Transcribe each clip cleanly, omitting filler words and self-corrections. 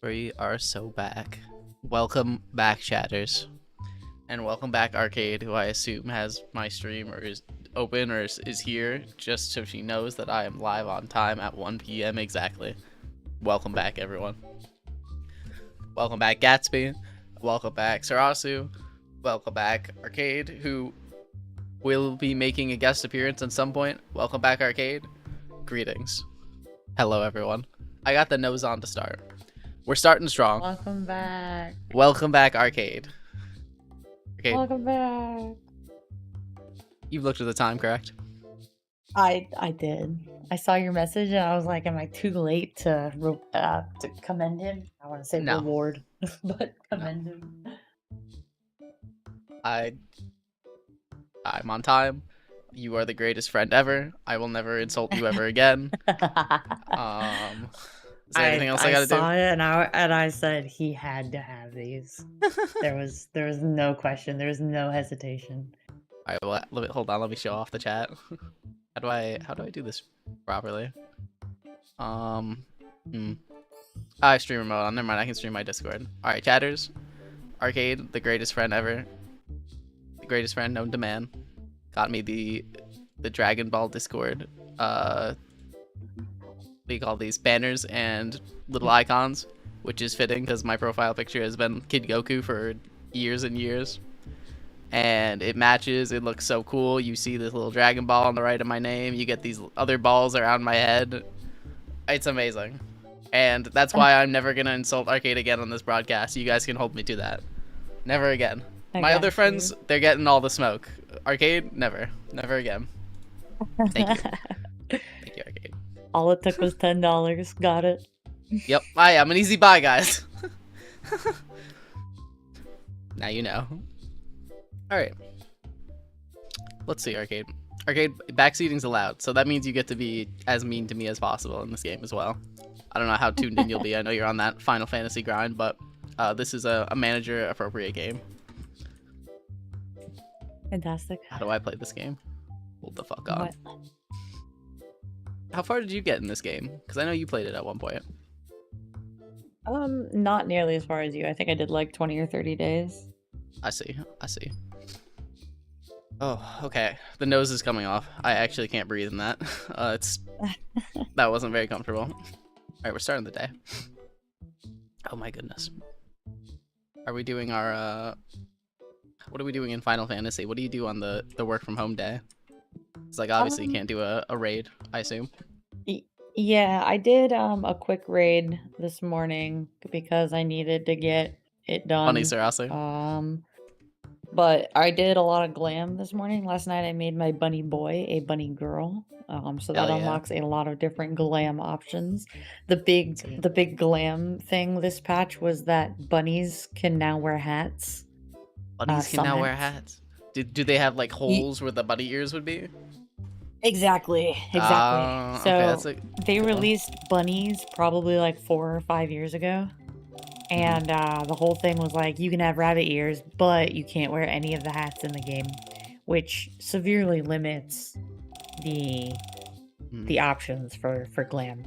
We are so back. Welcome back, chatters. And welcome back, Arcade, who I assume has my stream or is open or is here just so she knows that I am live on time at 1 p.m. exactly. Welcome back, everyone. Welcome back, Gatsby. Welcome back, Sarasu. Welcome back, Arcade, who will be making a guest appearance at some point. Welcome back, Arcade. Greetings. Hello, everyone. I got the nose on to start. We're starting strong. Welcome back. Welcome back, Arcade. Arcade. Welcome back. You've looked at the time, correct? I did. I saw your message and I was like, am I too late to commend him? I want to say No. reward, but commend him. I'm on time. You are the greatest friend ever. I will never insult you ever again. Is there anything else I gotta do? I saw it and I said he had to have these. there was no question. There was no hesitation. All right, well, hold on. Let me show off the chat. How do I do this properly? I have streamer mode on. Never mind. I can stream my Discord. All right, chatters. Arcade, the greatest friend ever. The greatest friend known to man. Got me the Dragon Ball Discord. What do you call these? Banners and little icons, which is fitting because my profile picture has been Kid Goku for years and years. And it matches. It looks so cool. You see this little Dragon Ball on the right of my name. You get these other balls around my head. It's amazing. And that's why I'm never going to insult Arcade again on this broadcast. You guys can hold me to that. Never again. My other friends, they're getting all the smoke. Arcade, never. Never again. Thank you. Thank you, Arcade. All it took was $10. Got it. Yep. I'm an easy buy, guys. Now you know. Alright. Let's see, Arcade. Arcade, backseating's allowed, so that means you get to be as mean to me as possible in this game as well. I don't know how tuned in you'll be. I know you're on that Final Fantasy grind, but this is a manager-appropriate game. Fantastic. How do I play this game? Hold the fuck on. What? How far did you get in this game? Because I know you played it at one point. Not nearly as far as you. I think I did like 20 or 30 days. I see. Oh, okay. The nose is coming off. I actually can't breathe in that. That wasn't very comfortable. All right, we're starting the day. Oh my goodness. Are we doing our what are we doing in Final Fantasy? What do you do on the work from home day? It's like obviously you can't do a raid, I assume. Yeah, I did a quick raid this morning because I needed to get it done. Funny, Sarasu. But I did a lot of glam this morning. Last night I made my bunny boy a bunny girl. So that unlocks a lot of different glam options. The big glam thing this patch was that bunnies can now wear hats. Bunnies can now wear hats. Do they have like holes where the bunny ears would be? Exactly. So okay, they released bunnies probably like 4 or 5 years ago. And the whole thing was like, you can have rabbit ears, but you can't wear any of the hats in the game, which severely limits the options for glam.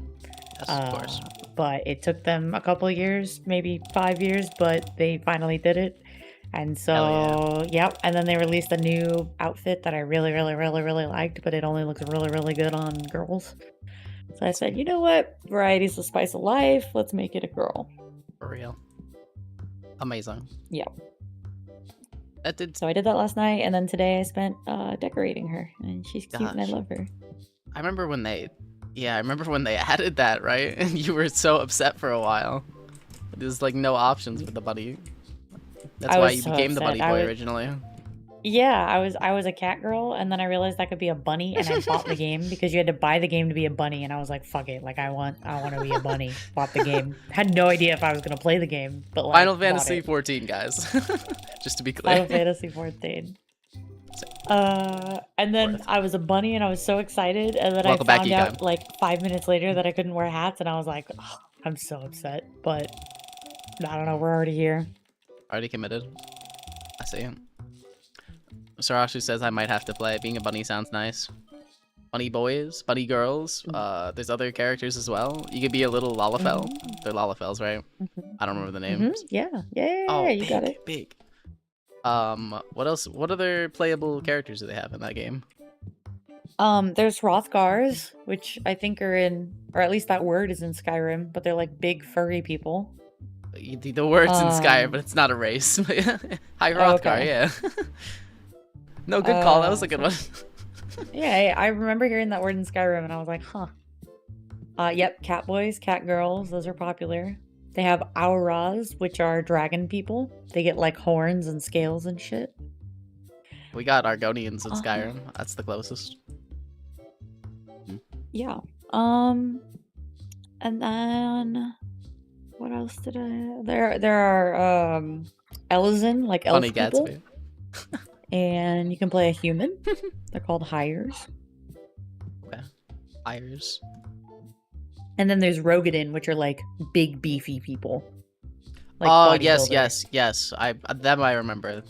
Yes, of course. But it took them a couple of years, maybe 5 years, but they finally did it. And so, yep. And then they released a new outfit that I really liked, but it only looks really good on girls. So I said, you know what? Variety's the spice of life. Let's make it a girl. For real. Amazing. Yep. That did. So I did that last night, and then today I spent decorating her, and she's cute and I love her. I remember when they added that, right? And you were so upset for a while. There's like no options for the bunny. That's why you became the bunny boy originally. Yeah, I was a cat girl, and then I realized I could be a bunny, and I bought the game because you had to buy the game to be a bunny, and I was like, fuck it, like I want to be a bunny. Bought the game. Had no idea if I was gonna play the game, but like, Final Fantasy 14, guys. Just to be clear. Final Fantasy 14. And then I was a bunny, and I was so excited, and then I found out like 5 minutes later that I couldn't wear hats, and I was like, oh, I'm so upset, but I don't know, we're already here. Already committed. I see. Sarashi says I might have to play. Being a bunny sounds nice. bunny boys, bunny girls. There's other characters as well. You could be a little Lalafell. Mm-hmm. They're Lalafels, right? Mm-hmm. I don't remember the Mm-hmm. names. Yeah. Yeah. Oh, You got it. big. What else? What other playable characters do they have in that game? There's Rothgars, which I think are in, or at least that word is in Skyrim, but they're like big furry people. The words in Skyrim, but it's not a race. Hi, Hrothgar, okay. yeah. No, good call. That was a good one. Yeah, I remember hearing that word in Skyrim, and I was like, huh. Yep, cat boys, cat girls, those are popular. They have auras, which are dragon people. They get like horns and scales and shit. We got Argonians in Skyrim. That's the closest. Yeah. And then what else did I? There are Elezen, like elf Funny people. Gatsby. And you can play a human. They're called hires. Okay. Hires. And then there's Rogadin, which are like big beefy people. Like bodybuilders. yes. Them I remember.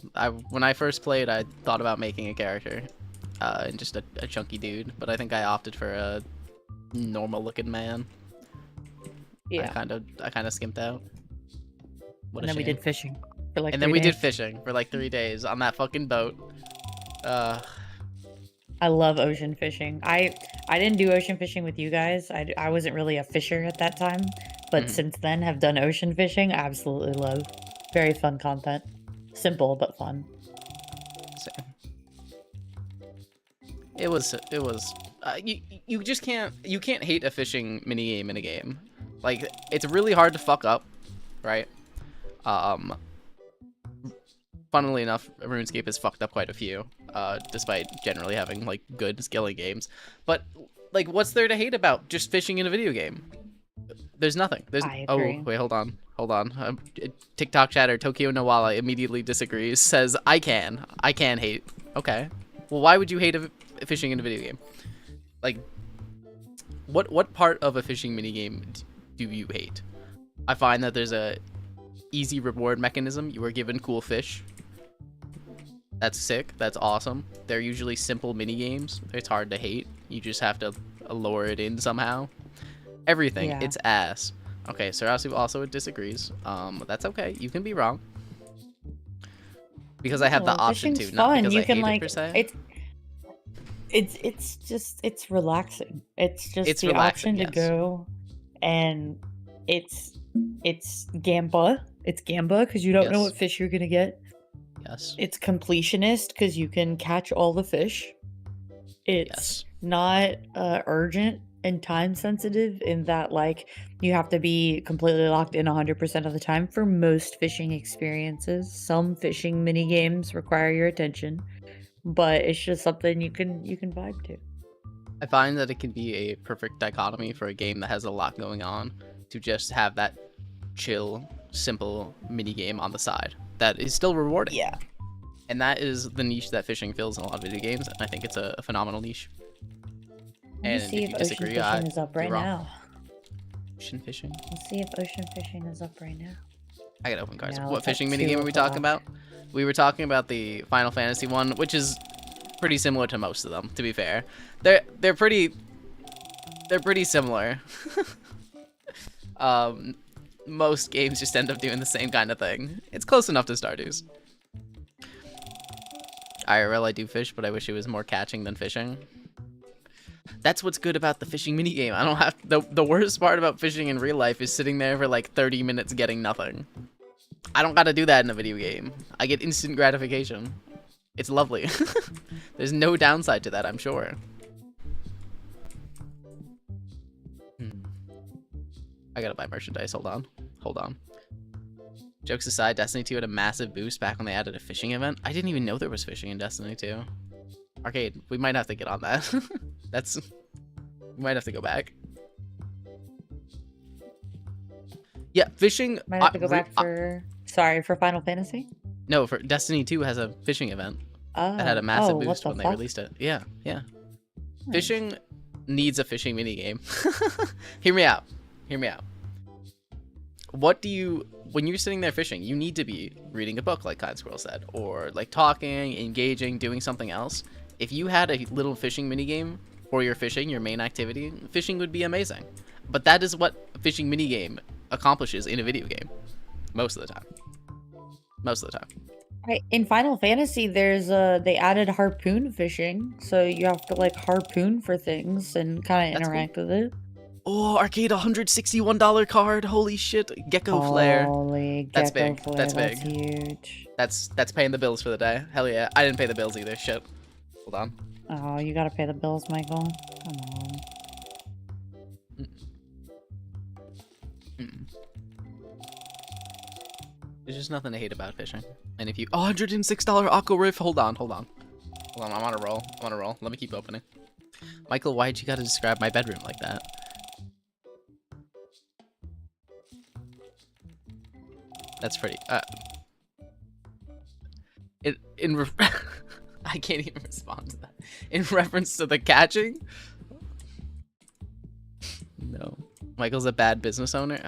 When I first played, I thought about making a character, and just a chunky dude. But I think I opted for a normal-looking man. Yeah. I kind of skimped out. What And a then we shame. did fishing for like. And then we did fishing for like 3 days on that fucking boat. I love ocean fishing. I didn't do ocean fishing with you guys. I wasn't really a fisher at that time, but since then have done ocean fishing. Absolutely love. Very fun content. Simple but fun. Same. It was. You just can't hate a fishing minigame in a game. Like, it's really hard to fuck up, right? Funnily enough, RuneScape has fucked up quite a few, despite generally having like good skilling games. But like, what's there to hate about just fishing in a video game? There's nothing. I agree. Oh wait, hold on. TikTok chatter Tokyo Nawala immediately disagrees. Says I can hate. Okay. Well, why would you hate fishing in a video game? Like, what part of a fishing minigame do you hate? I find that there's a easy reward mechanism. You are given cool fish. That's sick. That's awesome. They're usually simple mini games. It's hard to hate. You just have to lure it in somehow. Everything. Yeah. It's ass. Okay, Sarasu also disagrees. That's okay. You can be wrong. Because I have the option to, not because I hate it per se. It's relaxing. It's just It's the relaxing, option to yes. go, and it's gamba. It's gamba because you don't know Yes. what fish you're gonna get. Yes. It's completionist because you can catch all the fish. It's Yes. not urgent and time sensitive in that like you have to be completely locked in 100% of the time for most fishing experiences. Some fishing mini games require your attention, but it's just something you can vibe to. I find that it can be a perfect dichotomy for a game that has a lot going on to just have that chill, simple mini game on the side that is still rewarding. Yeah. And that is the niche that fishing fills in a lot of video games, and I think it's a phenomenal niche. Let me And see if if you ocean disagree, fishing is up right you're wrong. now. Ocean fishing? Let's see if ocean fishing is up right now. I got open cards. No, What it's at fishing 2 minigame are we talking o'clock. about? We were talking about the Final Fantasy one, which is pretty similar to most of them, to be fair. They're pretty similar. Most games just end up doing the same kind of thing. It's close enough to Stardew's. IRL, I do fish, but I wish it was more catching than fishing. That's what's good about the fishing minigame. I don't have the worst part about fishing in real life is sitting there for like 30 minutes getting nothing. I don't gotta do that in a video game. I get instant gratification. It's lovely. There's no downside to that, I'm sure. I gotta buy merchandise. Hold on. Jokes aside, Destiny 2 had a massive boost back when they added a fishing event. I didn't even know there was fishing in Destiny 2. Arcade, we might have to get on that. We might have to go back. Yeah, fishing. Might have to go back for for Final Fantasy. No, for Destiny 2 has a fishing event that had a massive what boost the when they fuck? released it. Yeah. Nice. Fishing needs a fishing minigame. Hear me out. When you're sitting there fishing, you need to be reading a book, like Kind Squirrel said, or like talking, engaging, doing something else. If you had a little fishing minigame for your fishing, your main activity, fishing would be amazing. But that is what a fishing minigame accomplishes in a video game. Most of the time. Most of the time. Right. In Final Fantasy, they added harpoon fishing, so you have to like harpoon for things and kind of interact with it. Oh, arcade $161 card. Holy shit. Gecko flare. Holy That's gecko big. flare. That's big. That's huge. That's paying the bills for the day. Hell yeah. I didn't pay the bills either. Shit. Hold on. Oh, you gotta pay the bills, Michael. Come on. There's just nothing to hate about fishing. And if you $106 Aqua Riff, hold on. I'm on a roll. Let me keep opening. Michael, why'd you gotta describe my bedroom like that? That's pretty. I can't even respond to that. In reference to the catching? No. Michael's a bad business owner.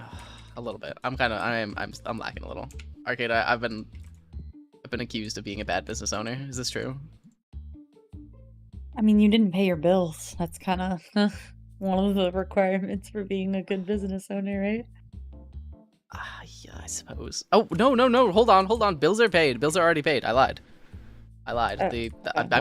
A little bit. I'm lacking a little. Arcade, I've been accused of being a bad business owner. Is this true? I mean, you didn't pay your bills. That's kind of one of the requirements for being a good business owner, right? Yeah, I suppose. Oh, no. Hold on. Bills are paid. Bills are already paid. I lied. I'm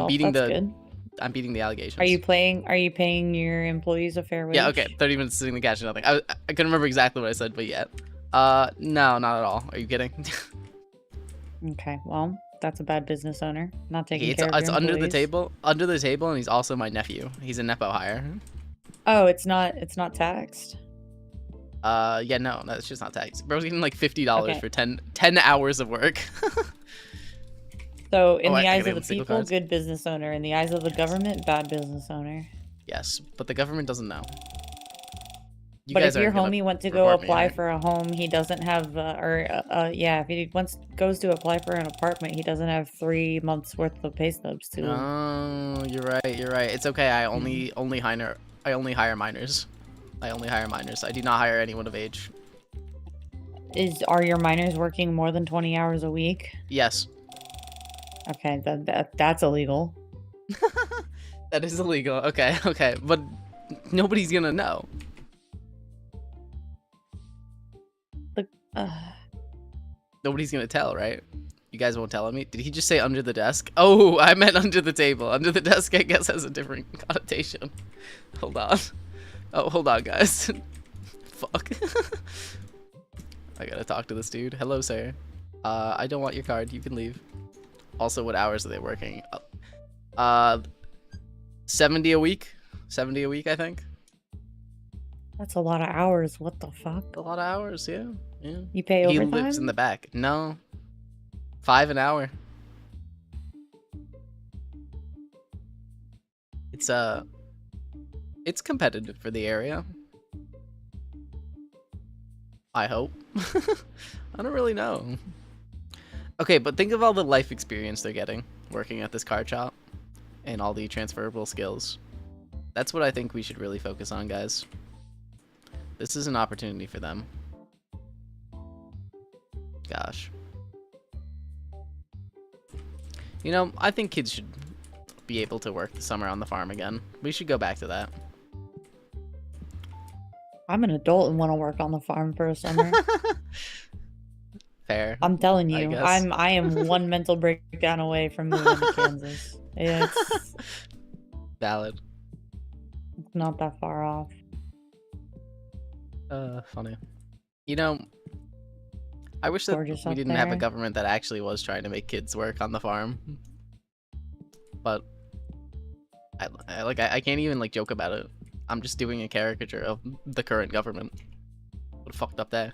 beating the allegations. Are you paying your employees a fair wage? Yeah, okay. 30 minutes sitting in the catch, nothing. I couldn't remember exactly what I said, but yeah. No, not at all. Are you kidding? Okay, well, that's a bad business owner. Not taking care of It's your under employees. the table, and he's also my nephew. He's a nepo hire. Oh, it's not taxed? Yeah, no, that's just not taxed. Bro's getting like $50 for 10 hours of work. So, in the eyes of the people, good business owner. In the eyes of the government, bad business owner. Yes, but the government doesn't know. But if your homie went to go apply for a home, he doesn't have, if he goes to apply for an apartment, he doesn't have 3 months worth of pay stubs to. Oh, you're right. It's okay. I only hire minors. I do not hire anyone of age. Are your minors working more than 20 hours a week? Yes. Okay, that's illegal. That is illegal. Okay, but nobody's gonna know. Nobody's gonna tell, right? You guys won't tell me? Did he just say under the desk? Oh, I meant under the table. Under the desk, I guess, has a different connotation. Hold on. Oh, hold on, guys. Fuck. I gotta talk to this dude. Hello, sir. I don't want your card. You can leave. Also, what hours are they working? 70 a week. 70 a week, I think. That's a lot of hours. What the fuck? A lot of hours, yeah. You pay overtime? He lives in the back. No. $5 an hour. It's competitive for the area. I hope. I don't really know. Okay, but think of all the life experience they're getting working at this card shop and all the transferable skills. That's what I think we should really focus on, guys. This is an opportunity for them. Gosh. You know, I think kids should be able to work the summer on the farm again. We should go back to that. I'm an adult and want to work on the farm for a summer. Fair. I'm telling you, I am one mental breakdown away from moving to Kansas. It's valid. It's not that far off. Funny. You know, I wish that we didn't have a government that actually was trying to make kids work on the farm. But I can't even like joke about it. I'm just doing a caricature of the current government. What fucked up there.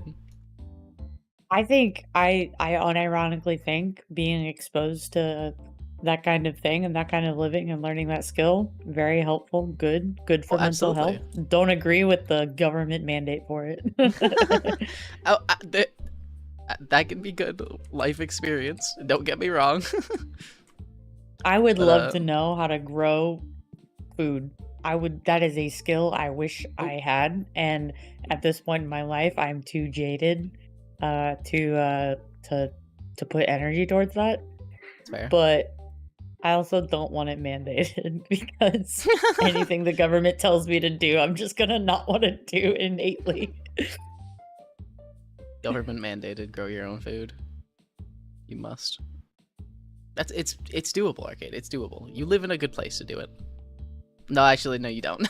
I think I unironically think being exposed to that kind of thing and that kind of living and learning that skill, very helpful, good for mental health. Don't agree with the government mandate for it. That can be good life experience. Don't get me wrong. I would love to know how to grow food. That is a skill I wish I had, and at this point in my life, I'm too jaded to put energy towards that. That's fair. But I also don't want it mandated because anything the government tells me to do, I'm just gonna not want to do innately. Government mandated, grow your own food. You must. It's doable, Arcade. It's doable. You live in a good place to do it. No, actually, no, you don't.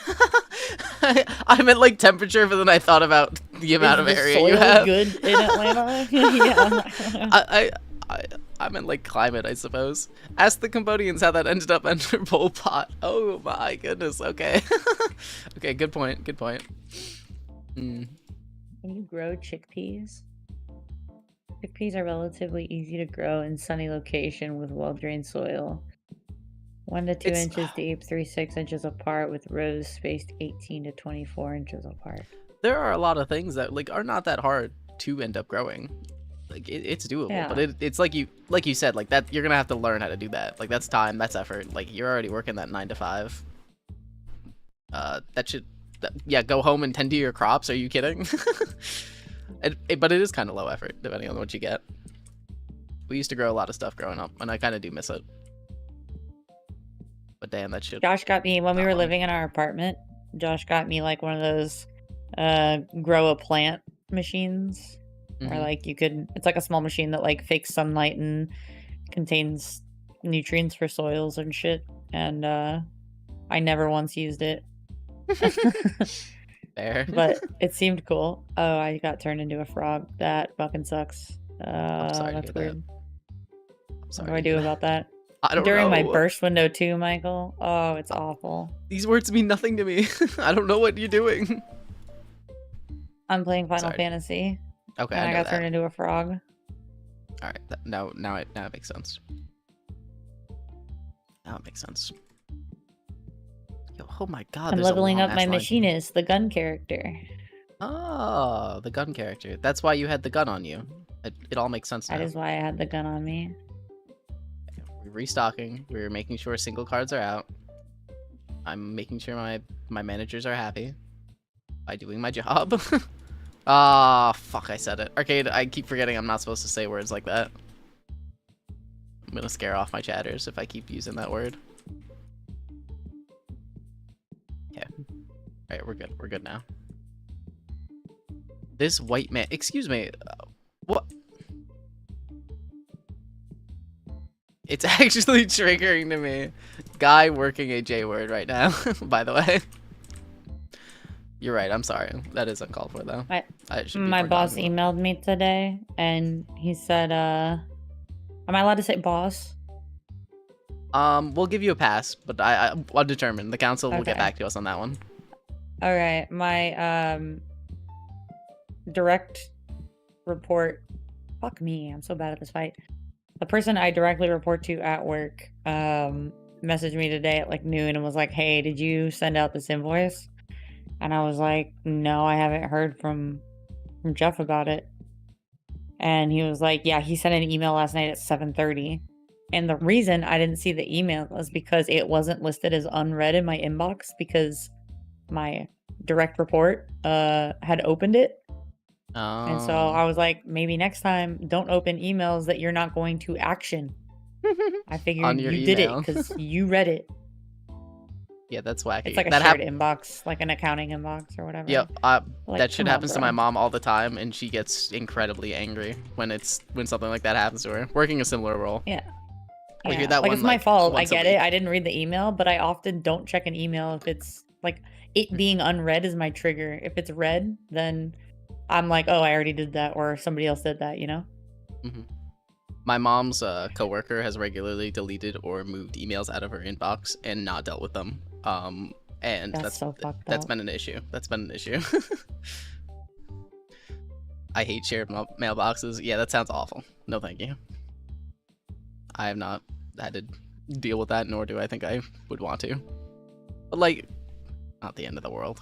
I meant like temperature, but then I thought about the amount of Is the area soil you have. good in Atlanta? Yeah. I meant like climate, I suppose. Ask the Cambodians how that ended up under Pol Pot. Oh my goodness. Okay. Okay. Good point. Good point. Can you grow chickpeas? Chickpeas are relatively easy to grow in sunny location with well-drained soil. 1 to 2 It's inches deep, 3 to 6 inches apart, with rows spaced 18 to 24 inches apart. there are a lot of things that like are not that hard to end up growing. Like it's doable, but Yeah. it's like you said, like that you're gonna have to learn how to do that. Like that's time, that's effort. Like you're already working that 9 to 5. That should yeah, go home and tend to your crops. Are you kidding? But it is kind of low effort depending on what you get. We used to grow a lot of stuff growing up, and I kind of do miss it. But damn, that shit. Josh got me, when we were living in our apartment, Josh got me like one of those grow a plant machines. Where like you could, it's like a small machine that like fakes sunlight and contains nutrients for soils and shit. And I never once used it. Fair. But it seemed cool. Oh, I got turned into a frog. That fucking sucks. I'm sorry to That's hear that. weird. I'm What sorry do to I do hear that. about that? I don't During my know. burst window too, Michael. Oh, it's awful. These words mean nothing to me. I don't know what you're doing. I'm playing Final Sorry. Fantasy. Okay, And I I know got that. turned into a frog. All right, now it makes sense. Now it makes sense. Yo, oh my god, I'm there's a leveling up long-ass my line. machinist, the gun character. Oh, the gun character. That's why you had the gun on you. It all makes sense now. That is why I had the gun on me. We're restocking. We're making sure single cards are out. I'm making sure my managers are happy by doing my job. Ah, fuck, I said it. Arcade, I keep forgetting I'm not supposed to say words like that. I'm gonna scare off my chatters if I keep using that word. Okay. Alright, we're good. We're good now. This white man... Excuse me. What? It's actually triggering to me. Guy working a J word right now, by the way. You're right. I'm sorry. That is uncalled for, though. My boss emailed me today, and he said, am I allowed to say boss? We'll give you a pass, but I'll determine. The council will get Okay. back to us on that one. All right. My direct report. Fuck me. I'm so bad at this fight. The person I directly report to at work messaged me today at like noon and was like, hey, did you send out this invoice? And I was like, no, I haven't heard from Jeff about it. And he was like, yeah, he sent an email last night at 7:30. And the reason I didn't see the email was because it wasn't listed as unread in my inbox because my direct report had opened it. And so I was like, maybe next time don't open emails that you're not going to action. I figured you did it because you read it. Yeah, that's wacky. It's like a shared inbox, like an accounting inbox or whatever. Yep, like, that shit happens to my mom all the time, and she gets incredibly angry when something like that happens to her. Working a similar role. Yeah. I hear that like, one, it's my fault. I once a get it. week. I didn't read the email, but I often don't check an email if it's like it being unread is my trigger. If it's read, then I'm like, oh, I already did that, or somebody else did that, you know? Mm-hmm. My mom's coworker has regularly deleted or moved emails out of her inbox and not dealt with them. And that's so fucked that's up. been an issue. That's been an issue. I hate shared mailboxes. Yeah, that sounds awful. No, thank you. I have not had to deal with that, nor do I think I would want to. But like, not the end of the world.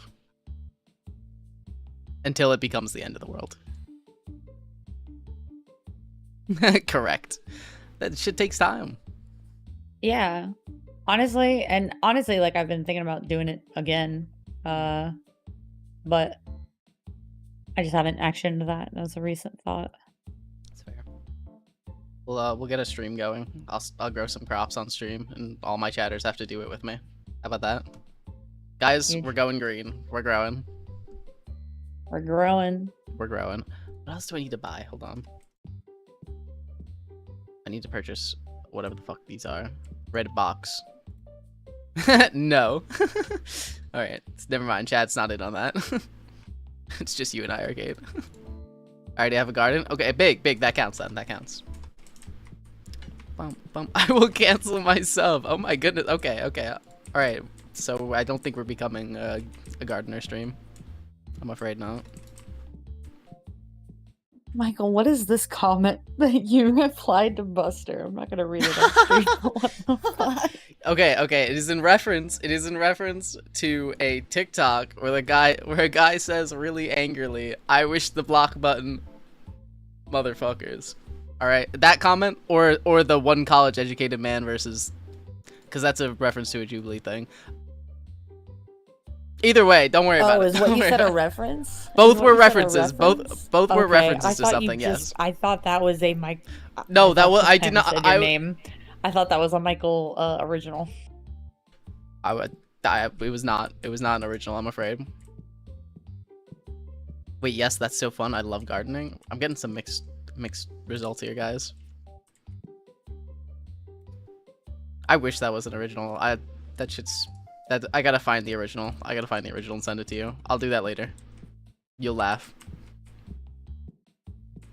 Until it becomes the end of the world. Correct. That shit takes time. Yeah. Honestly, like I've been thinking about doing it again. But I just haven't actioned that. That was a recent thought. That's fair. We'll get a stream going. I'll grow some crops on stream, and all my chatters have to do it with me. How about that? Guys, we're going green. We're growing. We're growing. We're growing. What else do I need to buy? Hold on. I need to purchase whatever the fuck these are. Red box. No. Alright, never mind. Chat's not in on that. It's just you and I, Arcade. I already have a garden. Okay, big. That counts then. That counts. Bum, bum. I will cancel my sub. Oh my goodness. Okay. Alright, so I don't think we're becoming a gardener stream. I'm afraid not. Michael, what is this comment that you replied to Buster? I'm not gonna read it on stream. What the fuck? Okay. It is in reference to a TikTok where a guy says really angrily, "I wish the block button, motherfuckers." All right, that comment or the one college educated man versus, because that's a reference to a Jubilee thing. Either way, don't worry about it. Oh, is what you said a reference? Both were references. Both were references to something. Yes. I thought that was a Mike. No, that was I did not. Name. I thought that was a Michael original. It was not. It was not an original. I'm afraid. Wait, yes, that's so fun. I love gardening. I'm getting some mixed results here, guys. I wish that was an original. I gotta find the original. I gotta find the original and send it to you. I'll do that later. You'll laugh.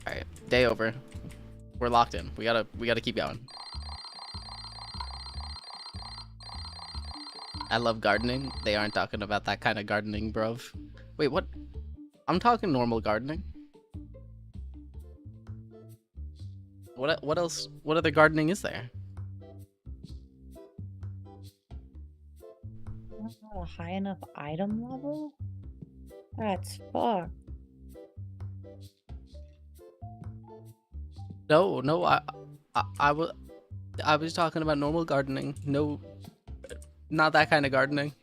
Alright, day over. We're locked in. We gotta keep going. I love gardening. They aren't talking about that kind of gardening, bruv. Wait, what? I'm talking normal gardening. What else? What other gardening is there? That's not a high enough item level? That's fucked. No, I was talking about normal gardening. No, not that kind of gardening.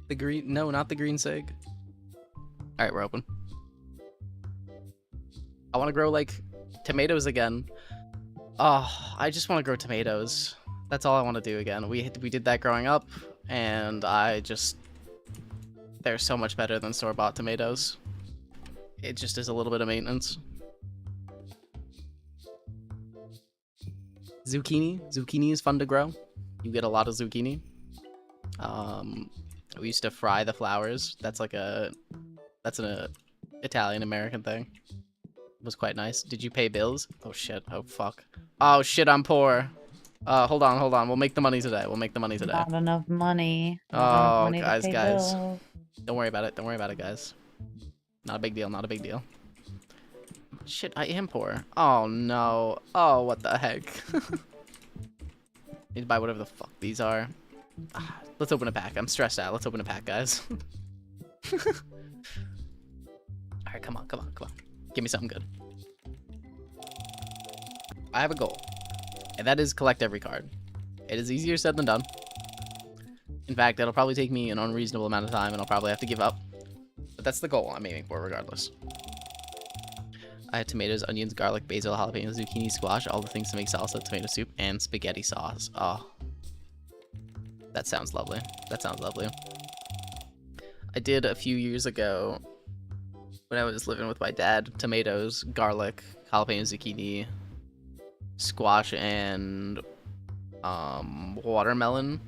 The green, no, not the green sig. All right, we're open. I want to grow like tomatoes again. Oh, I just want to grow tomatoes. That's all I want to do again. We did that growing up, and they're so much better than store-bought tomatoes. It just is a little bit of maintenance. Zucchini is fun to grow. You get a lot of zucchini. We used to fry the flowers. That's an Italian American thing. It was quite nice. Did you pay bills? Oh shit. Oh fuck. Oh shit, I'm poor. Hold on. We'll make the money today. Not enough money. Oh, guys. Don't worry about it, guys. Not a big deal. Shit, I am poor. Oh no. Oh, what the heck. Need to buy whatever the fuck these are. Let's open a pack. I'm stressed out. Let's open a pack, guys. Alright, come on. Give me something good. I have a goal, and that is collect every card. It is easier said than done. In fact, it'll probably take me an unreasonable amount of time, and I'll probably have to give up. But that's the goal I'm aiming for regardless. I had tomatoes, onions, garlic, basil, jalapeno, zucchini, squash, all the things to make salsa, tomato soup, and spaghetti sauce. Oh. That sounds lovely. I did a few years ago when I was living with my dad, tomatoes, garlic, jalapeno, zucchini, squash, and watermelon.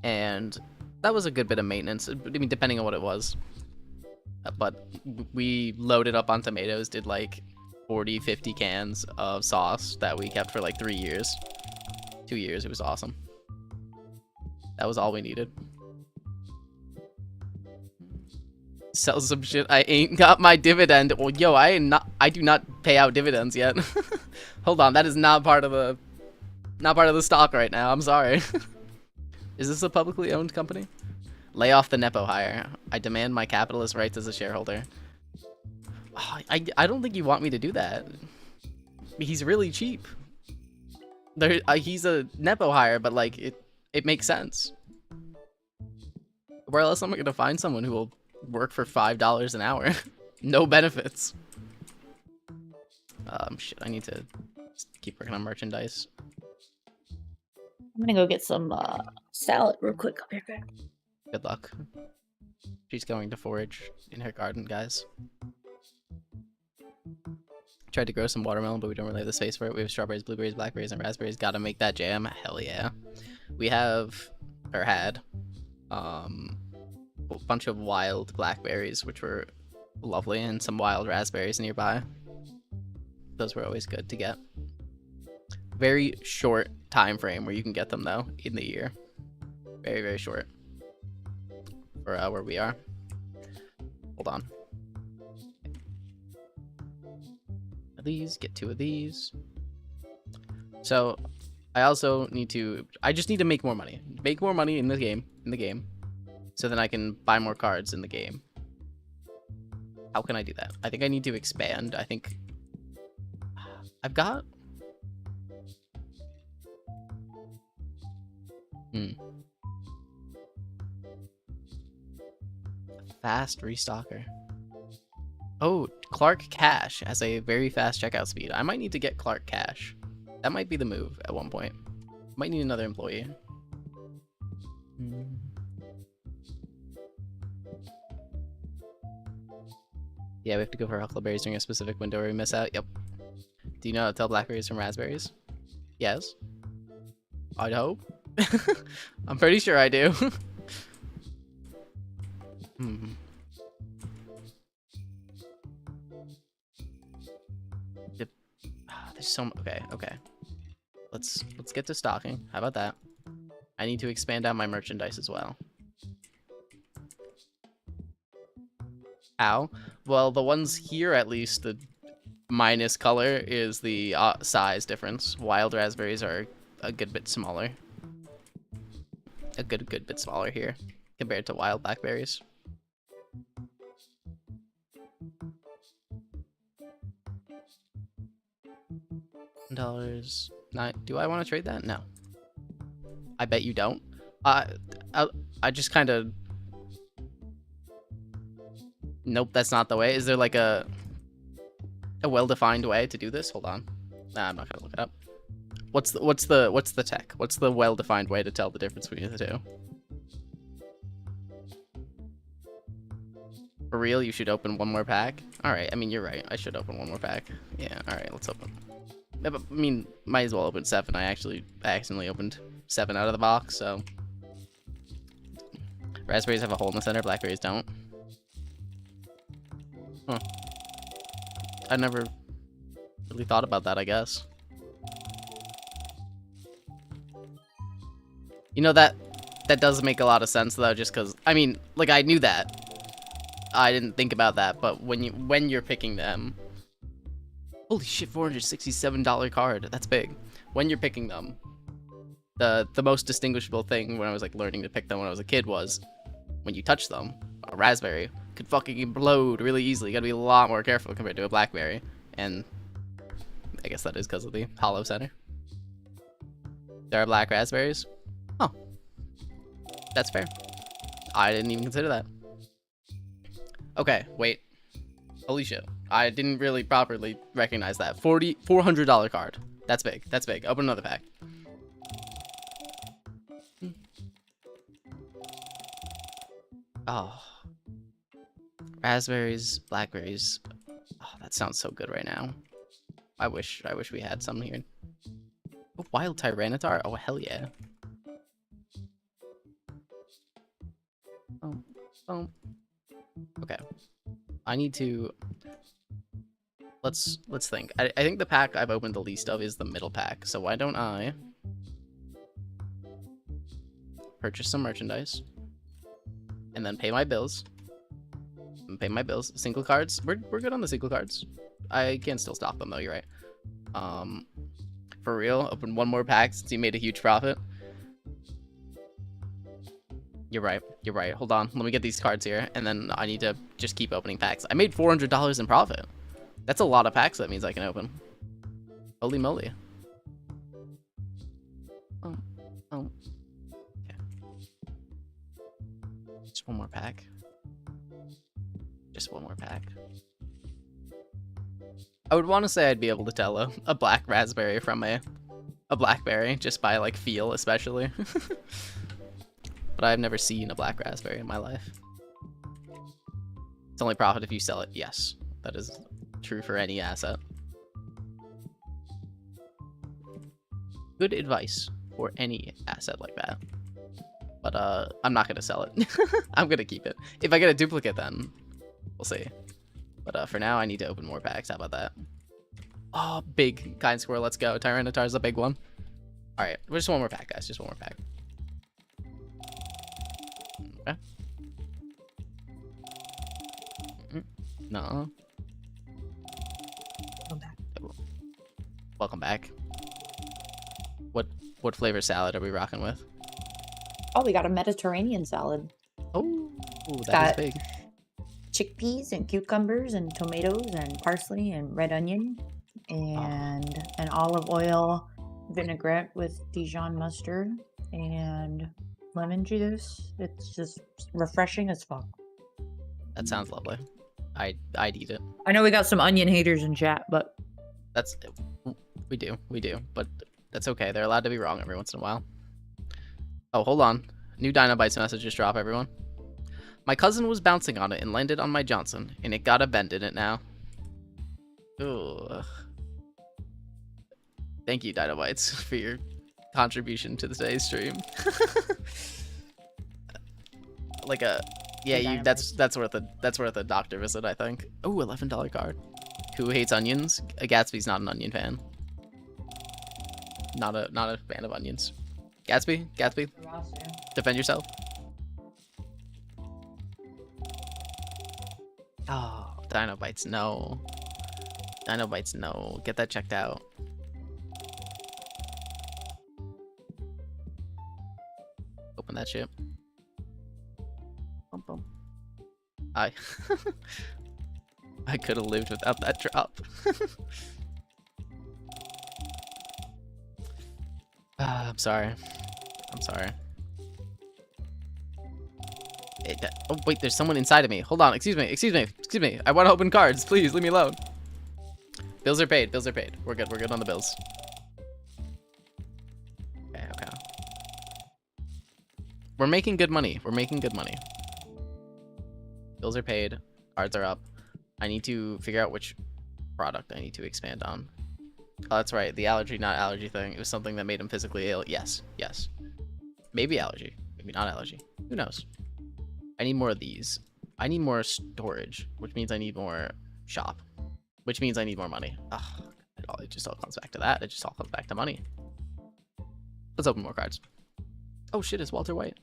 And that was a good bit of maintenance. I mean, depending on what it was. But we loaded up on tomatoes, did like 40, 50 cans of sauce that we kept for like 3 years. 2 years, it was awesome. That was all we needed. Sell some shit. I ain't got my dividend. Well, yo, I do not pay out dividends yet. Hold on, that is not part of the stock right now. I'm sorry. Is this a publicly owned company? Lay off the Nepo hire. I demand my capitalist rights as a shareholder. Oh, I don't think you want me to do that. He's really cheap. He's a Nepo hire, but like it makes sense. Where else am I gonna find someone who will work for $5 an hour. No benefits. Shit, I need to keep working on merchandise. I'm gonna go get some salad real quick. I'll be right back. Good luck. She's going to forage in her garden, guys. Tried to grow some watermelon, but we don't really have the space for it. We have strawberries, blueberries, blackberries, and raspberries. Gotta make that jam. Hell yeah. We have, or had, a bunch of wild blackberries, which were lovely, and some wild raspberries nearby. Those were always good to get. Very short time frame where you can get them, though, in the year. Very, very short. For where we are. Hold on. These, get 2 of these. So I also need to, I just need to make more money. Make more money in the game. So then I can buy more cards in the game. How can I do that? I think I need to expand. I think I've got fast restocker. Oh, Clark Cash has a very fast checkout speed. I might need to get Clark Cash. That might be the move at one point. Might need another employee. Yeah, we have to go for huckleberries during a specific window or we miss out. Yep. Do you know how to tell blackberries from raspberries? Yes. I'd hope. I'm pretty sure I do. There's so okay. Let's get to stocking. How about that? I need to expand out my merchandise as well. How? Well, the ones here at least, the minus color is the size difference. Wild raspberries are a good bit smaller. A good bit smaller here compared to wild blackberries. $10. Do I want to trade that? No. I bet you don't. I just kind of. Nope, that's not the way. Is there like a well-defined way to do this? Hold on. Nah, I'm not gonna look it up. What's the tech? What's the well-defined way to tell the difference between the two? For real, you should open one more pack? Alright, I mean, you're right. I should open one more pack. Yeah, alright, let's open. I mean, might as well open 7. I accidentally opened 7 out of the box, so. Raspberries have a hole in the center, blackberries don't. Huh. I never really thought about that, I guess. You know, that does make a lot of sense, though, just because, I mean, like, I knew that. I didn't think about that, but when you're picking them... Holy shit, $467 card. That's big. When you're picking them, the most distinguishable thing when I was, like, learning to pick them when I was a kid was when you touch them, a raspberry could fucking implode really easily. You gotta be a lot more careful compared to a blackberry. And I guess that is because of the hollow center. There are black raspberries? Oh. That's fair. I didn't even consider that. Okay, wait. Holy shit. I didn't really properly recognize that. $400 card. That's big. That's big. Open another pack. Oh. Raspberries, blackberries. Oh, that sounds so good right now. I wish we had some here. Oh, wild Tyranitar? Oh, hell yeah. Oh. Okay. I need to... Let's think. I think the pack I've opened the least of is the middle pack. So why don't I purchase some merchandise and then pay my bills. Single cards. We're good on the single cards. I can still stock them though. You're right. For real, open one more pack since you made a huge profit. You're right. Hold on. Let me get these cards here, and then I need to just keep opening packs. I made $400 in profit. That's a lot of packs that means I can open. Holy moly. Oh. Okay. Just one more pack. Just one more pack. I would want to say I'd be able to tell a black raspberry from a blackberry, just by like feel especially. But I've never seen a black raspberry in my life. It's only profit if you sell it. Yes, that is true for any asset. Good advice for any asset like that. But I'm not gonna sell it. I'm gonna keep it. If I get a duplicate, then we'll see. But for now, I need to open more packs. How about that? Oh, big kind squirrel. Let's go. Tyranitar's a big one. All right, just one more pack, guys. Just one more pack. Okay. No. Welcome back. Welcome back. What flavor salad are we rocking with? Oh, we got a Mediterranean salad. Oh, that got is big. Chickpeas and cucumbers and tomatoes and parsley and red onion and an olive oil vinaigrette with Dijon mustard and lemon juice. It's just refreshing as fuck. That sounds lovely. I'd eat it. I know we got some onion haters in chat, but That's we do, but that's okay. They're allowed to be wrong every once in a while. Oh, hold on. New Dinobytes message just dropped, everyone. My cousin was bouncing on it and landed on my Johnson, and it got a bend in it now. Ugh. Thank you, Dinobytes, for your contribution to today's stream. Like a yeah, that's worth a doctor visit, I think. Oh, $11 card. Who hates onions? Gatsby's not an onion fan. Not a fan of onions. Gatsby, defend yourself. Oh, Dinobytes, no. Dinobytes, no. Get that checked out. Open that shit. Bum, bum. I could have lived without that drop. I'm sorry. I'm sorry. Oh, wait, there's someone inside of me. Hold on. Excuse me. I want to open cards. Please, leave me alone. Bills are paid. We're good on the bills. Okay. We're making good money. Bills are paid. Cards are up. I need to figure out which product I need to expand on. Oh, that's right. The allergy, not allergy thing. It was something that made him physically ill. Yes. Maybe allergy. Maybe not allergy. Who knows? I need more of these. I need more storage, which means I need more shop, which means I need more money. Ugh, it just all comes back to that. It just all comes back to money. Let's open more cards. Oh shit, it's Walter White.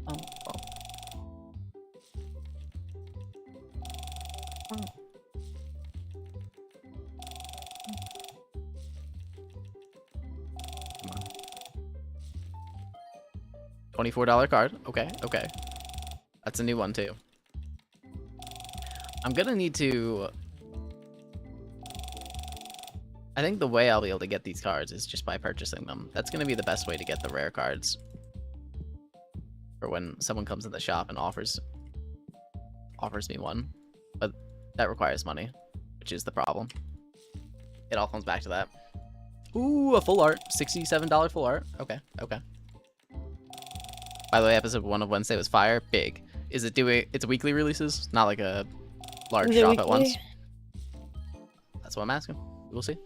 Oh. $24 card. Okay. That's a new one too. I'm gonna need to... I think the way I'll be able to get these cards is just by purchasing them. That's gonna be the best way to get the rare cards. For when someone comes in the shop and offers me one. But that requires money, which is the problem. It all comes back to that. Ooh, a full art. $67 full art. Okay. By the way, episode 1 of Wednesday was fire. Big. Is it doing its weekly releases? Not like a large drop at once? That's what I'm asking. We'll see.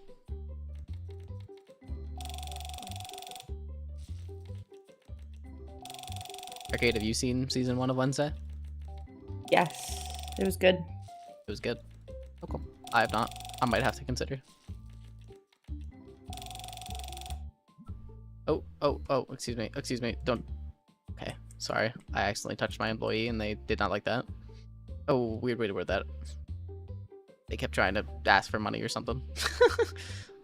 Arcade, have you seen season 1 of Wednesday? yes, it was good. It was good. Oh, cool. I have not. I might have to consider. Oh, excuse me. Don't. Okay, sorry. I accidentally touched my employee and they did not like that. Oh, weird way to word that. They kept trying to ask for money or something.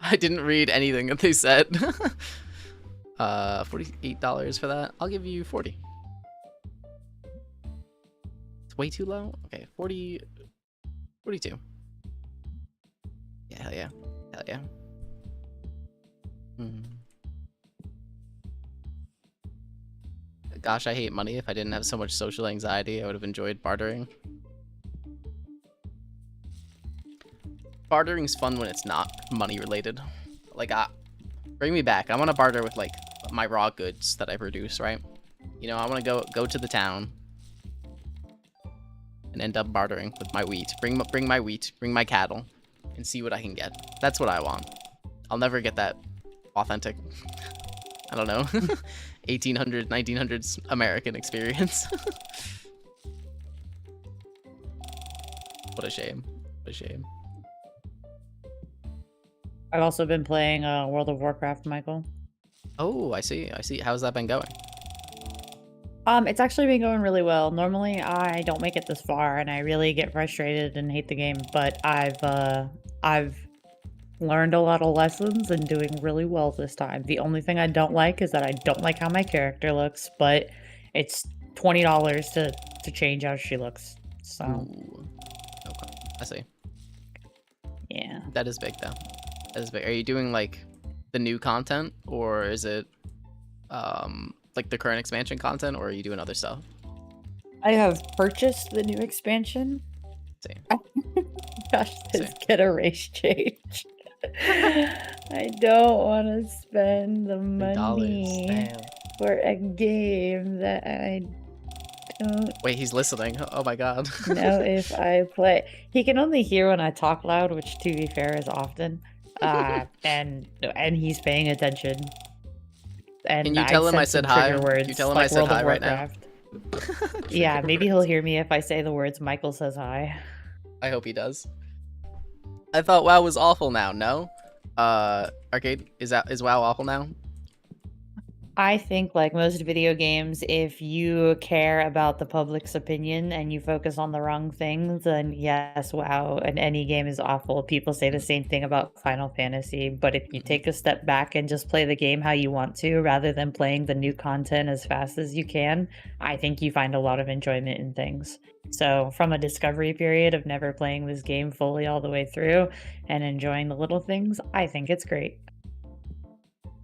I didn't read anything that they said. $48 for that. I'll give you 40. It's way too low. Okay, 42. Yeah, hell yeah. Gosh, I hate money. If I didn't have so much social anxiety, I would have enjoyed bartering. Bartering's fun when it's not money related. Like, bring me back. I want to barter with, like, my raw goods that I produce, right? You know, I want to go to the town and end up bartering with my wheat. Bring my wheat, bring my cattle, and see what I can get. That's what I want. I'll never get that authentic, I don't know, 1800s, 1900s American experience. What a shame. What a shame. I've also been playing World of Warcraft, Michael. Oh, I see. I see. How's that been going? It's actually been going really well. Normally, I don't make it this far, and I really get frustrated and hate the game. But I've learned a lot of lessons and doing really well this time. The only thing I don't like is that I don't like how my character looks, but it's $20 to change how she looks. So, Ooh. Okay, I see. yeah. That is big, though. That is big. Are you doing like the new content, or is it like the current expansion content, or are you doing other stuff? I have purchased the new expansion. Same. Josh says, get a race change. I don't want to spend the money Damn. for a game that I don't Wait, he's listening. Oh my god. know if I play. He can only hear when I talk loud, which, to be fair, is often. And he's paying attention. And Can you tell him I said hi? Words, Can you tell him like I said World of hi right now? Warcraft. Yeah, maybe he'll hear me if I say the words Michael says hi. I hope he does. I thought WoW was awful now. No? Arcade, is WoW awful now? I think, like most video games, if you care about the public's opinion and you focus on the wrong things, then yes, WoW and any game is awful. People say the same thing about Final Fantasy, but if you take a step back and just play the game how you want to, rather than playing the new content as fast as you can, I think you find a lot of enjoyment in things. So from a discovery period of never playing this game fully all the way through and enjoying the little things, I think it's great.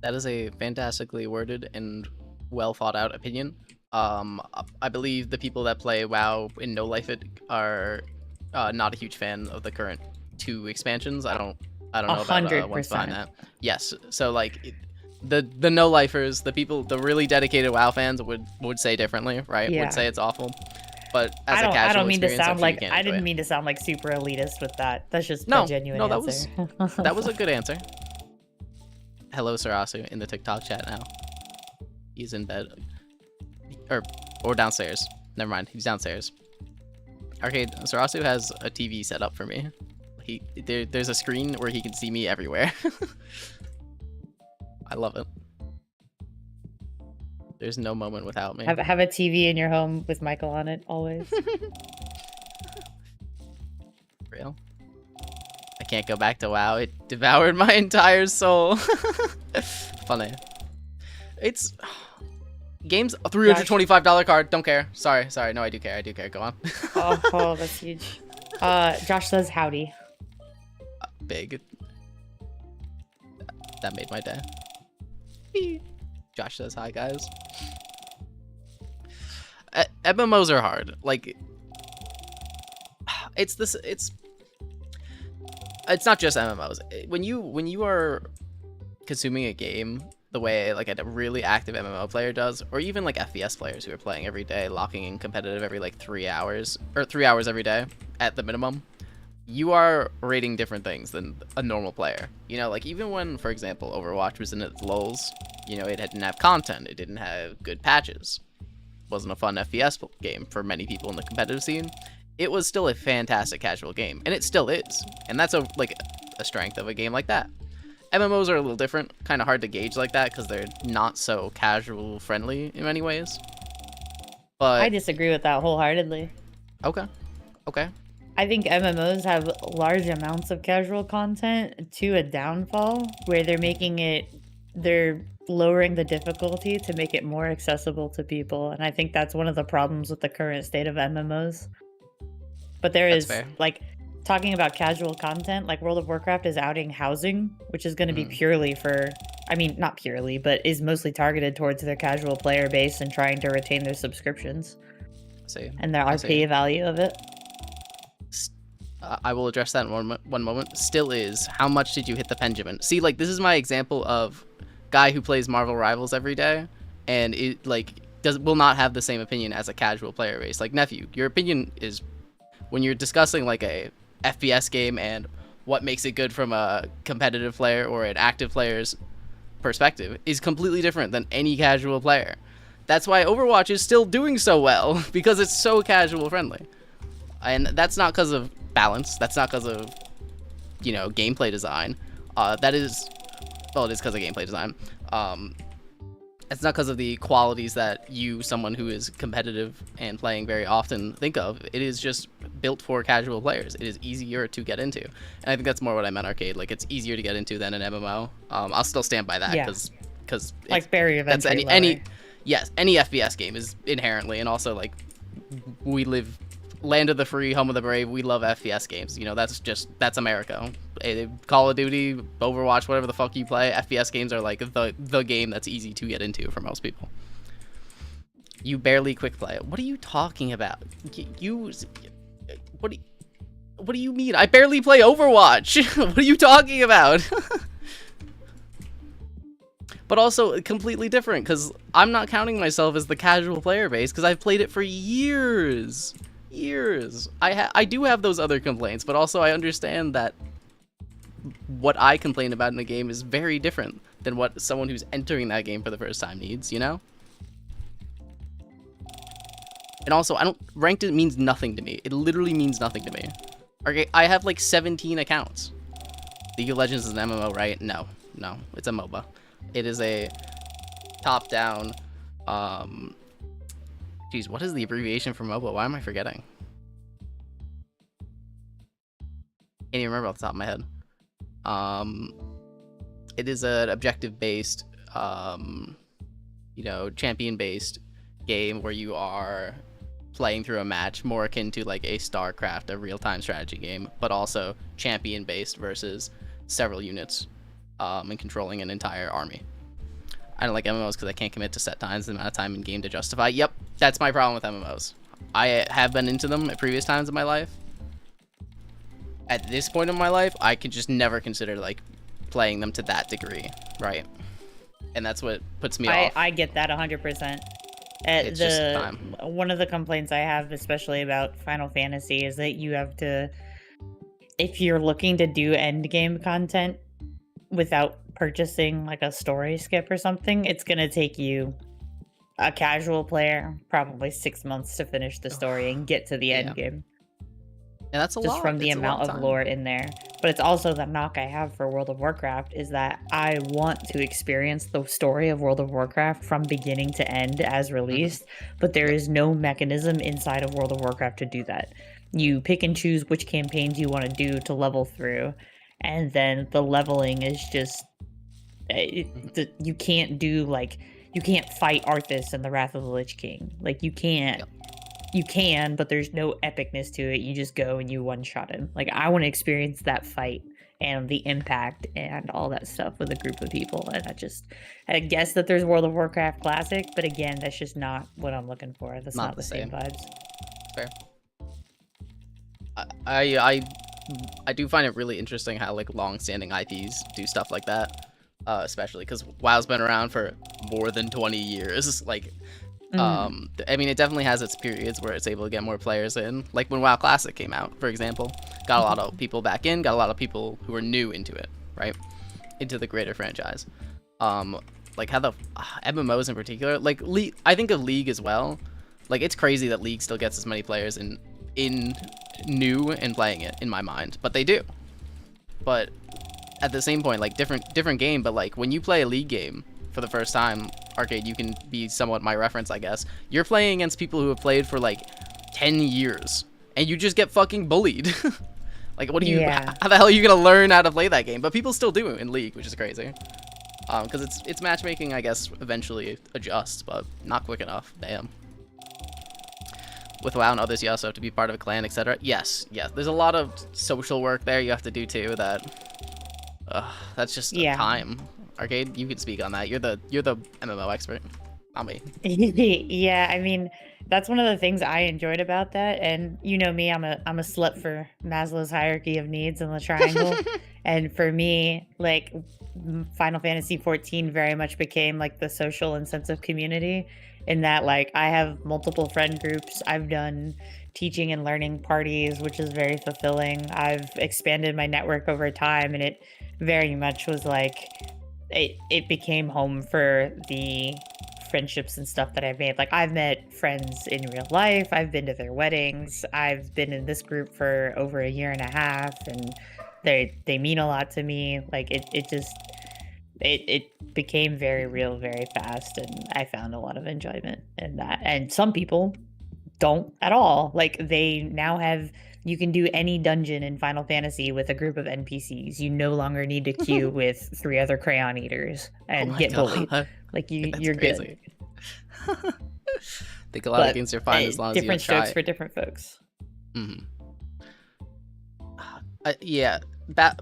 That is a fantastically worded and well thought out opinion. I believe the people that play WoW in No Life It are not a huge fan of the current 2 expansions. I don't know about what's behind that. Yes, so like the no lifers, the people, the really dedicated WoW fans would say differently, right? Yeah. Would say it's awful. But as I don't, a casual I don't mean to experience, sound I'm sure you like can't I enjoy didn't it. mean to sound like super elitist with that. That's just No, a genuine no, that answer. that was a good answer. Hello, Sarasu, in the TikTok chat now. He's in bed. Or downstairs. Never mind, he's downstairs. Arcade, Sarasu has a TV set up for me. There's a screen where he can see me everywhere. I love it. There's no moment without me. Have a TV in your home with Michael on it always. Real? I can't go back to WoW. It devoured my entire soul. Funny. It's games. A $325 card. Don't care. Sorry. No, I do care. I do care. Go on. Oh, that's huge. Josh says howdy. Big. That made my day. Josh says hi, guys. MMOs are hard. Like, it's not just MMOs. When you are consuming a game the way like a really active MMO player does, or even like FPS players who are playing every day, locking in competitive every like 3 hours, or 3 hours every day at the minimum, you are rating different things than a normal player. You know, like even when, for example, Overwatch was in its lulls, you know, it didn't have content, it didn't have good patches, it wasn't a fun FPS game for many people in the competitive scene. It was still a fantastic casual game, and it still is, and that's a strength of a game like that. MMOs are a little different, kind of hard to gauge like that because they're not so casual friendly in many ways. But I disagree with that wholeheartedly. Okay. I think MMOs have large amounts of casual content to a downfall where they're lowering the difficulty to make it more accessible to people, and I think that's one of the problems with the current state of MMOs. But That's fair. like, talking about casual content, like World of Warcraft is outing housing, which is going to be purely for I mean, not purely, but is mostly targeted towards their casual player base and trying to retain their subscriptions See, and their I RP see. value of it. I will address that in one moment. Still is, how much did you hit the Benjamin? See, like, this is my example of guy who plays Marvel Rivals every day, and it, like, will not have the same opinion as a casual player base. Like, nephew, your opinion is, when you're discussing, like, a FPS game and what makes it good from a competitive player or an active player's perspective, is completely different than any casual player. That's why Overwatch is still doing so well, because it's so casual friendly. And that's not because of balance. That's not because of, you know, gameplay design. That is, well, it is because of gameplay design. It's not because of the qualities that you, someone who is competitive and playing very often, think of. It is just built for casual players. It is easier to get into. And I think that's more what I meant, Arcade. Like, it's easier to get into than an MMO. I'll still stand by that, because Like barrier of that's entry any yes, any FPS game is inherently, and also, like, we live land of the free, home of the brave. We love FPS games. You know, that's America. Call of Duty, Overwatch, whatever the fuck you play, FPS games are like the game that's easy to get into for most people. You barely quick play it. What are you talking about? What do you mean? I barely play Overwatch. What are you talking about? But also completely different, because I'm not counting myself as the casual player base, because I've played it for years. I do have those other complaints, but also I understand that what I complain about in the game is very different than what someone who's entering that game for the first time needs, you know? And also, ranked means nothing to me. It literally means nothing to me. Okay, I have like 17 accounts. League of Legends is an MMO, right? No, it's a MOBA. It is a top-down, Jeez, what is the abbreviation for MOBA? Why am I forgetting? Can't even remember off the top of my head. It is an objective-based, you know, champion-based game where you are playing through a match, more akin to like a StarCraft, a real-time strategy game, but also champion-based versus several units, and controlling an entire army. I don't like MMOs because I can't commit to set times, the amount of time in game to justify. Yep, that's my problem with MMOs. I have been into them at previous times in my life. At this point in my life, I could just never consider like playing them to that degree, right? And that's what puts me off. I get that 100%. It's just time. One of the complaints I have, especially about Final Fantasy, is that you have to, if you're looking to do end game content without purchasing like a story skip or something, it's gonna take you, a casual player, probably 6 months to finish the story and get to the end game. And that's a lot. Just from the amount of lore in there. But it's also the knock I have for World of Warcraft is that I want to experience the story of World of Warcraft from beginning to end as released, but there is no mechanism inside of World of Warcraft to do that. You pick and choose which campaigns you want to do to level through, and then the leveling is just you can't do like, you can't fight Arthas and the Wrath of the Lich King. Like you can't. You can, but there's no epicness to it. You just go and you one-shot him. Like, I want to experience that fight and the impact and all that stuff with a group of people. And I guess that there's World of Warcraft Classic, but again, that's just not what I'm looking for. That's not the same vibes. Fair. I do find it really interesting how like long-standing IPs do stuff like that, especially because WoW's been around for more than 20 years. Like, I mean, it definitely has its periods where it's able to get more players in. Like when WoW Classic came out, for example, got a lot of people back in, got a lot of people who were new into it, right? Into the greater franchise. Like how the MMOs in particular, like I think of League as well. Like it's crazy that League still gets as many players in new and playing it in my mind, but they do. But at the same point, like different game, but like when you play a League game for the first time, Arcade, you can be somewhat my reference, I guess. You're playing against people who have played for like 10 years, and you just get fucking bullied. Like, what do you? Yeah. How the hell are you gonna learn how to play that game? But people still do in League, which is crazy. Because it's matchmaking, I guess, eventually adjusts, but not quick enough. Damn. With WoW and others, you also have to be part of a clan, etc. Yes. There's a lot of social work there you have to do too. That's just time. Arcade, you can speak on that. You're the MMO expert, not me. Yeah, I mean, that's one of the things I enjoyed about that. And you know me, I'm a slut for Maslow's hierarchy of needs and the triangle. And for me, like Final Fantasy 14 very much became like the social and sense of community in that like I have multiple friend groups. I've done teaching and learning parties, which is very fulfilling. I've expanded my network over time, and it very much was like it became home for the friendships and stuff that I've made. Like I've met friends in real life. I've been to their weddings. I've been in this group for over a year and a half, and they mean a lot to me. Like it became very real very fast, and I found a lot of enjoyment in that. And some people don't at all. Like they now have you can do any dungeon in Final Fantasy with a group of NPCs. You no longer need to queue with 3 other crayon eaters and get bullied. Like you're crazy. good. I think a lot of games are fine as long as you different try. strokes for different folks. Mm-hmm. Yeah, that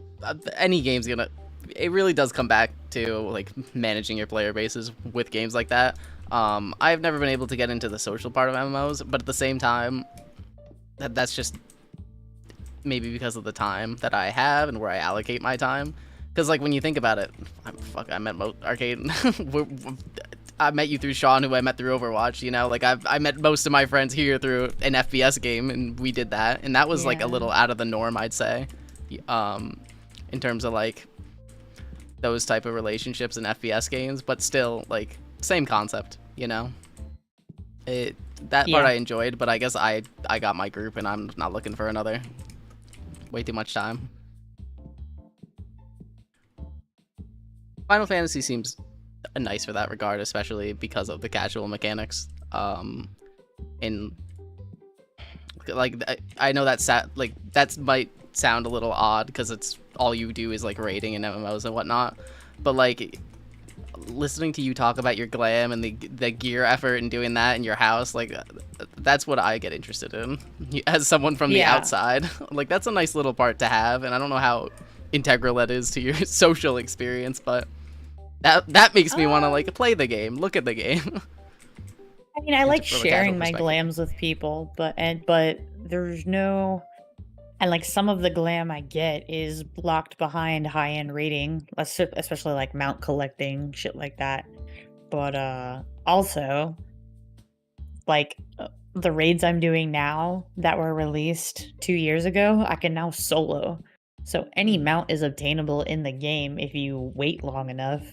any game's gonna. It really does come back to like managing your player bases with games like that. I've never been able to get into the social part of MMOs, but at the same time, that's just maybe because of the time that I have and where I allocate my time. Because like when you think about it, I met Arcade. I met you through Sean, who I met through Overwatch. You know, like I met most of my friends here through an FPS game, and we did that, and that was like a little out of the norm, I'd say, in terms of like those type of relationships in FPS games, but still like same concept, you know. That part I enjoyed, but I guess I got my group, and I'm not looking for another. Way too much time. Final Fantasy seems nice for that regard, especially because of the casual mechanics. In like I know that might sound a little odd because it's all you do is like raiding and MMOs and whatnot, but like listening to you talk about your glam and the gear effort and doing that in your house, like that's what I get interested in as someone from the outside. Like that's a nice little part to have, and I don't know how integral that is to your social experience, but that makes me want to like play the game, look at the game. I mean, I like sharing my glams with people, but there's no. And like some of the glam I get is blocked behind high-end rating, especially like mount collecting, shit like that. But also, like the raids I'm doing now that were released 2 years ago, I can now solo. So any mount is obtainable in the game if you wait long enough.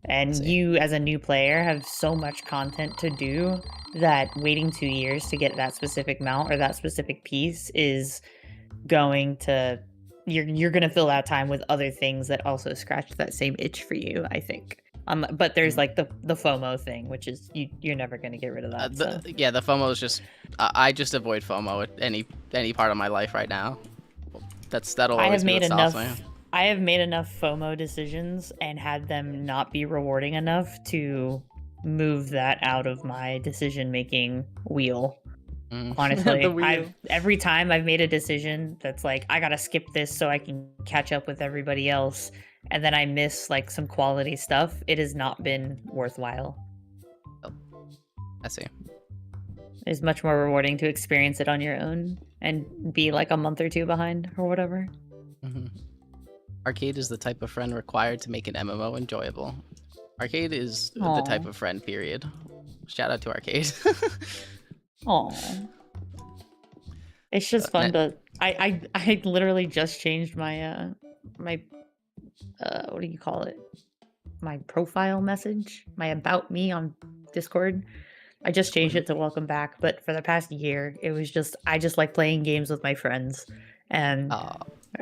And you, as a new player, have so much content to do that waiting 2 years to get that specific mount or that specific piece is going to you're gonna fill that time with other things that also scratch that same itch for you, I think. But there's like the FOMO thing, which is you're never gonna get rid of that. The FOMO is just I just avoid FOMO at any part of my life right now. That'll always be what stops me. I have made enough FOMO decisions and had them not be rewarding enough to move that out of my decision-making wheel. Honestly, every time I've made a decision that's like, I gotta skip this so I can catch up with everybody else, and then I miss like some quality stuff, it has not been worthwhile. Oh, I see. It's much more rewarding to experience it on your own and be like a month or two behind or whatever. Mm-hmm. Arcade is the type of friend required to make an MMO enjoyable. Arcade is the type of friend, period. Shout out to Arcade. Oh, it's just fun to. I literally just changed my my what do you call it? My profile message, my about me on Discord. I just changed it to welcome back, but for the past year, it was just I just like playing games with my friends, and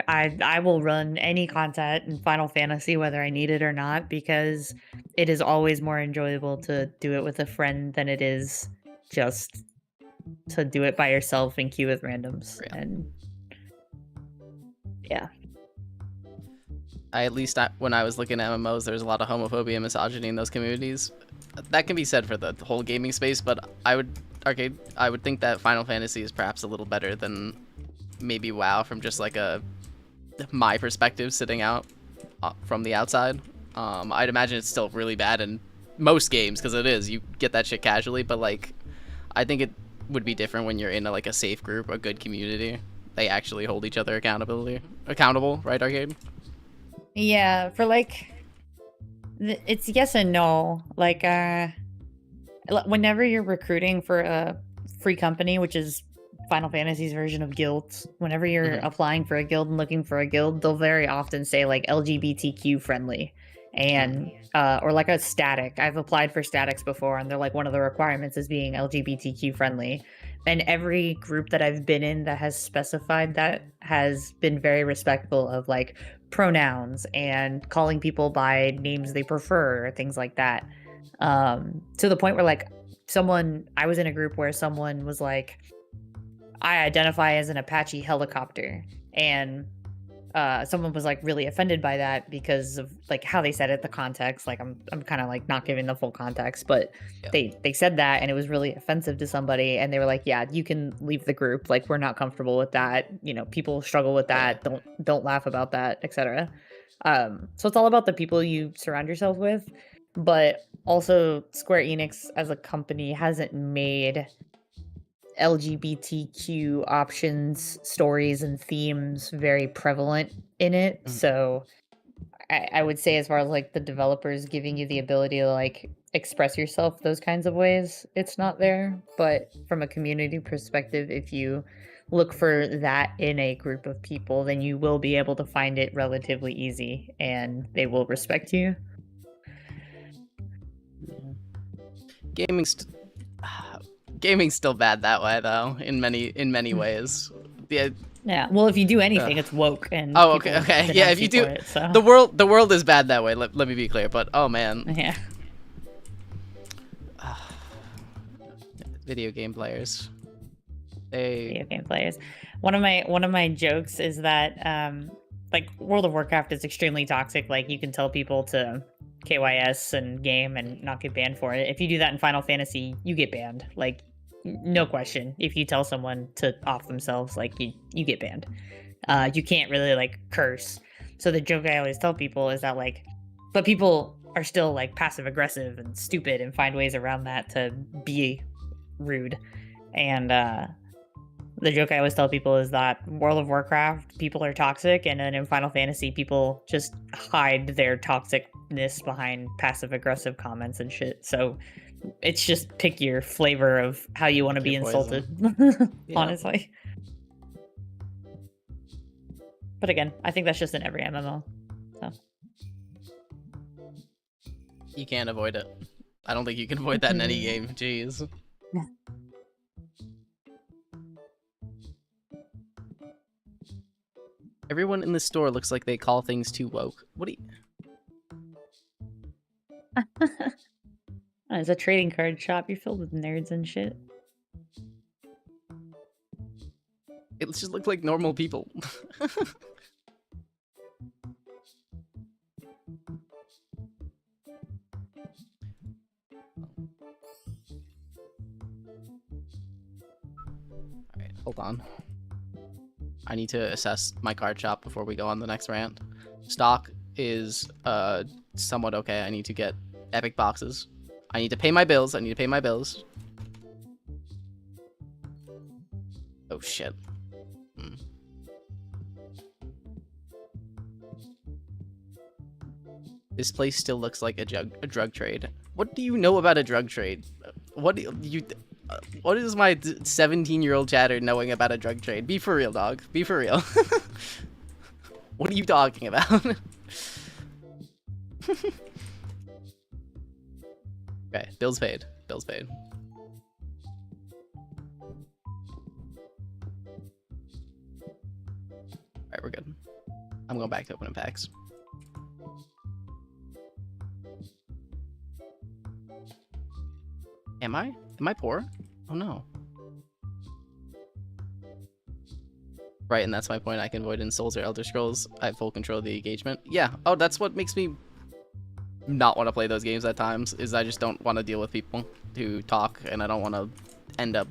I will run any content in Final Fantasy whether I need it or not, because it is always more enjoyable to do it with a friend than it is just to do it by yourself and queue with randoms. And yeah, when I was looking at MMOs, there's a lot of homophobia and misogyny in those communities. That can be said for the whole gaming space, but I would think that Final Fantasy is perhaps a little better than maybe WoW from just like my perspective sitting out from the outside. I'd imagine it's still really bad in most games because it is. You get that shit casually, but like, I think it would be different when you're in like a safe group, a good community. They actually hold each other accountable, right, Arcade? Yeah, for like, it's yes and no. Like, whenever you're recruiting for a free company, which is Final Fantasy's version of guilds, whenever you're applying for a guild and looking for a guild, they'll very often say like LGBTQ friendly, and or like a static. I've applied for statics before, and they're like, one of the requirements is being LGBTQ friendly. And every group that I've been in that has specified that has been very respectful of like pronouns and calling people by names they prefer, things like that. To the point where like I was in a group where someone was like, I identify as an Apache helicopter, and someone was like really offended by that because of like how they said it, the context. Like I'm kind of like not giving the full context, but they said that and it was really offensive to somebody, and they were like, yeah, you can leave the group, like we're not comfortable with that, you know, people struggle with that, don't laugh about that, etc. So it's all about the people you surround yourself with, but also Square Enix as a company hasn't made LGBTQ options, stories, and themes very prevalent in it. So I would say, as far as like the developers giving you the ability to like express yourself those kinds of ways, it's not there. But from a community perspective, if you look for that in a group of people, then you will be able to find it relatively easy and they will respect you. Gaming's still bad that way though, in many ways. Yeah, well, if you do anything, it's woke and okay. Yeah, if you do it, so. the world is bad that way. Let me be clear, but oh man. Yeah. Video game players. Video game players. One of my jokes is that like World of Warcraft is extremely toxic. Like you can tell people to KYS and game and not get banned for it. If you do that in Final Fantasy, you get banned. Like no question. If you tell someone to off themselves, like you get banned. You can't really like curse. So the joke I always tell people is that like, but people are still like passive aggressive and stupid and find ways around that to be rude. And the joke I always tell people is that World of Warcraft people are toxic, and then in Final Fantasy people just hide their toxicness behind passive aggressive comments and shit. So it's just pick your flavor of how you want to be insulted. Honestly. But again, I think that's just in every MMO. So you can't avoid it. I don't think you can avoid that in any game. Jeez. Everyone in the store looks like they call things too woke. What do you... It's a trading card shop. You're filled with nerds and shit. It just looks like normal people. Alright, hold on. I need to assess my card shop before we go on the next rant. Stock is somewhat okay. I need to get epic boxes. I need to pay my bills. Oh shit. This place still looks like a drug trade. What do you know about a drug trade? What is my 17-year-old chatter knowing about a drug trade? Be for real, dog. Be for real. What are you talking about? Okay, bills paid. Alright, we're good. I'm going back to opening packs. Am I poor? Oh no. Right, and that's my point. I can avoid in Souls or Elder Scrolls. I have full control of the engagement. Yeah. Oh, that's what makes me not want to play those games at times, is I just don't want to deal with people who talk, and I don't want to end up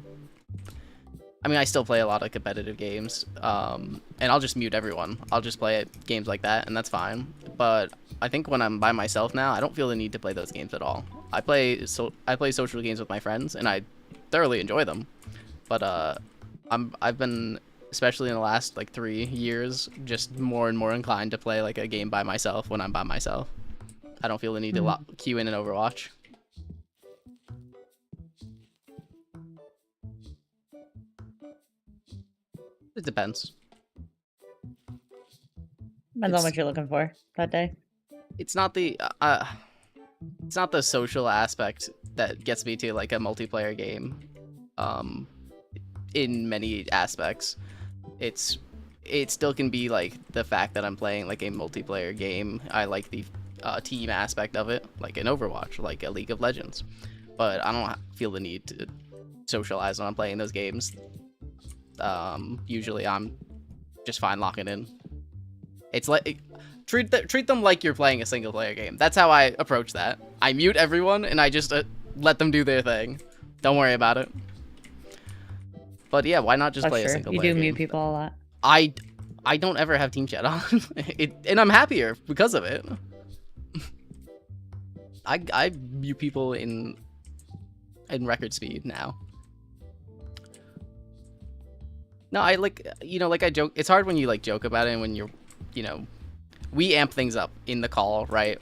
I mean, I still play a lot of competitive games, and I'll just mute everyone. I'll just play games like that, and that's fine. But I think when I'm by myself now, I don't feel the need to play those games at all. I play social games with my friends, and I thoroughly enjoy them. But I've been, especially in the last like 3 years, just more and more inclined to play like a game by myself when I'm by myself. I don't feel the need to queue in an Overwatch. It depends. Depends on what you're looking for that day. It's not the social aspect that gets me to like a multiplayer game. In many aspects, it still can be like the fact that I'm playing like a multiplayer game. I like the team aspect of it, like an Overwatch, like a League of Legends. But I don't feel the need to socialize when I'm playing those games. Usually I'm just fine locking in. It's like treat them like you're playing a single player game. That's how I approach that. I mute everyone and I just let them do their thing. Don't worry about it. But yeah, why not just play a single player game? You do mute people a lot. I don't ever have team chat on. And I'm happier because of it. I mute people in record speed now. No, I like, like I joke. It's hard when you like joke about it and when you're, we amp things up in the call, right?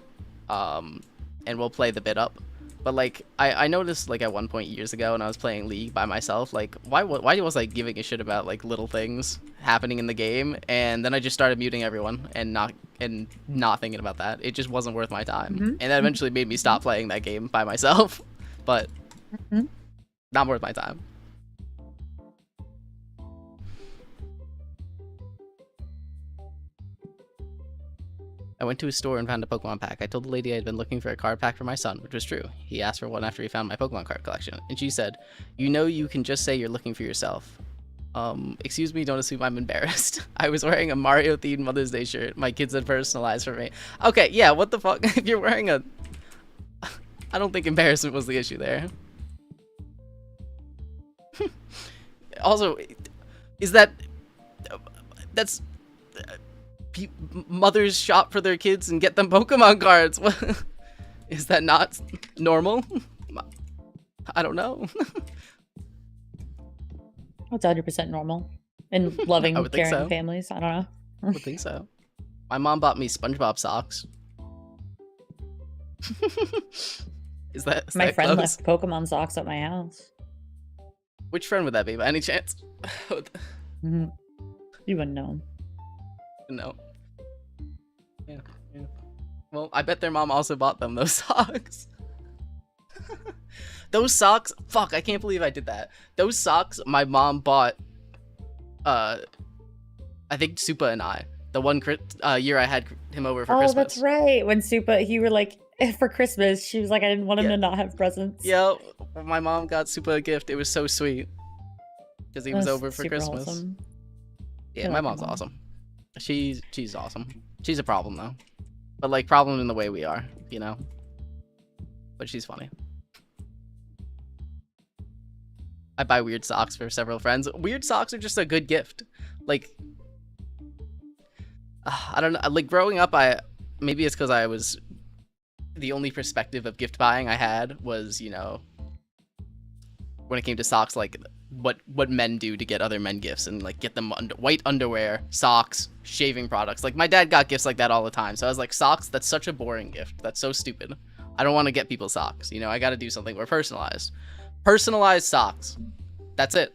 And we'll play the bit up. But like, I noticed like at one point years ago when I was playing League by myself, like why was I giving a shit about like little things happening in the game? And then I just started muting everyone and not thinking about that. It just wasn't worth my time. And that eventually made me stop playing that game by myself. But not worth my time. I went to a store and found a Pokemon pack. I told the lady I had been looking for a card pack for my son, which was true. He asked for one after he found my Pokemon card collection, and she said, you can just say you're looking for yourself. Excuse me, don't assume I'm embarrassed. I was wearing a Mario-themed Mother's Day shirt my kids had personalized for me. Okay, yeah, what the fuck? If you're wearing a... I don't think embarrassment was the issue there. Also, is that... That's... Mothers shop for their kids and get them Pokemon cards. Is that not normal? I don't know. It's 100% normal in loving, caring families. I don't know. I would think so. My mom bought me SpongeBob socks. Is my that friend close? left Pokemon socks at my house. Which friend would that be, by any chance? You wouldn't know. No. Yeah. Well, I bet their mom also bought them those socks. Those socks, fuck, I can't believe I did that. Those socks my mom bought, I think Supa and I. The one year I had him over for Christmas. Oh, that's right. When Supa, you were like, for Christmas, she was like, I didn't want him to not have presents. Yeah, my mom got Supa a gift. It was so sweet. Because he was over for Christmas. Wholesome. Yeah, my mom's awesome. She's awesome. She's a problem though, but like problem in the way we are, But she's funny. I buy weird socks for several friends. Weird socks are just a good gift. Like, I don't know. Like growing up, maybe it's because I was the only perspective of gift buying I had was, when it came to socks, like what men do to get other men gifts and like get them white underwear, socks, shaving products. Like my dad got gifts like that all the time. So I was like, socks, that's such a boring gift. That's so stupid. I don't want to get people socks. I got to do something more personalized. Personalized socks. That's it.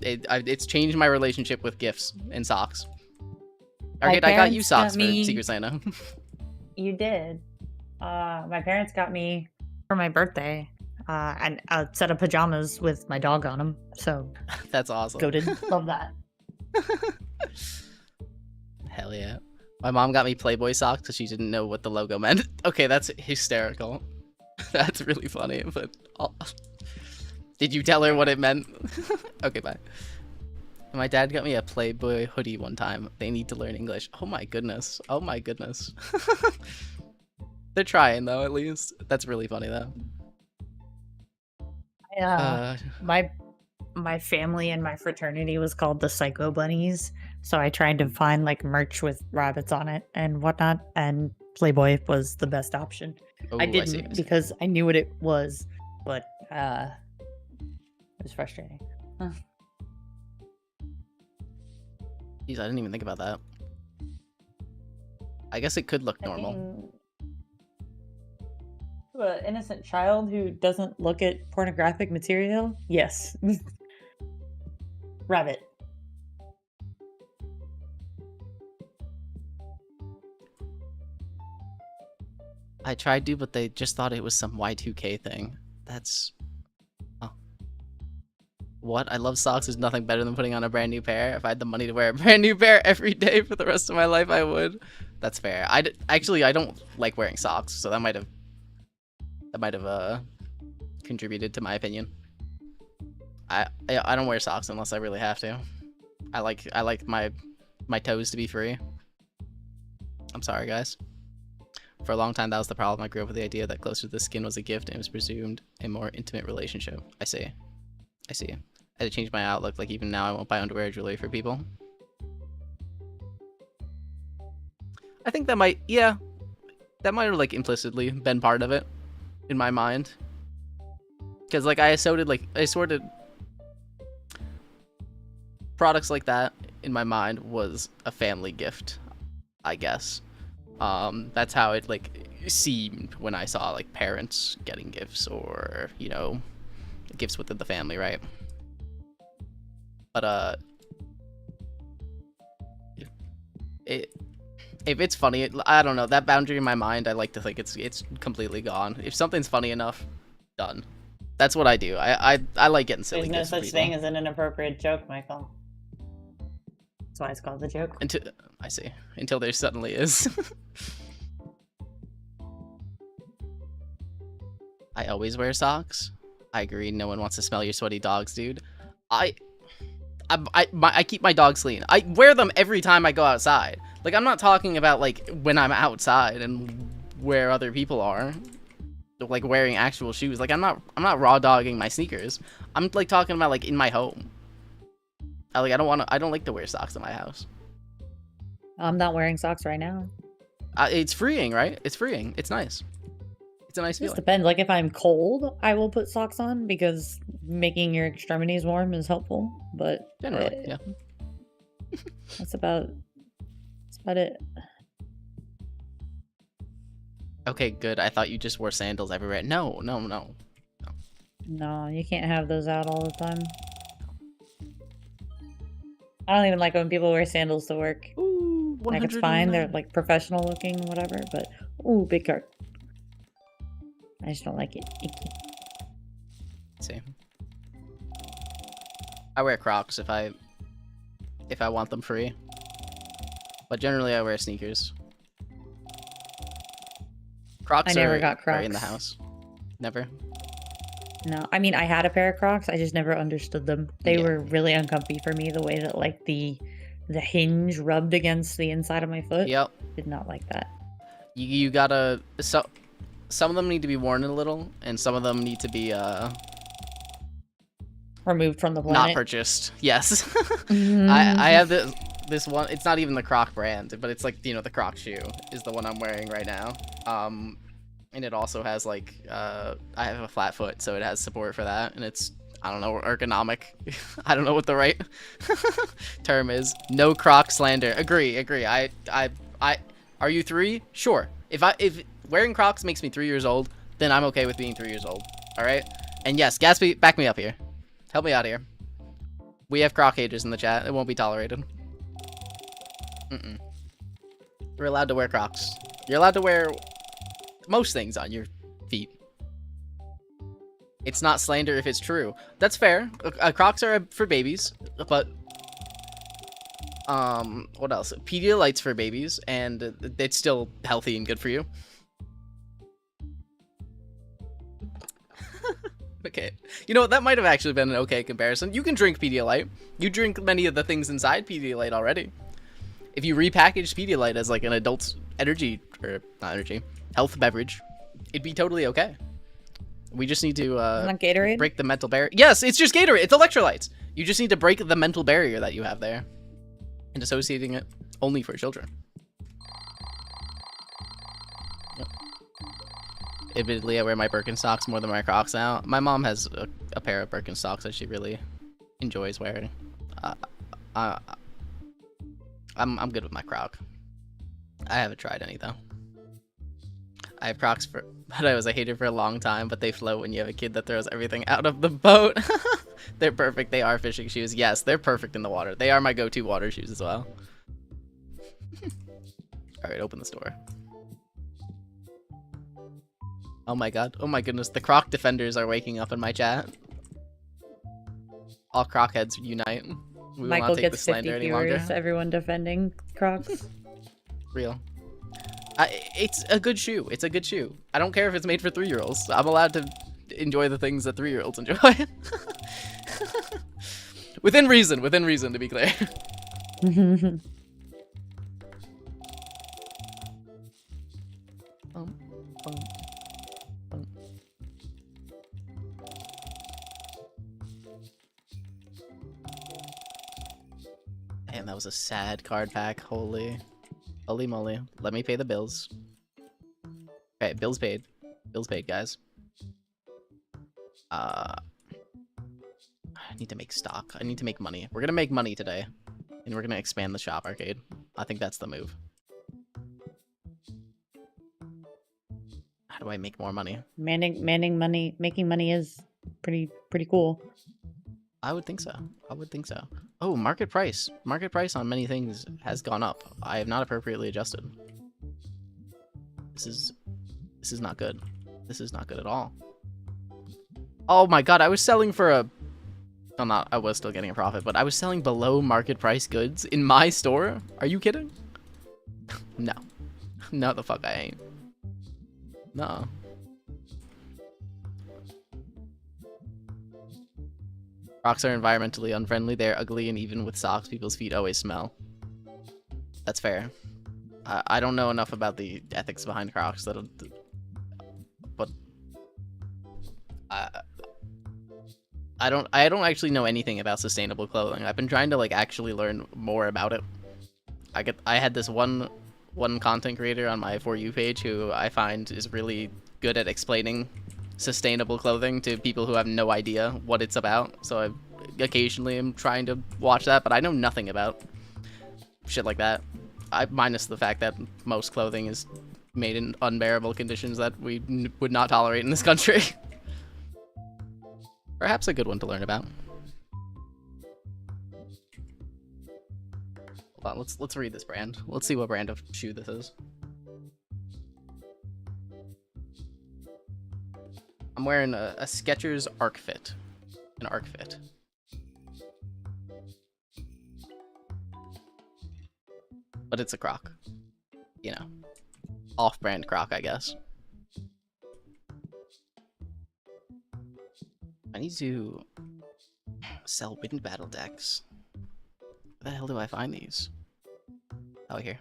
It's changed my relationship with gifts and socks. I got you socks for Secret Santa. You did. My parents got me for my birthday. And a set of pajamas with my dog on them. So that's awesome. Goated. Love that. Hell yeah. My mom got me Playboy socks because she didn't know what the logo meant. Okay, that's hysterical. That's really funny. But did you tell her what it meant? Okay, bye. My dad got me a Playboy hoodie one time. They need to learn English. Oh my goodness. Oh my goodness. They're trying though, at least. That's really funny though. My my family and my fraternity was called the Psycho Bunnies. So I tried to find like merch with rabbits on it and whatnot, and Playboy was the best option. Oh, I see, didn't because I knew what it was, but it was frustrating. Jeez, I didn't even think about that. I guess it could look normal. An innocent child who doesn't look at pornographic material? Yes. Rabbit. I tried to, but they just thought it was some Y2K thing. That's... Oh. What? I love socks. There's nothing better than putting on a brand new pair. If I had the money to wear a brand new pair every day for the rest of my life, I would. That's fair. Actually, I don't like wearing socks, so that might have contributed to my opinion. I don't wear socks unless I really have to. I like my toes to be free. I'm sorry, guys. For a long time, that was the problem. I grew up with the idea that closer to the skin was a gift and it was presumed a more intimate relationship. I see. I had to change my outlook. Like, even now, I won't buy underwear or jewelry for people. I think that might, yeah. That might have, like, implicitly been part of it in my mind. Because, like, I assorted products like that in my mind was a family gift, I guess. That's how it, like, seemed when I saw, like, parents getting gifts or, you know, gifts within the family, right? But, if it's funny, I don't know, that boundary in my mind, I like to think it's completely gone. If something's funny enough, done. That's what I do. I like getting silly There's no gifts such thing as an inappropriate joke, Michael. That's why it's called the joke. I see. Until there suddenly is. I always wear socks. I agree. No one wants to smell your sweaty dogs, dude. I keep my dogs clean. I wear them every time I go outside. Like, I'm not talking about, like, when I'm outside and where other people are, like, wearing actual shoes. Like, I'm not raw dogging my sneakers. I'm, like, talking about, like, in my home. I don't like to wear socks in my house. I'm not wearing socks right now. It's freeing, right? It's freeing. It's nice. It's a nice It feeling. just depends. Like, if I'm cold, I will put socks on because making your extremities warm is helpful. But Generally, yeah. That's about it. Okay, good. I thought you just wore sandals everywhere. No. No, you can't have those out all the time. I don't even like when people wear sandals to work. Ooh, like, it's fine. They're, like, professional looking, whatever. But, ooh, big cart. I just don't like it. Icky. See. I wear Crocs if I want them free. But generally I wear sneakers. Crocs I never got Crocs. are in the house. Never. No, I mean, I had a pair of Crocs. I just never understood them. They were really uncomfy for me, the way that, like, the hinge rubbed against the inside of my foot. Yep. Did not like that. You gotta... Some of them need to be worn a little, and some of them need to be, removed from the planet. not purchased. Yes. I have this one. It's not even the Croc brand, but it's like, you know, the Croc shoe is the one I'm wearing right now. And it also has, like, I have a flat foot, so it has support for that, and it's, I don't know, ergonomic. I don't know what the right term is. No Croc slander. Agree. Are you 3? Sure. If wearing Crocs makes me 3 years old, then I'm okay with being 3 years old. All right? And yes, Gatsby, back me up here. Help me out here. We have Croc haters in the chat. It won't be tolerated. You're allowed to wear Crocs. You're allowed to wear most things on your feet. It's not slander if it's true. That's fair. Crocs are for babies, but what else? Pedialyte's for babies, and it's still healthy and good for you. Okay. You know what? That might have actually been an okay comparison. You can drink Pedialyte. You drink many of the things inside Pedialyte already. If you repackaged Pedialyte as, like, an adult's energy, or not energy, health beverage, it'd be totally okay. We just need to Not Gatorade? break the mental barrier. Yes, it's just Gatorade. It's electrolytes. You just need to break the mental barrier that you have there and associating it only for children. Yep. Admittedly, I wear my Birkenstocks more than my Crocs now. My mom has a pair of Birkenstocks that she really enjoys wearing. I'm good with my Croc. I haven't tried any though. I have Crocs but I was a hater for a long time, but they float when you have a kid that throws everything out of the boat. They're perfect. They are fishing shoes. Yes, they're perfect in the water. They are my go-to water shoes as well. All right, open this door. Oh my god. Oh my goodness. The Croc defenders are waking up in my chat. All Croc heads unite. We will Michael not take the gets slander 50 any longer. viewers. Everyone defending Crocs. Real. It's a good shoe. It's a good shoe. I don't care if it's made for 3-year-olds. I'm allowed to enjoy the things that 3-year-olds enjoy. Within reason, to be clear. Man, that was a sad card pack. Holy moly. Let me pay the bills. Okay, bills paid. Bills paid, guys. I need to make stock. I need to make money. We're gonna make money today. And we're gonna expand the shop arcade. I think that's the move. How do I make more money? Making money is pretty cool. I would think so. I would think so. Oh, market price. Market price on many things has gone up. I have not appropriately adjusted. This is not good. This is not good at all. Oh my god, I was selling for a... I was still getting a profit, but I was selling below market price goods in my store? Are you kidding? No. No, the fuck I ain't. No. Crocs are environmentally unfriendly. They're ugly, and even with socks, people's feet always smell. That's fair. I don't know enough about the ethics behind Crocs, but I don't actually know anything about sustainable clothing. I've been trying to like actually learn more about it. I had this one content creator on my For You page who I find is really good at explaining sustainable clothing to people who have no idea what it's about. So I occasionally am trying to watch that, but I know nothing about shit like that. Minus the fact that most clothing is made in unbearable conditions that we would not tolerate in this country. Perhaps a good one to learn about. Hold on, let's read this brand. Let's see what brand of shoe this is. I'm wearing a Skechers Arc Fit. An Arc Fit. But it's a Croc. You know. Off-brand Croc, I guess. I need to sell wind battle decks. Where the hell do I find these? Oh, here.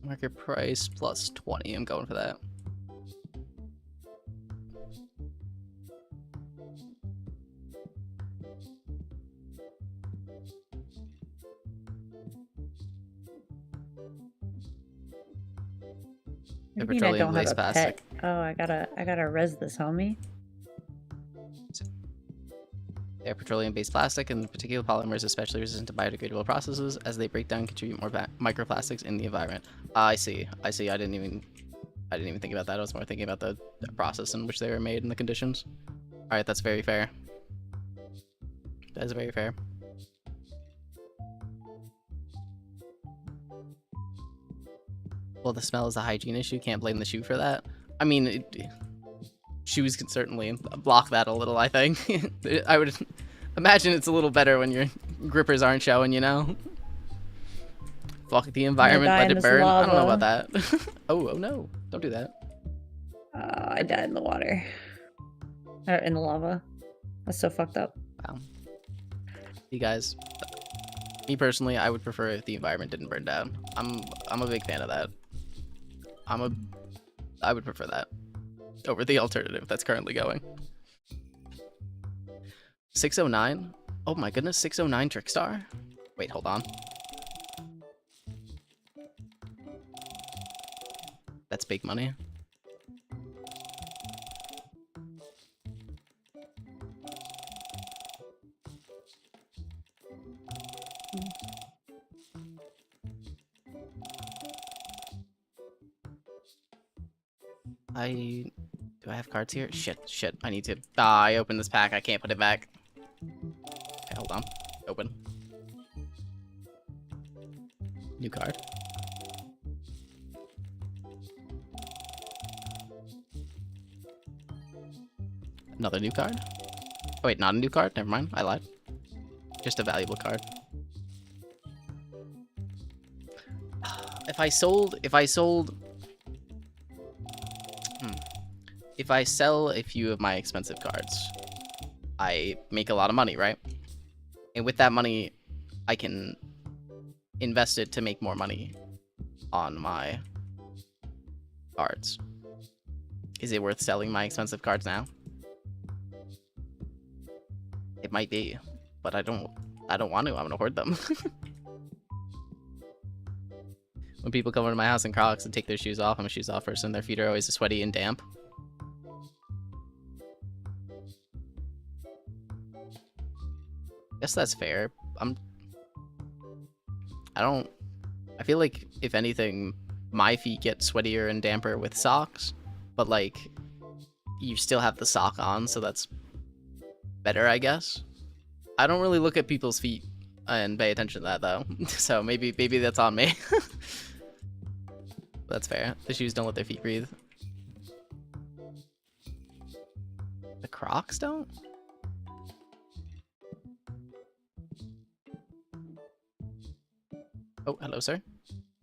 Market price plus 20. I'm going for that. What do you mean I don't have a pet? Oh, I gotta res this, homie. They're petroleum-based plastic, and particular polymers especially resistant to biodegradable processes. As they break down, contribute more microplastics in the environment. I see. I didn't even think about that. I was more thinking about the process in which they were made and the conditions. All right, that's very fair. That is very fair. Well, the smell is a hygiene issue. Can't blame the shoe for that. I mean, shoes can certainly block that a little, I think. I would imagine it's a little better when your grippers aren't showing, you know? Fuck the environment, let it burn. I don't know about that. Oh no. Don't do that. I died in the water. Or in the lava. That's so fucked up. Wow. You guys, me personally, I would prefer if the environment didn't burn down. I'm a big fan of that. I would prefer that over the alternative that's currently going. 609? Oh my goodness, 609 Trickstar? Wait, hold on. That's big money. Do I have cards here? Shit, I need to. Ah, I opened this pack, I can't put it back. Okay, hold on. Open. New card. Another new card? Oh wait, not a new card? Never mind, I lied. Just a valuable card. If I sell a few of my expensive cards, I make a lot of money, right? And with that money, I can invest it to make more money on my cards. Is it worth selling my expensive cards now? It might be, but I don't want to. I'm gonna hoard them. When people come over to my house in Crocs and take their shoes off, I'm a shoes off person. Their feet are always sweaty and damp. Guess that's fair. I feel like, if anything, my feet get sweatier and damper with socks, but like, you still have the sock on, so that's better, I guess. I don't really look at people's feet and pay attention to that though, so maybe that's on me. That's fair. The shoes don't let their feet breathe. The Crocs don't? Oh, hello, sir.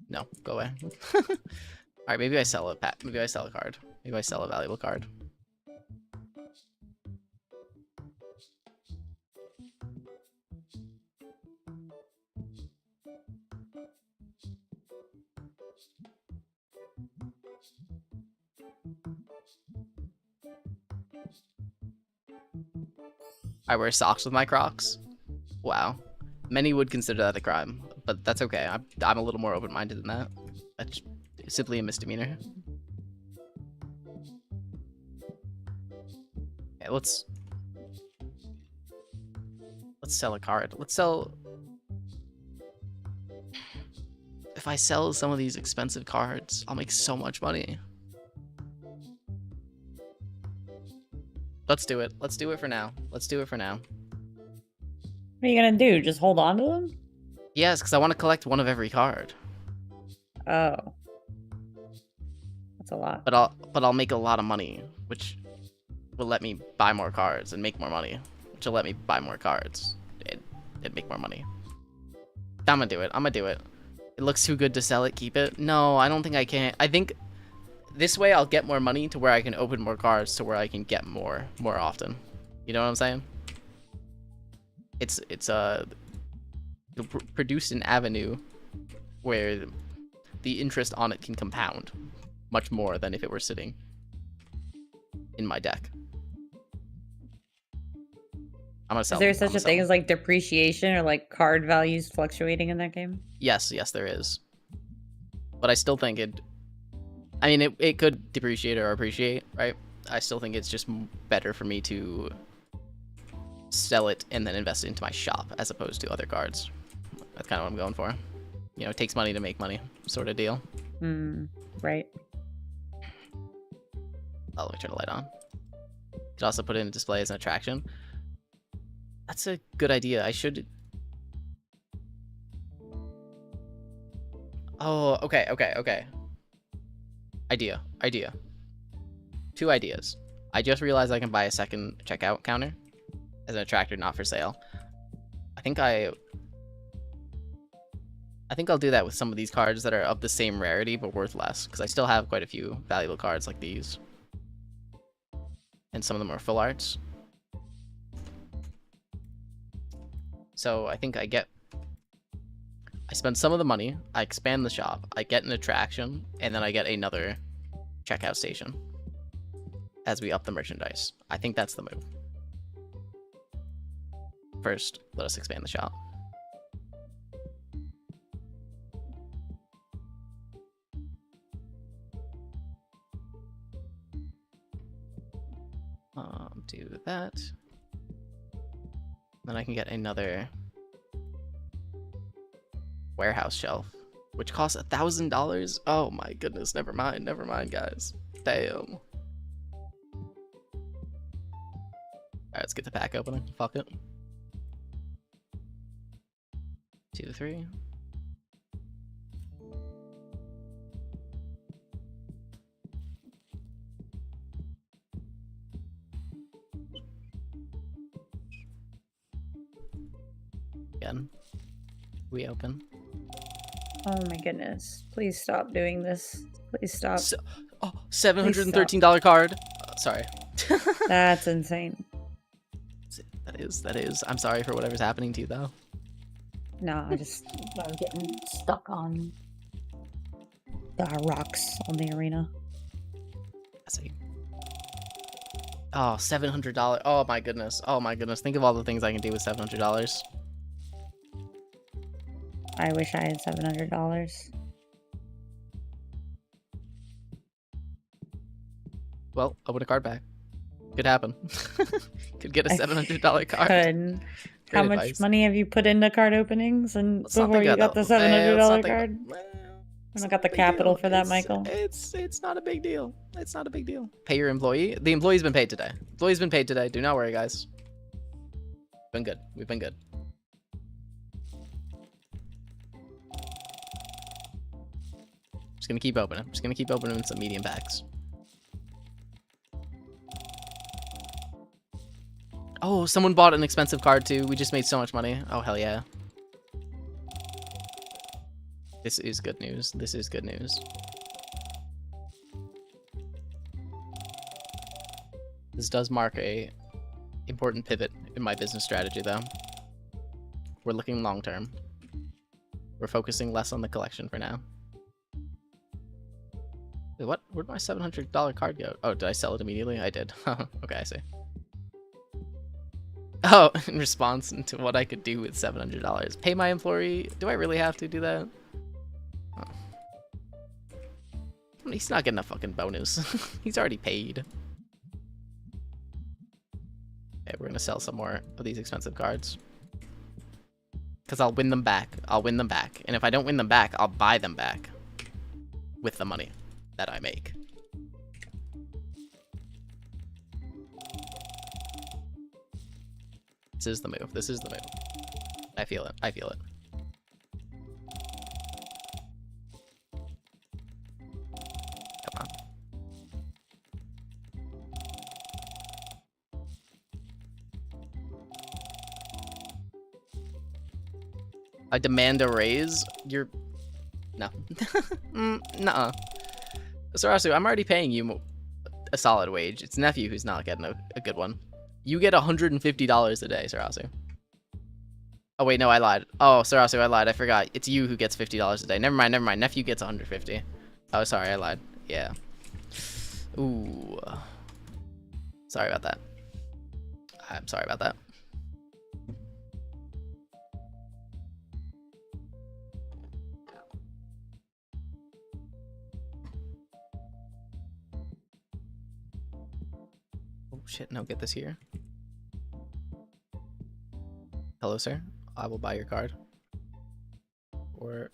No, go away. Alright, maybe I sell a pack. Maybe I sell a card. Maybe I sell a valuable card. I wear socks with my Crocs. Wow. Many would consider that a crime, but that's okay. I'm a little more open-minded than that. That's simply a misdemeanor. Okay, let's sell a card. Let's sell... If I sell some of these expensive cards, I'll make so much money. Let's do it. Let's do it for now. Let's do it for now. What are you gonna do? Just hold on to them? Yes, because I want to collect one of every card. Oh. That's a lot. But I'll make a lot of money, which will let me buy more cards and make more money, which will let me buy more cards and make more money. I'm gonna do it. I'm gonna do it. It looks too good to sell it. Keep it. No, I don't think I can. I think this way I'll get more money to where I can open more cards to where I can get more often. You know what I'm saying? It's produce an avenue where the interest on it can compound much more than if it were sitting in my deck. I'm gonna sell. Is there such a thing as like depreciation or like card values fluctuating in that game? Yes, there is. But I still think it. I mean, it could depreciate or appreciate, right? I still think it's just better for me to sell it and then invest it into my shop as opposed to other cards. That's kind of what I'm going for. You know, it takes money to make money, sort of deal. Right. Oh, let me turn the light on. Could also put it in a display as an attraction. That's a good idea. I should... Oh, okay. Idea. 2 ideas. I just realized I can buy a second checkout counter as an attractor, not for sale. I think I'll do that with some of these cards that are of the same rarity but worth less, because I still have quite a few valuable cards like these. and some of them are full arts. So I think I spend some of the money, I expand the shop, I get an attraction, and then I get another checkout station as we up the merchandise. I think that's the move. First, let us expand the shop. Do that. Then I can get another warehouse shelf, which costs $1,000. Oh my goodness, never mind, guys. Damn. Alright, let's get the pack opening. Fuck it. 2, 3. Again. We open. Oh my goodness. Please stop doing this. Please stop. Oh, $713 card. Sorry. That's insane. That is. I'm sorry for whatever's happening to you, though. No, I'm getting stuck on the rocks on the arena. I see. Oh, $700. Oh my goodness. Oh my goodness. Think of all the things I can do with $700. I wish I had $700. Well, open a card pack. Could happen. Could get a $700 card. Could. How much advice. money have you put into card openings and Let's not before think you about got the that. $700 card? I don't got the capital for that, Michael. It's not a big deal. It's not a big deal. Pay your employee. The employee's been paid today. Employee's been paid today. Do not worry, guys. Been good. We've been good. Just gonna keep opening. Just gonna keep opening some medium packs. Oh, someone bought an expensive card too. We just made so much money. Oh, hell yeah. This is good news. This is good news. This does mark a important pivot in my business strategy, though. We're looking long term. We're focusing less on the collection for now. Wait, what? Where'd my $700 card go? Oh, did I sell it immediately? I did. Okay, I see. Oh, in response to what I could do with $700. Pay my employee. Do I really have to do that? Oh. He's not getting a fucking bonus. He's already paid. Okay, we're gonna sell some more of these expensive cards. Because I'll win them back. I'll win them back. And if I don't win them back, I'll buy them back. With the money that I make. This is the move. This is the move. I feel it. I feel it. Come on. I demand a raise. You're... No. Nuh-uh. Sarasu, I'm already paying you a solid wage. It's nephew who's not getting a good one. You get $150 a day, Sarasu. Oh, wait, no, I lied. Oh, Sarasu, I lied. I forgot. It's you who gets $50 a day. Never mind, never mind. Nephew gets $150. Oh, sorry, I lied. Yeah. Ooh. Sorry about that. I'm sorry about that. Oh, shit. No, get this here. Hello, sir. I will buy your card for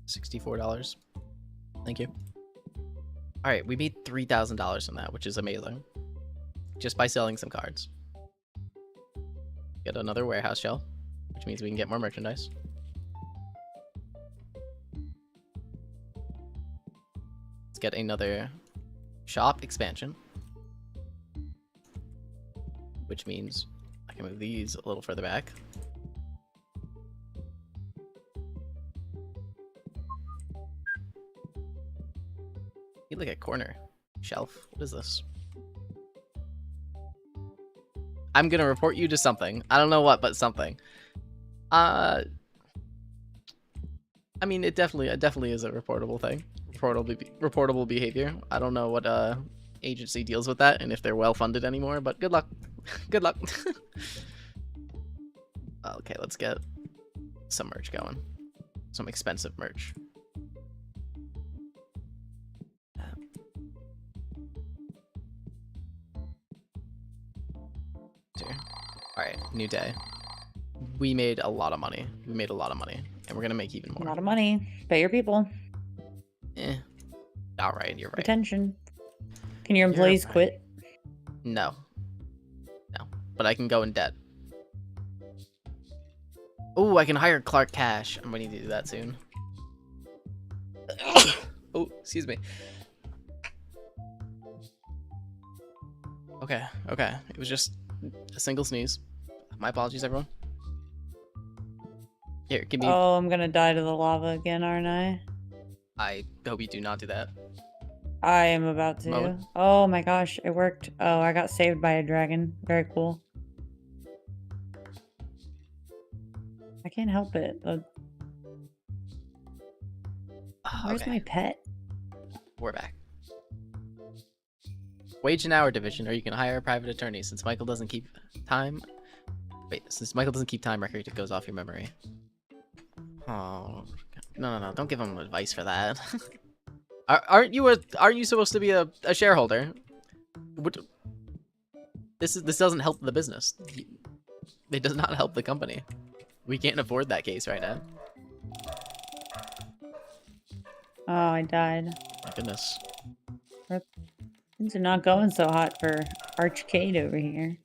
$64. Thank you. All right, we made $3,000 from that, which is amazing. Just by selling some cards. Get another warehouse shelf, which means we can get more merchandise. Let's get another shop expansion, which means I can move these a little further back. You look at corner shelf. What is this? I'm gonna report you to something. I don't know what, but something. I mean, it definitely is a reportable thing. Reportable behavior. I don't know what agency deals with that and if they're well funded anymore, but good luck. Good luck. Okay, let's get some merch going. Some expensive merch. Alright, new day. We made a lot of money. We made a lot of money. And we're gonna make even more. A lot of money. Pay your people. Alright, you're right. Retention. Can your employees quit? No. No. But I can go in debt. Oh, I can hire Clark Cash. I'm gonna need to do that soon. Oh, excuse me. Okay, okay. It was just a single sneeze. My apologies, everyone. Here, give me... Oh, I'm gonna die to the lava again, aren't I? I hope you do not do that. I am about to. Mode. Oh my gosh, it worked. Oh, I got saved by a dragon. Very cool. I can't help it. Where's Okay, my pet? we're back. Wage and hour division, or you can hire a private attorney. Since Michael doesn't keep time... Wait, since Michael doesn't keep time record, it goes off your memory. Oh, no, don't give him advice for that. Aren't you supposed to be a shareholder? This doesn't help the business. It does not help the company. We can't afford that case right now. Oh, I died. My goodness. Things are not going so hot for Archcade over here.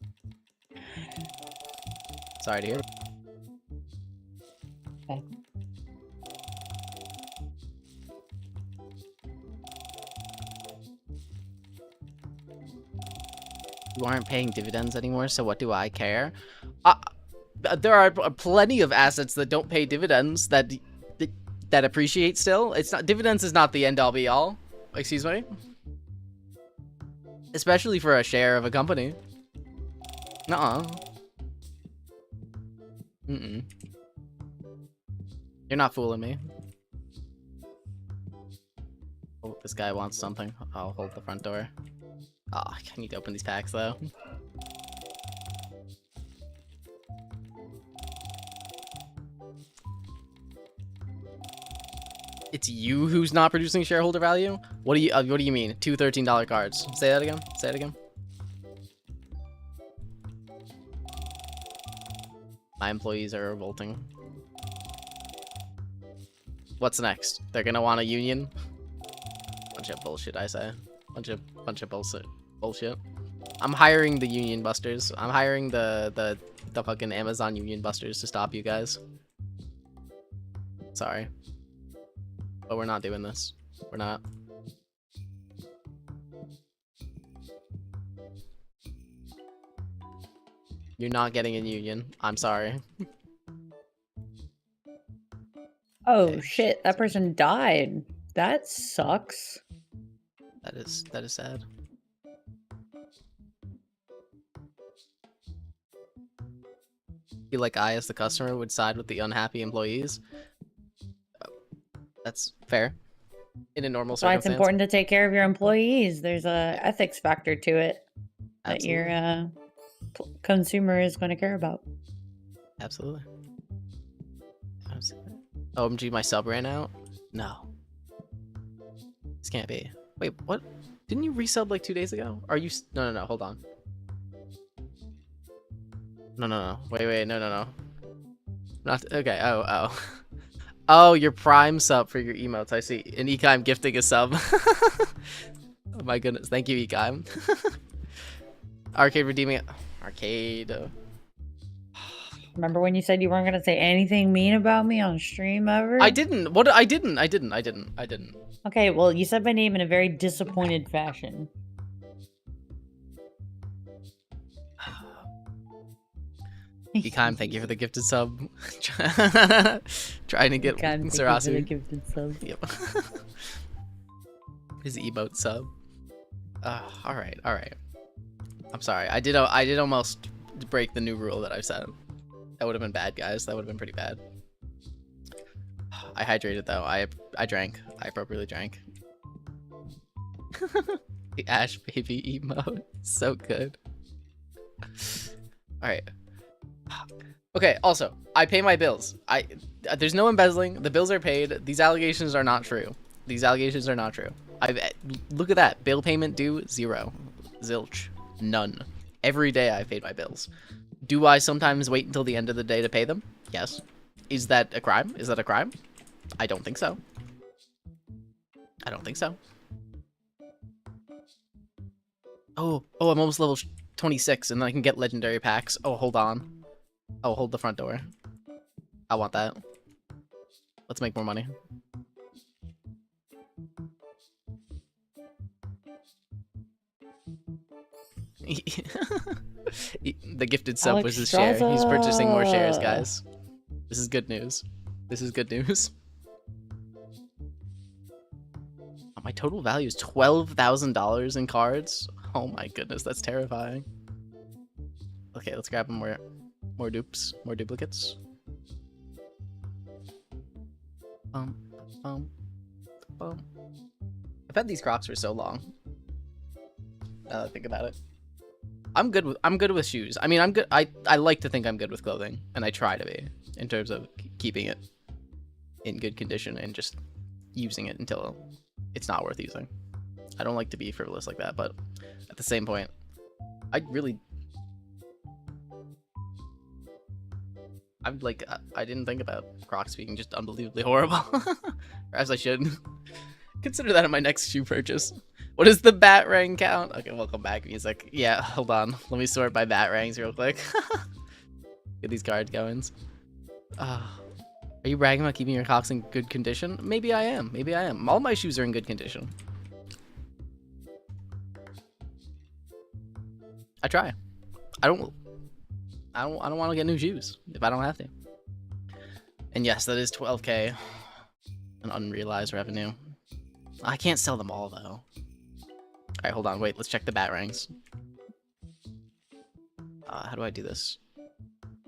Sorry to hear. Okay. You aren't paying dividends anymore, so what do I care? There are plenty of assets that don't pay dividends that appreciate still. It's not, dividends is not the end all be all. Excuse me? Especially for a share of a company. Nuh-uh. Mm-mm. You're not fooling me. Oh, this guy wants something. I'll hold the front door. Oh, I need to open these packs though. It's you who's not producing shareholder value? What do you mean? Two $13 cards. Say that again. Say it again. My employees are revolting. What's next? They're gonna want a union? Bunch of bullshit, I say. Bunch of bullshit. I'm hiring the union busters. I'm hiring the fucking Amazon union busters to stop you guys. Sorry. But we're not doing this. We're not. You're not getting a union. I'm sorry. Oh Okay. shit, that person died. That sucks. That is sad. Feel like I, as the customer, would side with the unhappy employees. That's fair. In a normal That's why it's circumstance. important to take care of your employees. There's a ethics factor to it that Absolutely. your consumer is going to care about. Absolutely. OMG, my sub ran out? No. This can't be. Wait, what? Didn't you resub like 2 days ago? Are you... No, hold on. No. Wait, no. Not... Okay, oh. Oh, your Prime sub for your emotes, I see. And Ekaim gifting a sub. Oh my goodness, thank you, Ekaim. Arcade redeeming it. Arcade. Remember when you said you weren't going to say anything mean about me on stream ever? I didn't. What? I didn't. Okay, well, you said my name in a very disappointed fashion. Ekaim, thank you for the gifted sub. Trying to get Sarasu. Gifted sub. Yep. His emote sub. All right. I'm sorry. I did almost break the new rule that I've set. That would have been bad, guys. That would have been pretty bad. I hydrated though. I drank. I appropriately drank. The Ash Baby emote. So good. Alright. Okay, also, I pay my bills. There's no embezzling. The bills are paid. These allegations are not true. These allegations are not true. Look at that. Bill payment due, 0. Zilch. None. Every day I've paid my bills. Do I sometimes wait until the end of the day to pay them? Yes. Is that a crime? Is that a crime? I don't think so. I don't think so. Oh, I'm almost level 26, and then I can get legendary packs. Oh, hold on. Oh, hold the front door. I want that. Let's make more money. The gifted sub was his share. He's purchasing more shares, guys. This is good news. This is good news. My total value is $12,000 in cards. Oh my goodness, that's terrifying. Okay, let's grab more dupes, more duplicates. I've had these Crocs for so long. Now that I think about it, I'm good with shoes. I mean, I'm good. I like to think I'm good with clothing, and I try to be in terms of keeping it in good condition and just using it until it's not worth using. I don't like to be frivolous like that, but at the same point, I didn't think about Crocs being just unbelievably horrible. Perhaps I should consider that in my next shoe purchase. What is the bat rang count? Okay, welcome back, music. Yeah, hold on. Let me sort by bat rangs real quick. Get these card goings. Are you bragging about keeping your Crocs in good condition? Maybe I am. Maybe I am. All my shoes are in good condition. I try. I don't want to get new shoes if I don't have to. And yes, that is 12K in unrealized revenue. I can't sell them all though. All right, hold on. Wait, let's check the bat ranks. How do I do this?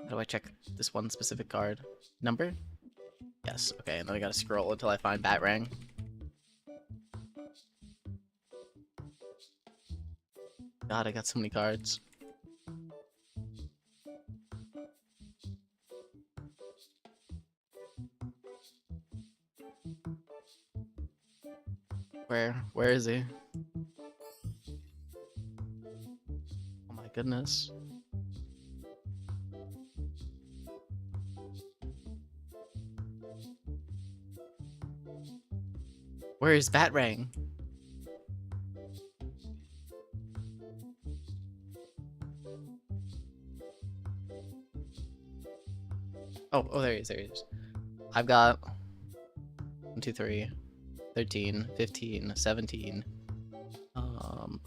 How do I check this one specific card? Number? Yes. Okay, and then I gotta scroll until I find bat rang. God, I got so many cards. Where is he? Oh my goodness. Where is Batrang? Oh, there he is, there he is. I've got 1, 2, 3, 13, 15, 17,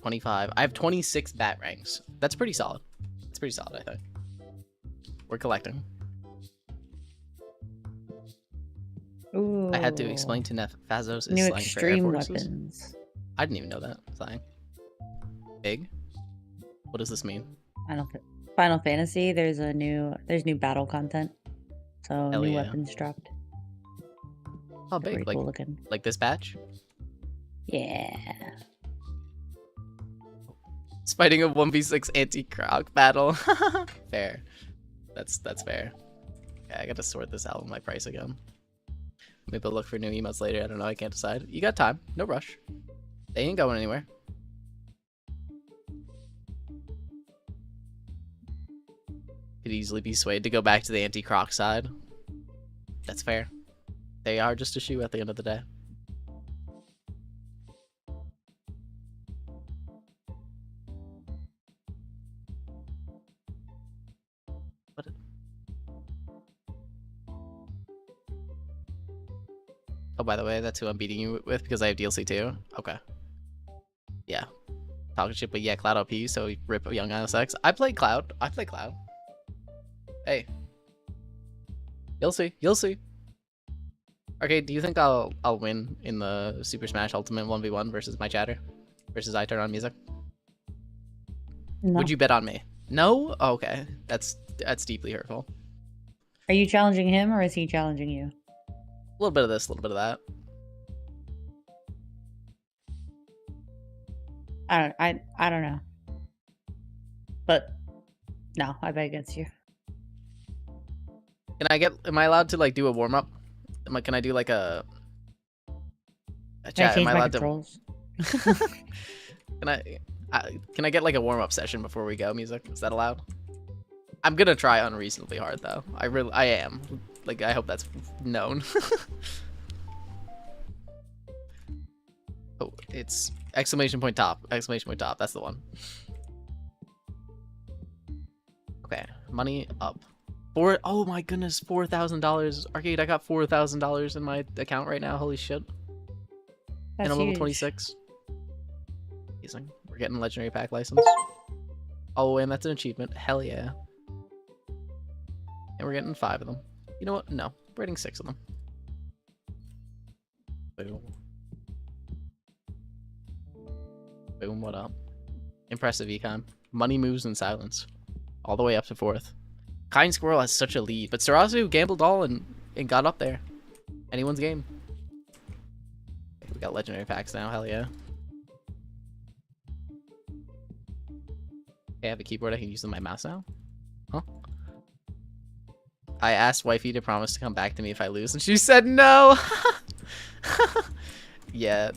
25. I have 26 bat ranks. That's pretty solid. That's pretty solid, I think. We're collecting. Ooh. I had to explain to Nef Fazos is New slang for air extreme forces. weapons. I didn't even know that slang. Big? What does this mean? Final Fantasy. There's new battle content. So Hell new yeah. weapons dropped. Oh, They're big. pretty cool looking. Like this patch? Yeah. It's fighting a 1v6 anti-croc battle. Fair. That's fair. Okay, I gotta sort this out with my price again. Maybe I'll look for new emotes later. I don't know. I can't decide. You got time. No rush. They ain't going anywhere. Could easily be swayed to go back to the anti-croc side. That's fair. They are just a shoe at the end of the day. What? Oh, by the way, that's who I'm beating you with because I have DLC too. Okay. Yeah. Talking shit, but yeah, Cloud OP, so rip Young ISX. I play Cloud. I play Cloud. Hey. You'll see. You'll see. Okay, do you think I'll win in the Super Smash Ultimate 1v1 versus my chatter? Versus I turn on music? No. Would you bet on me? No? Oh, okay. That's deeply hurtful. Are you challenging him or is he challenging you? A little bit of this, a little bit of that. I don't know. But no, I bet against you. Am I allowed to like do a warm up? Can I do like a Can I chat? Am change I my allowed controls? can I get like a warm up session before we go? Music, is that allowed? I'm gonna try unreasonably hard though. I am. Like I hope that's known. Oh, it's exclamation point top! Exclamation point top! That's the one. Okay, money up. Oh my goodness, $4,000. Arcade, I got $4,000 in my account right now. Holy shit. That's And a level huge. 26. Amazing. We're getting a legendary pack license. Oh, and that's an achievement. Hell yeah. And we're getting 5 of them. You know what? No, we're getting 6 of them. Boom. Boom, what up? Impressive econ. Money moves in silence. All the way up to 4th. Kind Squirrel has such a lead, but Sarazu gambled all and got up there. Anyone's game. We got legendary packs now, hell yeah. Okay, I have a keyboard, I can use my mouse now? Huh? I asked Wifey to promise to come back to me if I lose, and she said no! Yeah,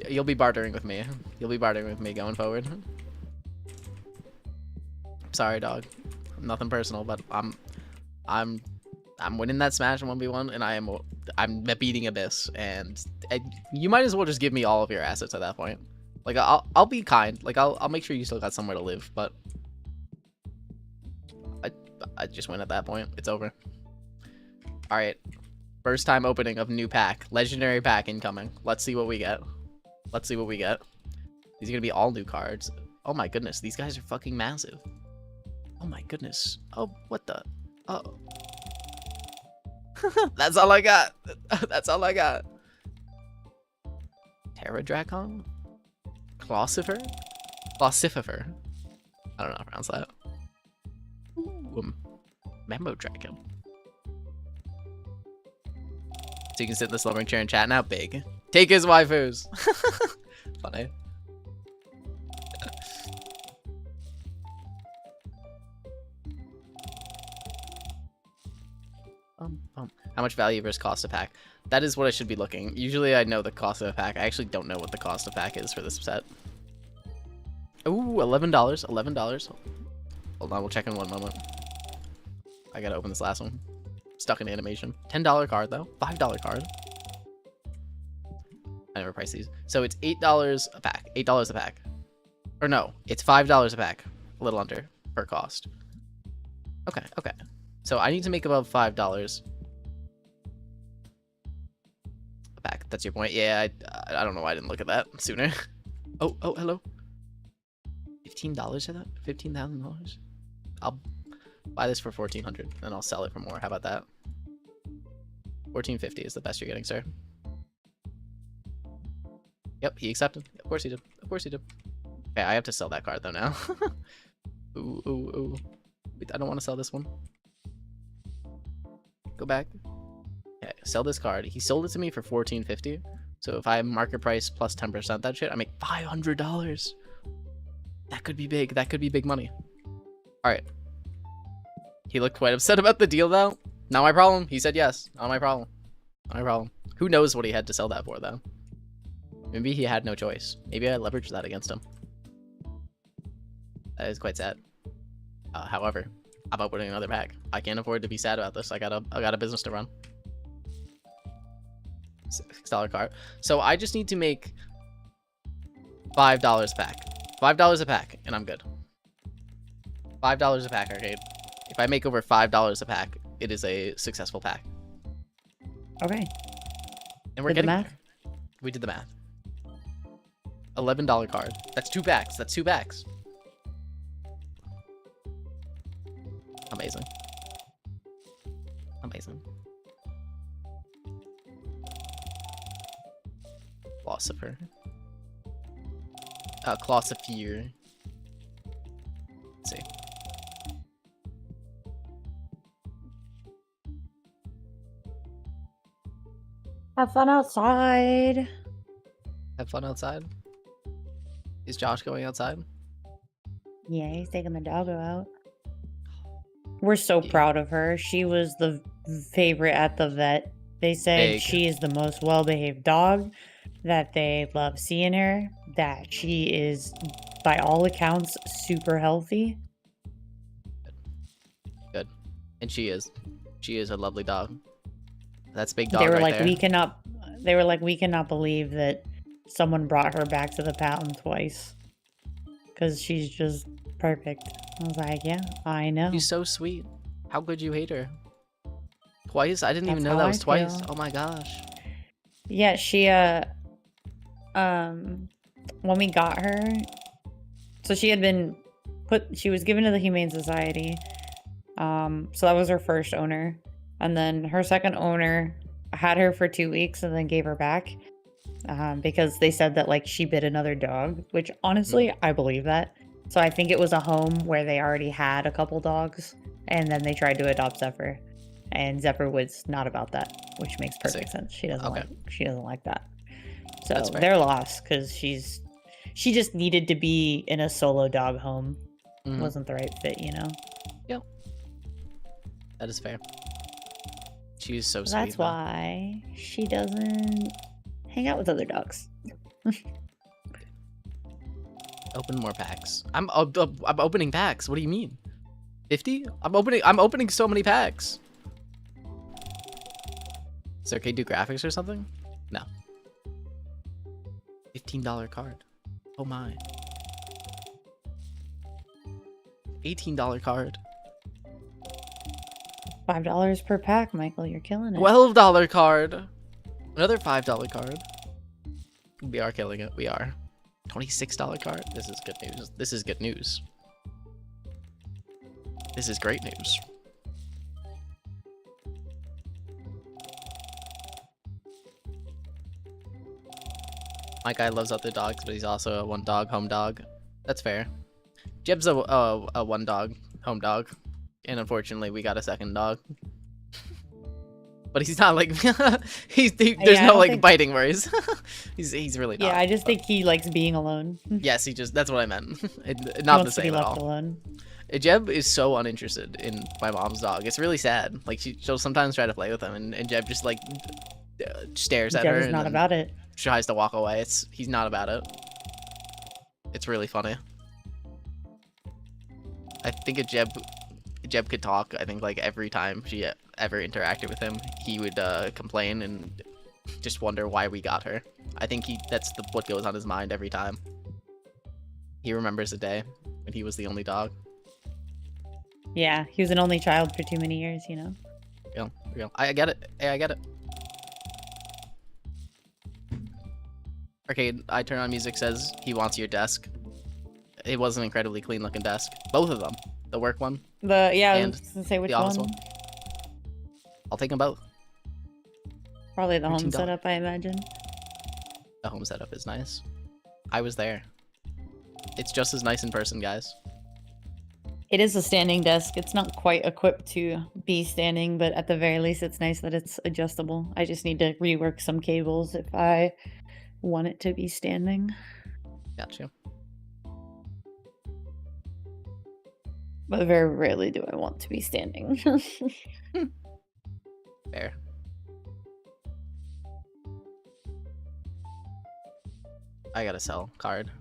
you'll be bartering with me. You'll be bartering with me going forward. Sorry, dog. Nothing personal, but I'm winning that Smash 1v1, and I'm beating Abyss, and you might as well just give me all of your assets at that point. Like I'll be kind. Like I'll make sure you still got somewhere to live, but I just win at that point. It's over. All right, first time opening of new pack, legendary pack incoming. Let's see what we get. Let's see what we get. These are gonna be all new cards. Oh my goodness, these guys are fucking massive. Oh my goodness. Oh, what the? Oh. That's all I got. That's all I got. Terra Dracon? Clausifer? Clausifer. I don't know how to pronounce that. Ooh, Memo Dragon. So you can sit in the slumbering chair and chat now. Big. Take his waifus. Funny. How much value versus cost of pack? That is what I should be looking. Usually I know the cost of a pack. I actually don't know what the cost of pack is for this set. Ooh, $11. $11. Hold on, we'll check in one moment. I gotta open this last one. Stuck in animation. $10 card though. $5 card. I never price these. So it's $8 a pack. $8 a pack. Or no, it's $5 a pack. A little under per cost. Okay, okay. So I need to make above $5 a pack. That's your point. Yeah, I don't know why I didn't look at that sooner. Oh, hello. $15 for that? $15,000? I'll buy this for $1,400 and I'll sell it for more. How about that? $1,450 is the best you're getting, sir. Yep, he accepted. Of course he did. Of course he did. Okay, I have to sell that card though now. Ooh, ooh, ooh. Wait, I don't want to sell this one. Go back. Okay, sell this card. He sold it to me for $1,450. So if I market price plus 10% that shit, I make $500. That could be big. That could be big money. All right. He looked quite upset about the deal though. Not my problem. He said yes. Not my problem. Not my problem. Who knows what he had to sell that for though? Maybe he had no choice. Maybe I leveraged that against him. That is quite sad. However, I'm opening another pack. I can't afford to be sad about this. I got a business to run. $6 card. So I just need to make $5 a pack. $5 a pack, and I'm good. $5 a pack, arcade. If I make over $5 a pack, it is a successful pack. Okay. And we're getting there. We did the math. $11 card. That's 2 packs. That's 2 packs. Amazing. Amazing. Philosopher. Clausifer. Let's see. Have fun outside. Have fun outside. Is Josh going outside? Yeah, he's taking the doggo out. We're so Yeah. proud of her. She was the favorite at the vet. They said Big. she is the most well-behaved dog, that they love seeing her, that she is, by all accounts, super healthy. Good. And she is. She is a lovely dog. That's big They dog were right like, there. we cannot believe that someone brought her back to the pound twice. Because she's just perfect. I was like, yeah, I know. She's so sweet. How could you hate her? Twice? I didn't even That's know how that I was twice. feel. Oh my gosh. Yeah, she, when we got her, so she had been she was given to the Humane Society. So that was her first owner. And then her second owner had her for 2 weeks and then gave her back. Because they said that, like, she bit another dog, which honestly, I believe that. So I think it was a home where they already had a couple dogs, and then they tried to adopt Zephyr. And Zephyr was not about that, which makes perfect sense. She doesn't like that. So That's fair. they're lost because she just needed to be in a solo dog home. Mhm. Wasn't the right fit, you know? Yep. That is fair. She's so sweet. That's though. why she doesn't hang out with other dogs. Open more packs. I'm opening packs. What do you mean? 50? I'm opening so many packs. So can you do graphics or something? No. $15 card. Oh my. $18 card. $5 per pack, Michael. You're killing it. $12 card. Another $5 card. We are killing it. We are. $26 card. This is good news. This is good news. This is great news. My guy loves other dogs, but he's also a one dog home dog. That's fair. Jeb's a one dog home dog, and unfortunately we got a second dog. But he's not like there's I no don't like think- biting worries. he's really not. Yeah, I just but- think he likes being alone. Yes, that's what I meant. He Not the wants to be same at left all. alone. Jeb is so uninterested in my mom's dog. It's really sad. Like she'll sometimes try to play with him, and Jeb just like stares at her Jeb is and not then about it. tries to walk away. He's not about it. It's really funny. I think if Jeb could talk, I think like every time she ever interacted with him, he would complain and just wonder why we got her. I think that's what goes on his mind every time. He remembers a day when he was the only dog. Yeah, he was an only child for too many years, you know? Real. I get it. Hey, I get it. Arcade, I turn on music, says he wants your desk. It was an incredibly clean looking desk. Both of them. The work one, I And was gonna say which the office one. one. I'll take them both. Probably the home $13. setup, I imagine. The home setup is nice. I was there. It's just as nice in person, guys. It is a standing desk. It's not quite equipped to be standing, but at the very least, it's nice that it's adjustable. I just need to rework some cables if I want it to be standing. Gotcha. But very rarely do I want to be standing. Fair. I gotta sell card.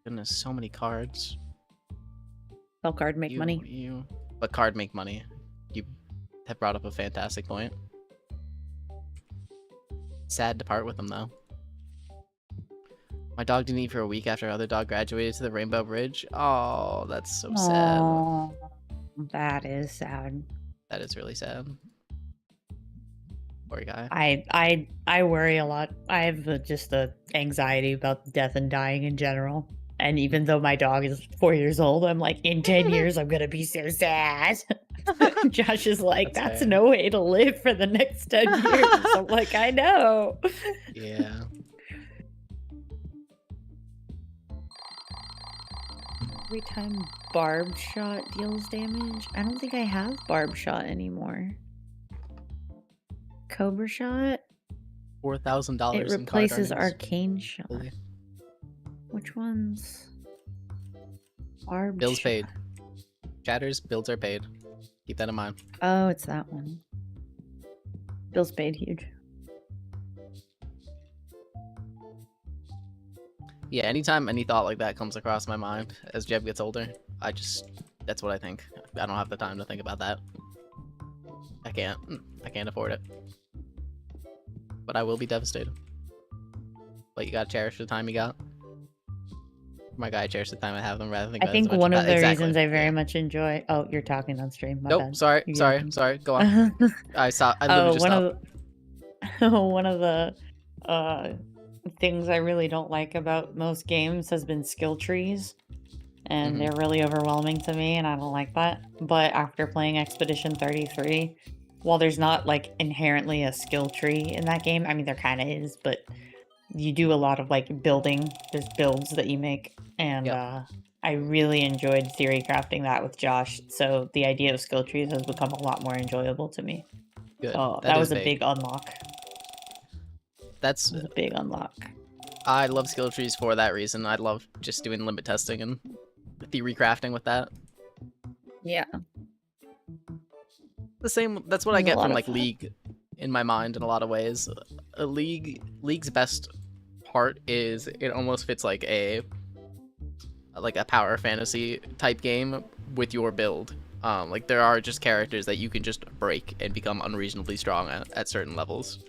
Goodness, so many cards. Sell card, make money. But card make money. You have brought up a fantastic point. Sad to part with them though. My dog didn't eat for a week after our other dog graduated to the Rainbow Bridge. Oh, that's so sad. Aw, that is sad. That is really sad. Poor guy. I worry a lot. I have just a anxiety about death and dying in general. And even though my dog is 4 years old, I'm like, in 10 years, I'm gonna be so sad. Josh is like, That's that's fair. no way to live for the next 10 years. I'm like, I know. Yeah. Every time barb shot deals damage. I don't think I have barb shot anymore. Cobra shot. $4,000 It in card replaces earnings. arcane shot. Holy. Which ones? Barb Bills shot. paid. Chatters, bills are paid. Keep that in mind. Oh, it's that one. Bills paid huge. Yeah, anytime any thought like that comes across my mind as Jeb gets older, that's what I think. I don't have the time to think about that. I can't afford it. But I will be devastated. But you gotta cherish the time you got. My guy, cherish the time I have them rather than think I about it as think much. one of the Exactly. reasons I very Yeah. much enjoy. Oh, you're talking on stream. My Nope, bad. sorry, You sorry, can- sorry. Go on. I literally just one stopped. of the one of the things I really don't like about most games has been skill trees, and they're really overwhelming to me, and I don't like that. But after playing Expedition 33, while there's not like inherently a skill tree in that game, I mean there kind of is, but you do a lot of like building. There's builds that you make, and Yep. I really enjoyed theory crafting that with Josh. So the idea of skill trees has become a lot more enjoyable to me. Good. So That that is was a big unlock. That's It was a big unlock. I love skill trees for that reason. I love just doing limit testing and theory crafting with that. Yeah. The same. That's what I There's a get lot from of like fun. League, in my mind, in a lot of ways. League's best part is it almost fits like a power fantasy type game with your build. Like there are just characters that you can just break and become unreasonably strong at certain levels.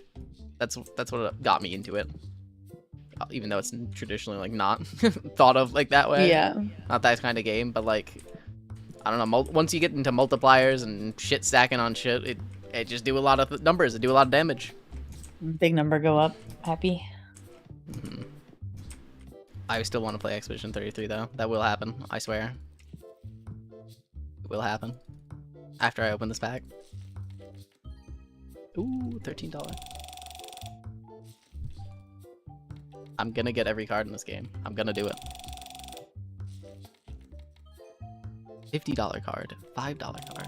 That's what got me into it. Even though it's traditionally like not thought of like that way. Yeah. Not that kind of game, but like I don't know. Once you get into multipliers and shit stacking on shit, it just do a lot of numbers. It do a lot of damage. Big number go up. Happy. I still want to play Expedition 33 though. That will happen. I swear. It will happen. After I open this pack. Ooh, $13. I'm gonna get every card in this game. I'm gonna do it. $50 card. $5 card.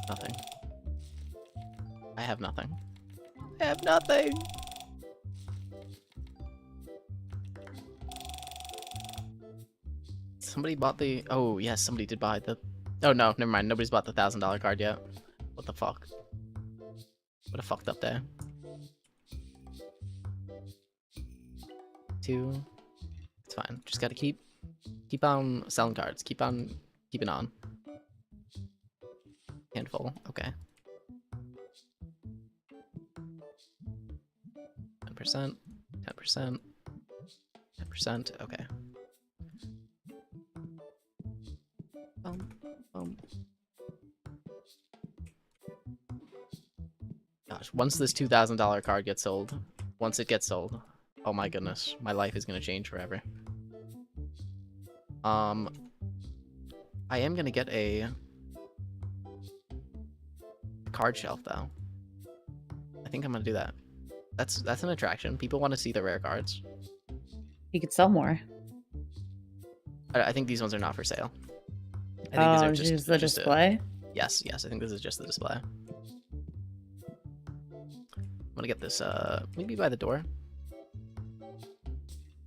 Nothing. I have nothing. I have nothing! Somebody bought the... Oh, yes, somebody did buy the... Oh, no, never mind. Nobody's bought the $1,000 card yet. What the fuck? What a fucked up day. 2. It's fine. Just gotta keep on selling cards. Keep on keeping on. Handful. Okay. 10%. 10%. 10%. Okay. Gosh, once this $2,000 card gets sold, once it gets sold, oh my goodness, my life is gonna change forever. I am gonna get a card shelf though. I think I'm gonna do that. That's an attraction. People want to see the rare cards. You could sell more. I think these ones are not for sale. I think Oh, these are just the just display? Yes, I think this is just the display. I'm gonna get this maybe by the door.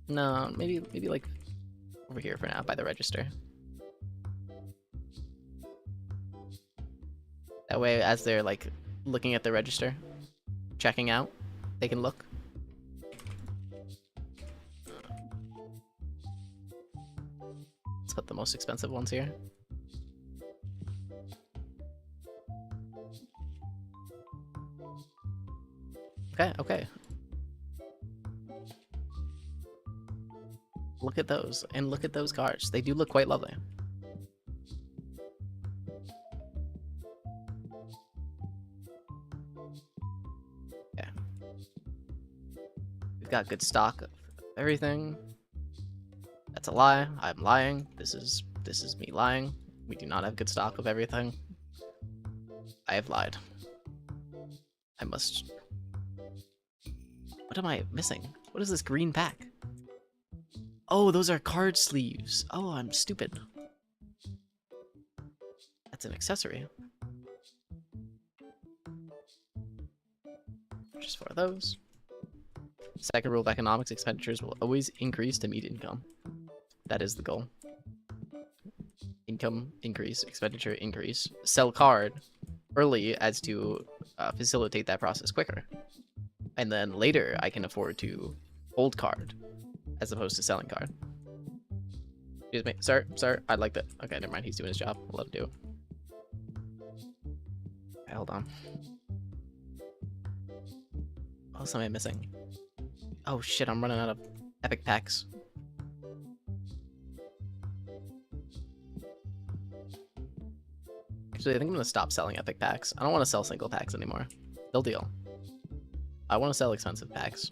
No, maybe like over here for now by the register. That way as they're like looking at the register, checking out, they can look. Let's put the most expensive ones here. Okay. Look at those, and look at those cards. They do look quite lovely. Okay. We've got good stock of everything. That's a lie. I'm lying. This is me lying. We do not have good stock of everything. I have lied. I must... What am I missing? What is this green pack? Oh, those are card sleeves. Oh, I'm stupid. That's an accessory. Just for those. Second rule of economics, expenditures will always increase to meet income. That is the goal. Income increase, expenditure increase. Sell card early as to facilitate that process quicker. And then later I can afford to hold card as opposed to selling card. Excuse me, sir, I'd like that. Okay, never mind, he's doing his job. I'll let him do it. Okay, hold on. What else am I missing? Oh shit, I'm running out of epic packs. Actually, I think I'm gonna stop selling epic packs. I don't want to sell single packs anymore. They'll deal. I want to sell expensive packs.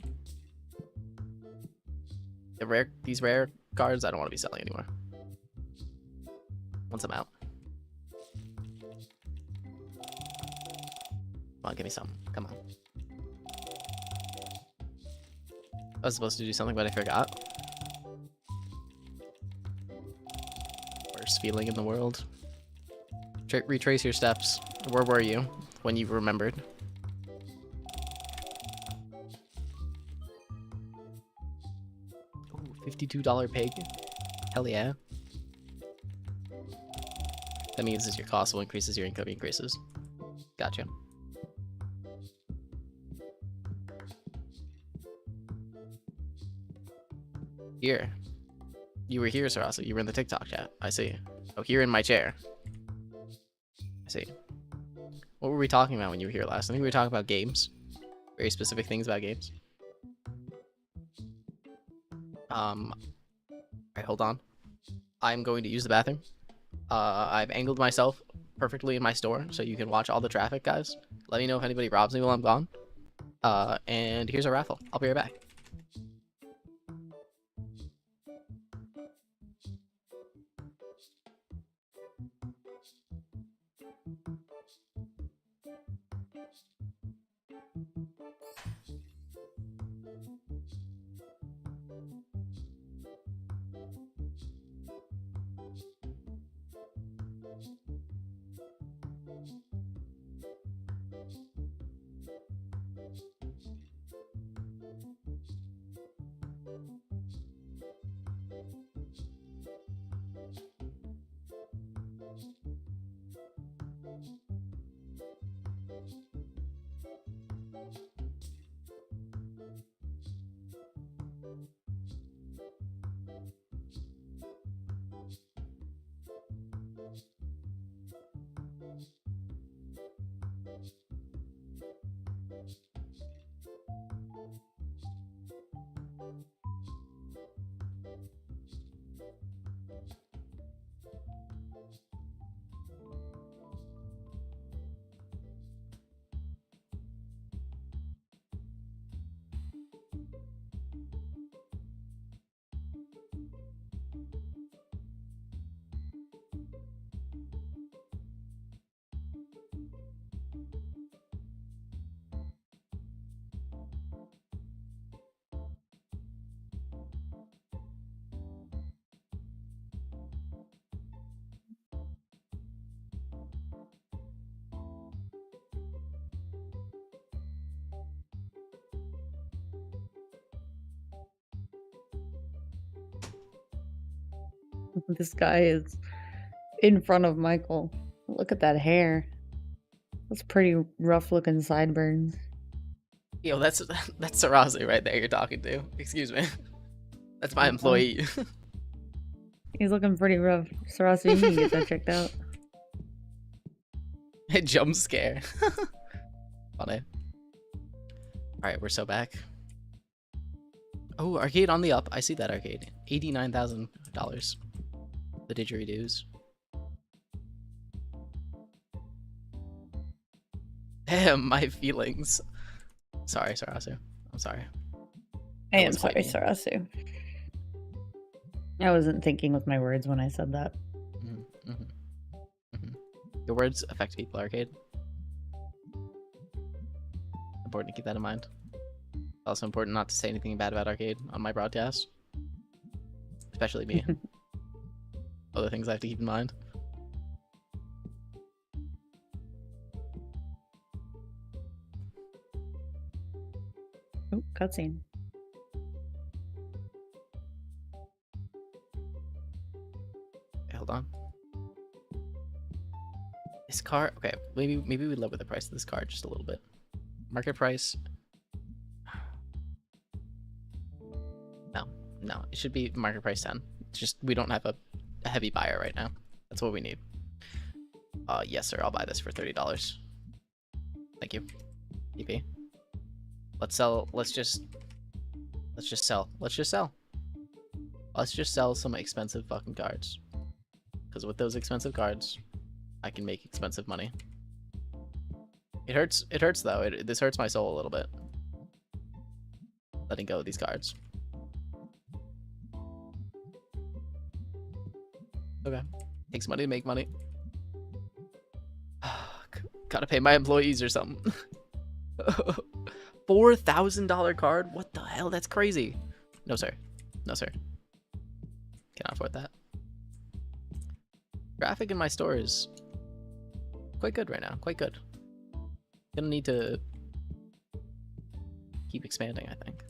These rare cards, I don't want to be selling anymore. Once I'm out. Come on, give me some. Come on. I was supposed to do something, but I forgot. Worst feeling in the world. Retrace your steps. Where were you when you remembered? Ooh, $52 pig. Hell yeah. That means as your cost will increase as your income increases. Gotcha. Here. You were here, Sarasa. You were in the TikTok chat. I see. Oh, here in my chair. I see. What were we talking about when you were here last? I think we were talking about games. Very specific things about games. Alright, hold on. I'm going to use the bathroom. I've angled myself perfectly in my store, so you can watch all the traffic, guys. Let me know if anybody robs me while I'm gone. And here's a raffle. I'll be right back. This guy is in front of Michael. Look at that hair. That's pretty rough looking sideburns. Yo, that's Sarasa right there you're talking to. Excuse me. That's my employee. He's looking pretty rough. Sarasa, you need to get that checked out. A jump scare. Funny. Alright, we're so back. Oh, arcade on the up. I see that arcade. $89,000. The didgeridoos. Damn, my feelings. Sorry, Sarasu. I'm sorry. I am sorry, Sarasu. I wasn't thinking with my words when I said that. Your words affect people, arcade. important to keep that in mind. Also important not to say anything bad about arcade on my broadcast. Especially me. Other things I have to keep in mind. Oh, cutscene. Okay, hold on. This card, okay, maybe we lower the price of this card just a little bit. Market price. No, it should be market price 10. It's just we don't have a heavy buyer right now. That's what we need. Yes, sir. I'll buy this for $30. Thank you. EP. Let's sell. Let's just sell. Let's just sell some expensive fucking cards. Because with those expensive cards, I can make expensive money. It hurts. It hurts though. This hurts my soul a little bit. Letting go of these cards. Okay. Takes money to make money. Gotta pay my employees or something. $4,000 card? What the hell? That's crazy. No, sir. No, sir. Cannot afford that. Traffic in my store is quite good right now. Quite good. Gonna need to keep expanding, I think.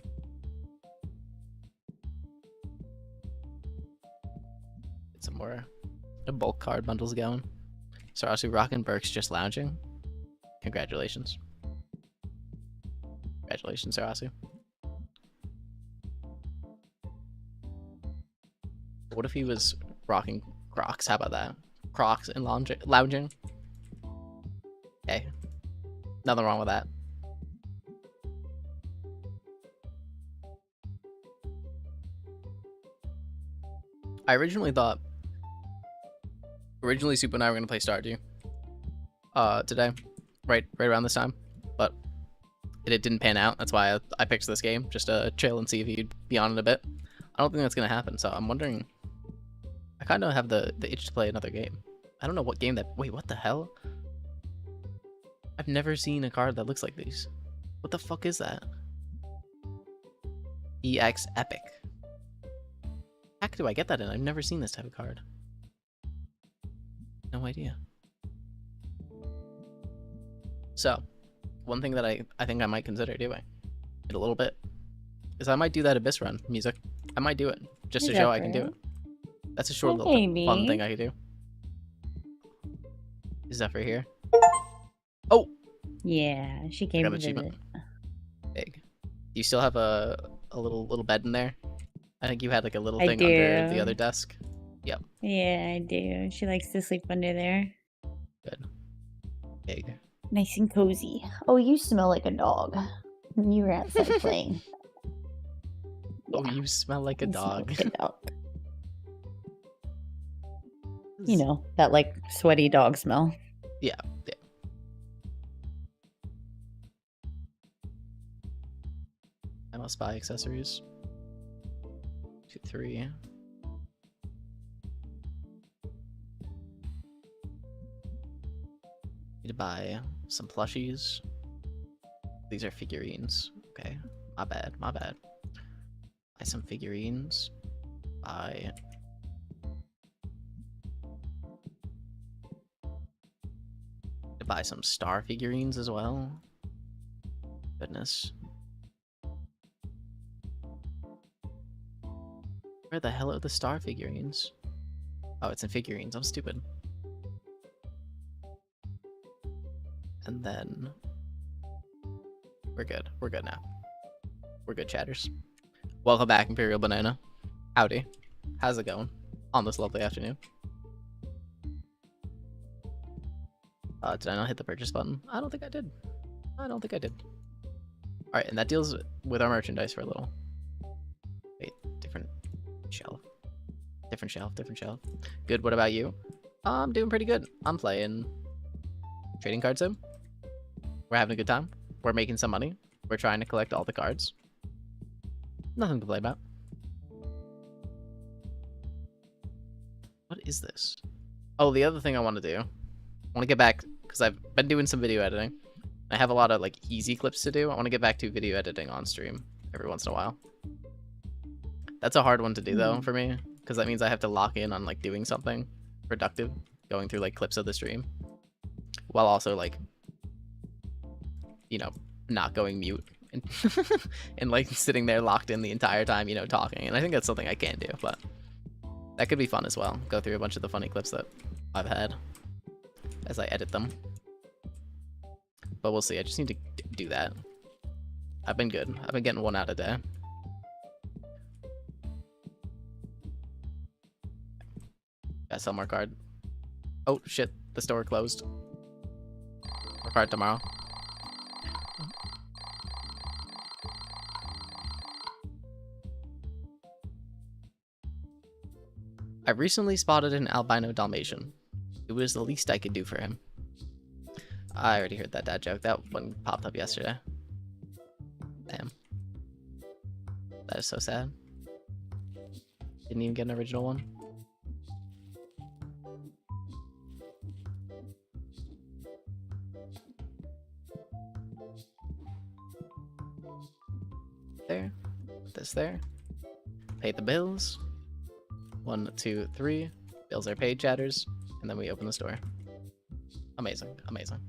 Get some more bulk card bundles going. Sarasu rockin' Burks just lounging. Congratulations. Congratulations, Sarasu. What if he was rocking Crocs? How about that? Crocs and lounging? Hey, nothing wrong with that. I originally Soup and I were gonna play Stardew today, right around this time, but it didn't pan out. That's why I picked this game, just to chill and see if he'd be on it a bit. I don't think that's gonna happen, so I'm wondering. I kind of have the itch to play another game. I don't know what game that. Wait, what the hell? I've never seen a card that looks like these. What the fuck is that? EX Epic. Heck, do I get that in? I've never seen this type of card. No idea. So, one thing that I think I might consider doing it a little bit is I might do that Abyss run music. I might do it just to show I can do it. That's a short little fun thing I could do. Is that for here? Oh! Yeah, she came to visit. Big. Do you still have a little bed in there? I think you had like a little thing under the other desk. Yep. Yeah, I do. She likes to sleep under there. Good. Big. Nice and cozy. Oh, you smell like a dog. You were outside playing. Oh, you smell like a dog. Like a dog. You know, that like sweaty dog smell. Yeah. I must buy accessories. 2, 3. Need to buy some plushies. These are figurines. Okay, my bad. Buy some figurines. Buy. To buy some star figurines as well. Goodness. Where the hell are the star figurines? Oh, it's in figurines. I'm stupid. And then we're good. We're good now. We're good, chatters. Welcome back, Imperial Banana. Howdy. How's it going on this lovely afternoon? Did I not hit the purchase button? I don't think I did. Alright, and that deals with our merchandise for a little. Wait, different shelf. Different shelf. Good, what about you? I'm doing pretty good. I'm playing Trading Card Sim. We're having a good time. We're making some money. We're trying to collect all the cards. Nothing to play about. What is this? Oh, the other thing I want to do. I want to get back, because I've been doing some video editing. I have a lot of like easy clips to do. I want to get back to video editing on stream every once in a while. That's a hard one to do though for me, because that means I have to lock in on like doing something productive, going through like clips of the stream, while also like, you know, not going mute and, and like sitting there locked in the entire time, you know, talking. And I think that's something I can do, but that could be fun as well. Go through a bunch of the funny clips that I've had as I edit them. But we'll see. I just need to do that. I've been good. I've been getting one out a day. Got sell more card. Oh shit, the store closed. More card tomorrow. I recently spotted an albino Dalmatian. It was the least I could do for him. I already heard that dad joke. That one popped up yesterday. Damn. That is so sad. Didn't even get an original one. There. Put this there. Pay the bills. 1, 2, 3. Bills are paid, chatters. And then we open the store. Amazing. Amazing.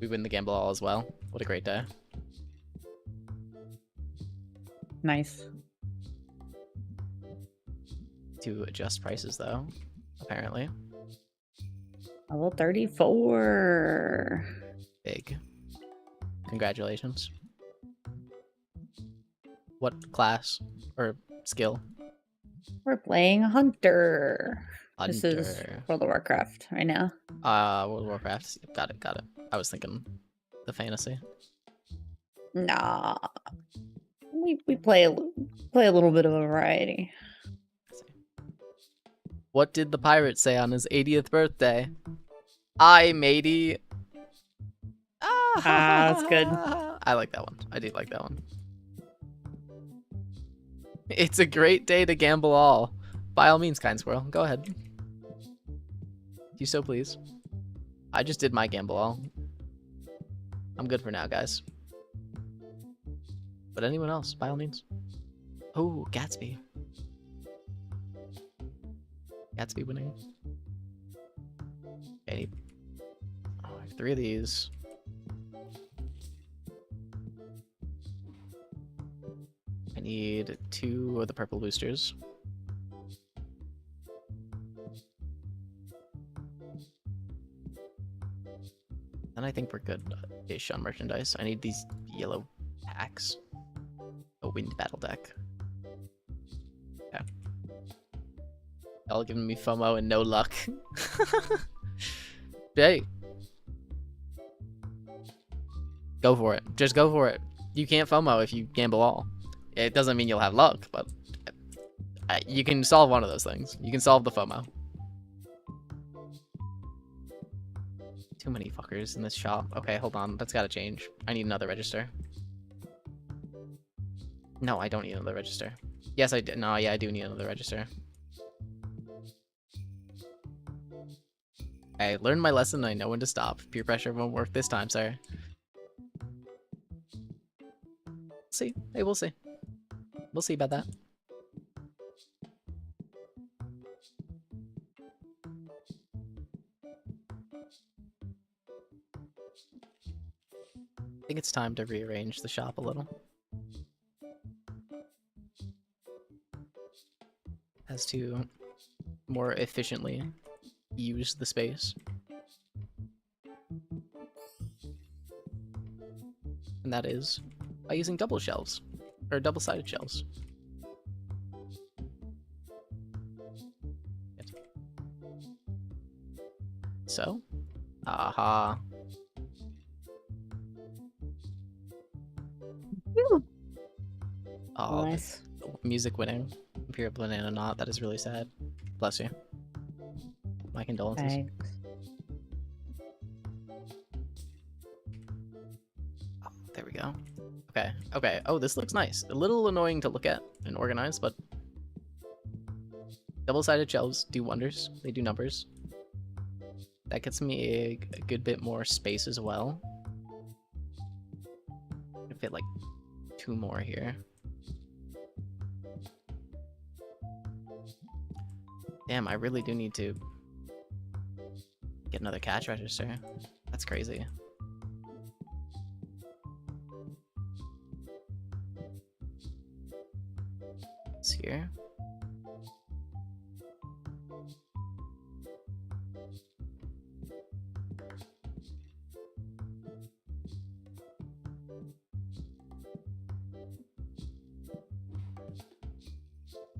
We win the gamble all as well. What a great day. Nice. To adjust prices though, apparently. Level 34. Big. Congratulations. What class or skill? We're playing Hunter. Hunter. This is World of Warcraft right now. World of Warcraft. Got it, got it. I was thinking the fantasy. Nah. We play a little bit of a variety. What did the pirate say on his 80th birthday? I matey. That's good. I like that one. I do like that one. It's a great day to gamble all. By all means, kind squirrel. Go ahead. If you so please. I just did my gamble all. I'm good for now, guys. But anyone else, by all means. Oh, Gatsby. Gatsby winning. Okay, I have 3 of these. I need 2 of the purple boosters. And I think we're good-ish on merchandise. I need these yellow packs. A wind battle deck. Okay. Y'all giving me FOMO and no luck. Hey. Go for it. Just go for it. You can't FOMO if you gamble all. It doesn't mean you'll have luck, but you can solve one of those things. You can solve the FOMO. Too many fuckers in this shop. Okay, hold on. That's gotta change. I need another register. No, I don't need another register. Yes, I did. No, yeah, I do need another register. I learned my lesson. I know when to stop. Peer pressure won't work this time, sir. See. Hey, we'll see. We'll see about that. I think it's time to rearrange the shop a little. As to more efficiently use the space. And that is by using double shelves, or double-sided shelves. So, aha. Oh, Nice. music winning. Imperial Banana Knot, that is really sad. Bless you. My condolences. Thanks. Oh, there we go. Okay, okay. Oh, this looks nice. A little annoying to look at and organize, but double-sided shelves do wonders. They do numbers. That gets me a good bit more space as well. I fit like 2 more here. Damn, I really do need to get another cash register. That's crazy. It's here.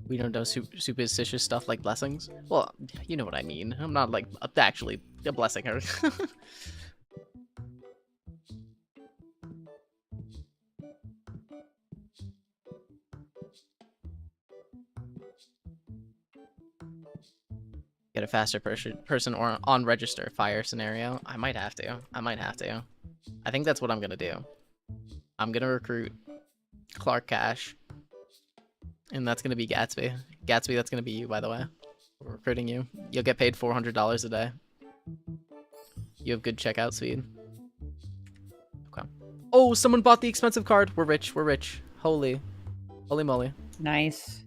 We don't do superstitious stuff like blessings. Well, you know what I mean. I'm not like actually blessing her. Get a faster person or on register fire scenario. I might have to. I think that's what I'm gonna do. I'm gonna recruit Clark Cash. And that's gonna be Gatsby. Gatsby, that's gonna be you, by the way. We're recruiting you. You'll get paid $400 a day. You have good checkout speed. Okay. Oh, someone bought the expensive card. We're rich. We're rich. Holy moly. Nice.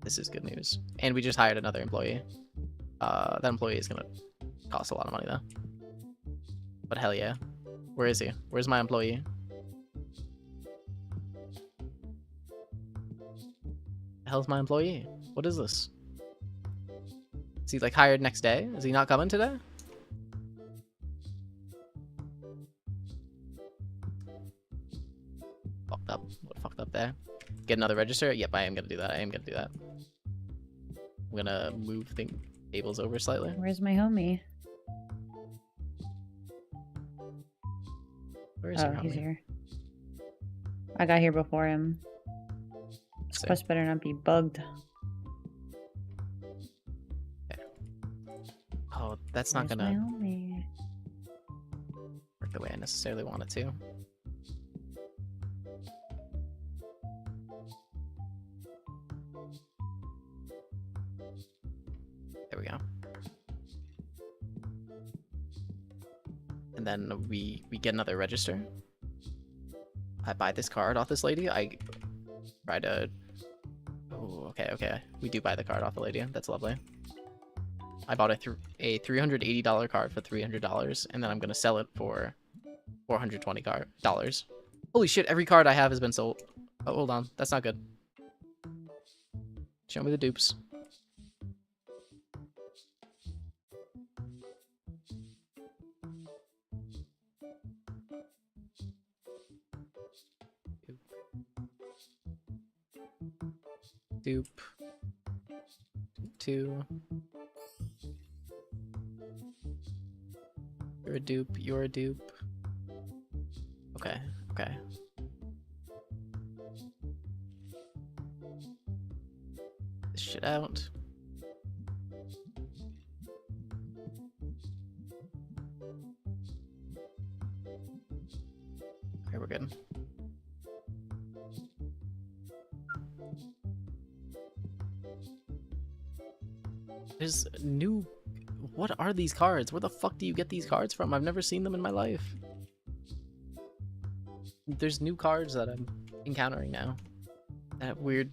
This is good news. And we just hired another employee. That employee is gonna cost a lot of money though. But hell yeah. Where is he? Where's my employee? The hell's my employee? What is this? Is he like hired next day? Is he not coming today? Fucked up. What fucked up there? Get another register? Yep, I am gonna do that. I'm gonna move tables over slightly. Where's my homie? Where is your he's homie? here. I got here before him. This See. quest better not be bugged. Oh, that's not Where's gonna my homie? work the way I necessarily want it to. There we go. And then we get another register. I buy this card off this lady. I try to... Oh, okay. We do buy the card off the lady. That's lovely. I bought a $380 card for $300, and then I'm gonna sell it for $420. Holy shit! Every card I have has been sold. Oh, hold on. That's not good. Show me the dupes. Dupe. 2. You're a dupe. You're a dupe. Okay. This shit out. Okay, we're good. There's new... What are these cards? Where the fuck do you get these cards from? I've never seen them in my life. There's new cards that I'm encountering now. That have weird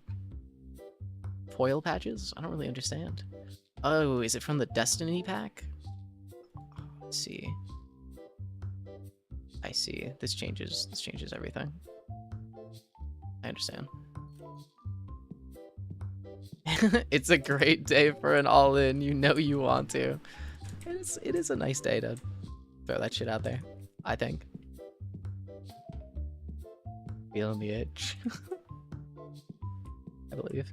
foil patches? I don't really understand. Oh, is it from the Destiny pack? Let's see. I see. This changes everything. I understand. It's a great day for an all-in. You know you want to. It is a nice day to throw that shit out there, I think. Feeling the itch. I believe.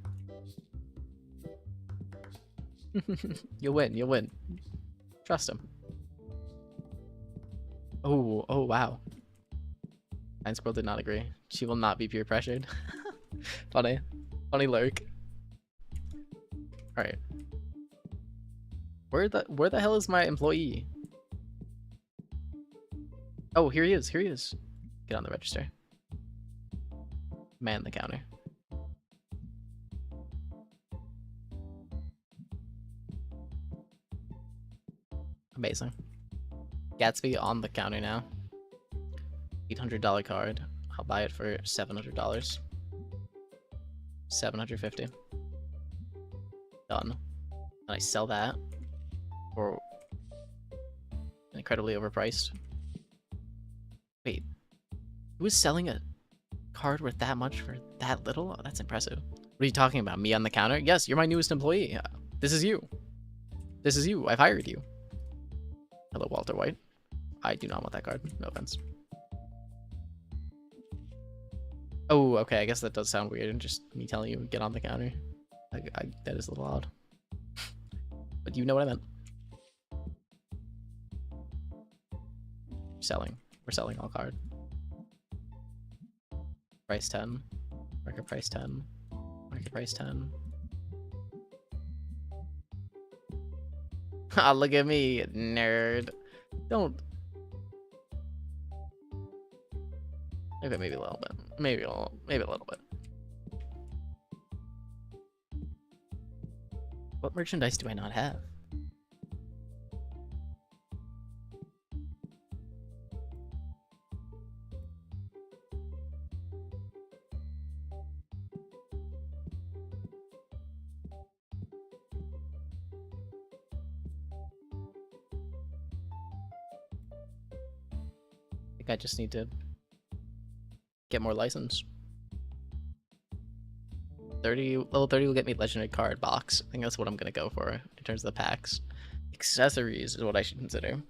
You'll win. Trust him. Oh, wow. Nine Squirrel did not agree. She will not be peer pressured. Funny lurk. Alright. Where the hell is my employee? Oh, here he is. Get on the register. Man the counter. Amazing. Gatsby on the counter now. $800 card. I'll buy it for $700. 750. Done. And I sell that for incredibly overpriced. Wait, who is selling a card worth that much for that little? Oh, that's impressive. What are you talking about? Me on the counter? Yes, you're my newest employee. This is you. This is you. I've hired you. Hello, Walter White. I do not want that card. No offense. Oh, okay. I guess that does sound weird. And just me telling you get on the counter. That is a little odd. But you know what I meant. Selling. We're selling all card. Price 10. Market price 10. Market price 10. Ah, look at me, nerd. Don't. Okay, maybe a little bit. Maybe a little bit. What merchandise do I not have? I think I just need to get more license. Level 30 will get me legendary card box. I think that's what I'm gonna go for in terms of the packs. Accessories is what I should consider.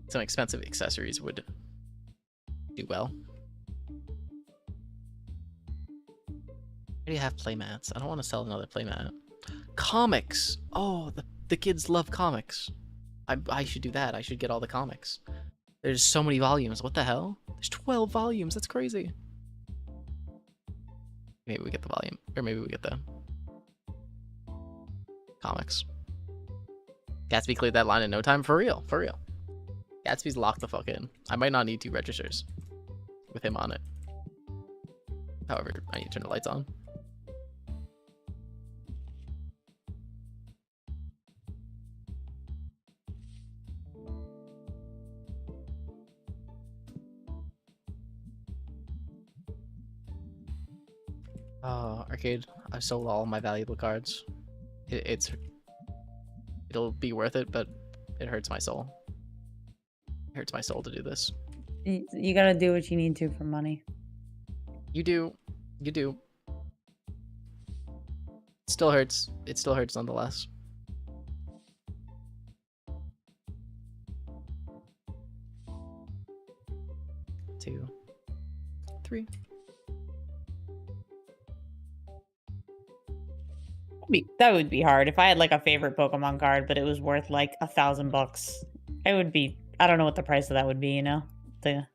Some expensive accessories would do well. I already have playmats. I don't want to sell another playmat. Comics! Oh, the kids love comics. I should do that. I should get all the comics. There's so many volumes. What the hell? There's 12 volumes. That's crazy. Maybe we get the volume. Or maybe we get the comics. Gatsby cleared that line in no time. For real. For real. Gatsby's locked the fuck in. I might not need 2 registers with him on it. However, I need to turn the lights on. Oh, arcade. I've sold all my valuable cards. It'll be worth it, but it hurts my soul. It hurts my soul to do this. You gotta do what you need to for money. You do. You do. It still hurts. It still hurts nonetheless. Two. 3. That would be hard. If I had like a favorite Pokemon card, but it was worth like $1,000, it would be. I don't know what the price of that would be. You know, it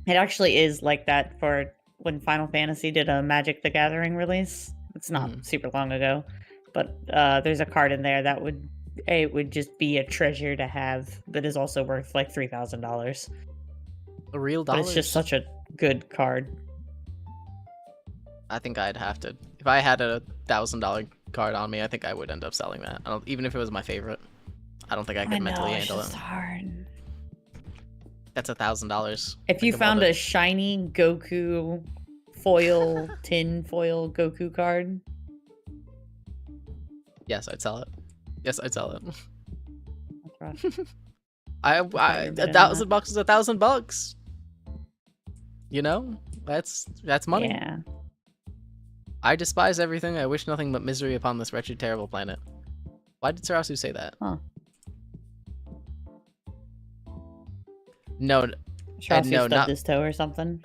actually is like that for when Final Fantasy did a Magic the Gathering release. It's not super long ago, but there's a card in there that would just be a treasure to have. That is also worth like $3,000. A real But dollars. it's just such a good card. I think I'd have to. If I had a $1,000 card on me, I think I would end up selling that. Even if it was my favorite, I don't think I could mentally handle it. Hard. That's $1,000. If you found a shiny Goku foil, tin foil Goku card, yes, I'd sell it. Yes, I'd sell it. that's rough. $1,000 is $1,000. You know, that's money. Yeah. I despise everything. I wish nothing but misery upon this wretched, terrible planet. Why did Sarasu say that? Huh. No. Sarasu no, stubbed his toe or something.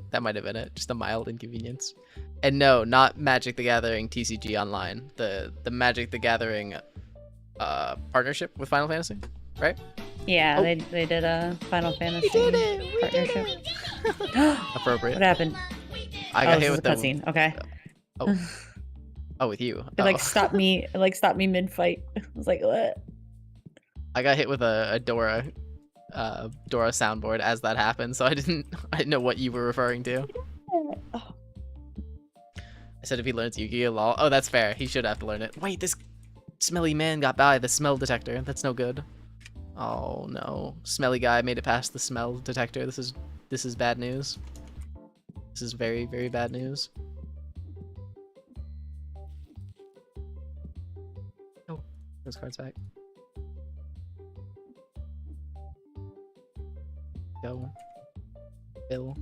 That might have been it. Just a mild inconvenience. And no, not Magic the Gathering TCG Online. The Magic the Gathering partnership with Final Fantasy, right? Yeah, Oh. they did a Final Fantasy We did it! We did partnership. it! Appropriate. What happened? I got hit this with is the a cutscene. Okay. Oh, with you. It like stopped me. It like stopped me mid fight. I was like, what? I got hit with a Dora soundboard as that happened, so I didn't know what you were referring to. I said if he learns Yu-Gi-Oh! Lol. Oh, that's fair. He should have to learn it. Wait, this Smelly man got by the smell detector. That's no good. Oh no. Smelly guy made it past the smell detector. This is bad news. This is very, very bad news. Oh, those cards back. Go. Bill.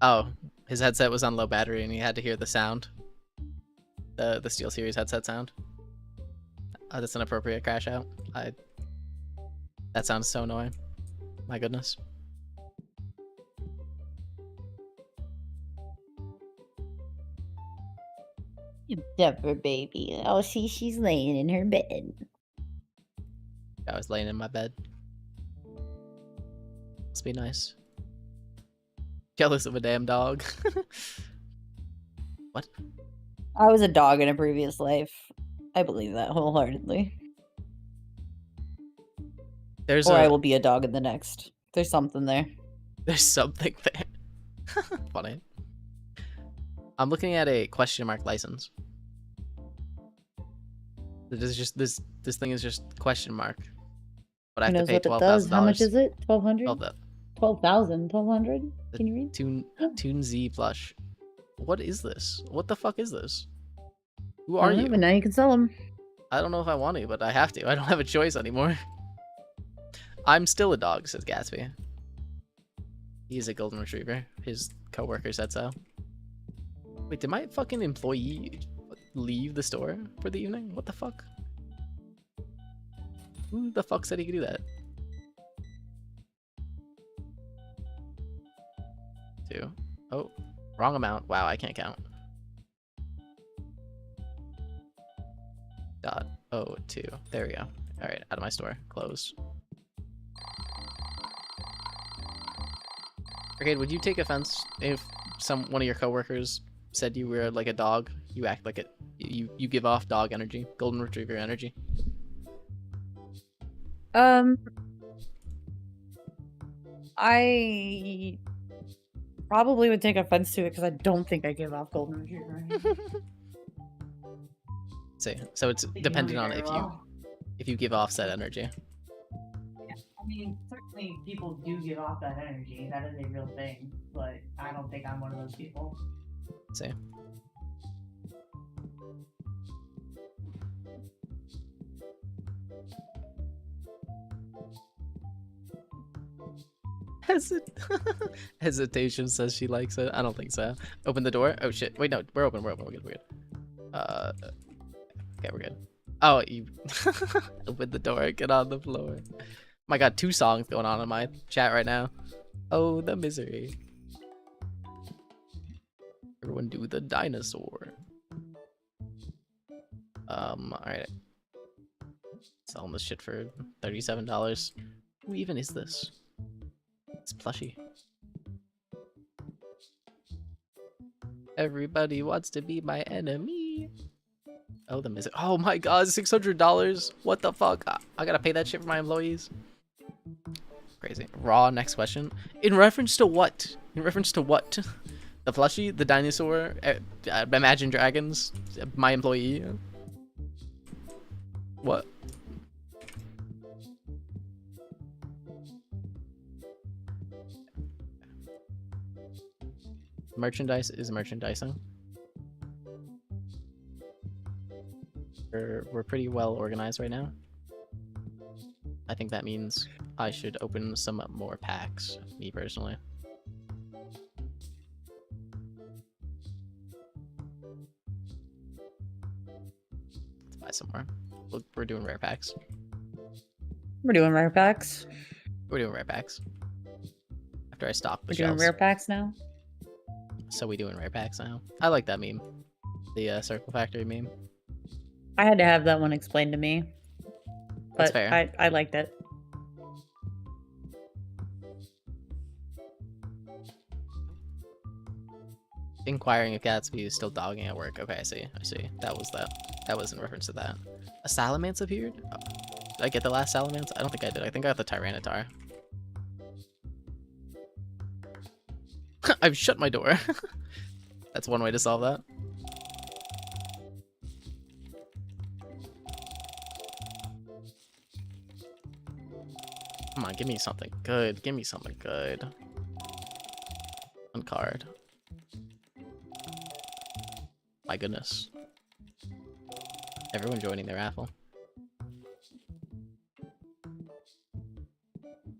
Oh, his headset was on low battery and he had to hear the sound. The SteelSeries headset sound. That's an appropriate crash out. That sounds so annoying. My goodness. Dapper baby. Oh, she's laying in her bed. I was laying in my bed. Must be nice. Jealous of a damn dog. What? I was a dog in a previous life. I believe that wholeheartedly. I will be a dog in the next. There's something there. There's something there. Funny. I'm looking at a question mark license. This is just this thing is just question mark. But I have to pay $12,000. How much is it? 1,200? 12,000. 1,200? Can you read? Toon Z plush. What is this? What the fuck is this? Who are you? But now you can sell them. I don't know if I want to, but I have to. I don't have a choice anymore. I'm still a dog, says Gatsby. He's a golden retriever. His coworker said so. Wait, did my fucking employee leave the store for the evening? What the fuck? Who the fuck said he could do that? 2. Oh, wrong amount. Wow, I can't count. .02. There we go. Alright, out of my store. Closed. Arcade, would you take offense if one of your coworkers said you were like a dog? You act like it. You give off dog energy, golden retriever energy. I probably would take offense to it because I don't think I give off golden retriever. So it's dependent on if you give off said energy. Yeah, I mean, certainly people do give off that energy. That is a real thing, but I don't think I'm one of those people. See. Hesitation says she likes it. I don't think so. Open the door. Oh shit. Wait, no, we're open. We're good. We're good. Okay, we're good. Oh, you open the door. Get on the floor. My god, 2 songs going on in my chat right now. Oh, the misery. Everyone do the dinosaur. Alright. Selling this shit for $37. Who even is this? It's plushy. Everybody wants to be my enemy. Oh, the misery. Oh my god, $600. What the fuck? I gotta pay that shit for my employees. Crazy. Raw, next question. In reference to what? In reference to what? The plushie? The dinosaur? Imagine Dragons? My employee? What? Merchandise is merchandising. We're pretty well organized right now. I think that means I should open some more packs, me personally. Let's buy some more. Look, we're doing rare packs. We're doing rare packs. We're doing rare packs. After I stock the We're shelves. doing rare packs now. So we doing rare packs now. I like that meme. The Circle Factory meme. I had to have that one explained to me. That's But fair. I liked it. Inquiring if Gatsby is still dogging at work. Okay, I see. I see. That was that. That was in reference to that. A Salamence appeared? Oh. Did I get the last Salamence? I don't think I did. I think I got the Tyranitar. I've shut my door. That's one way to solve that. Come on, give me something good. Give me something good. One card. My goodness. Everyone joining the raffle.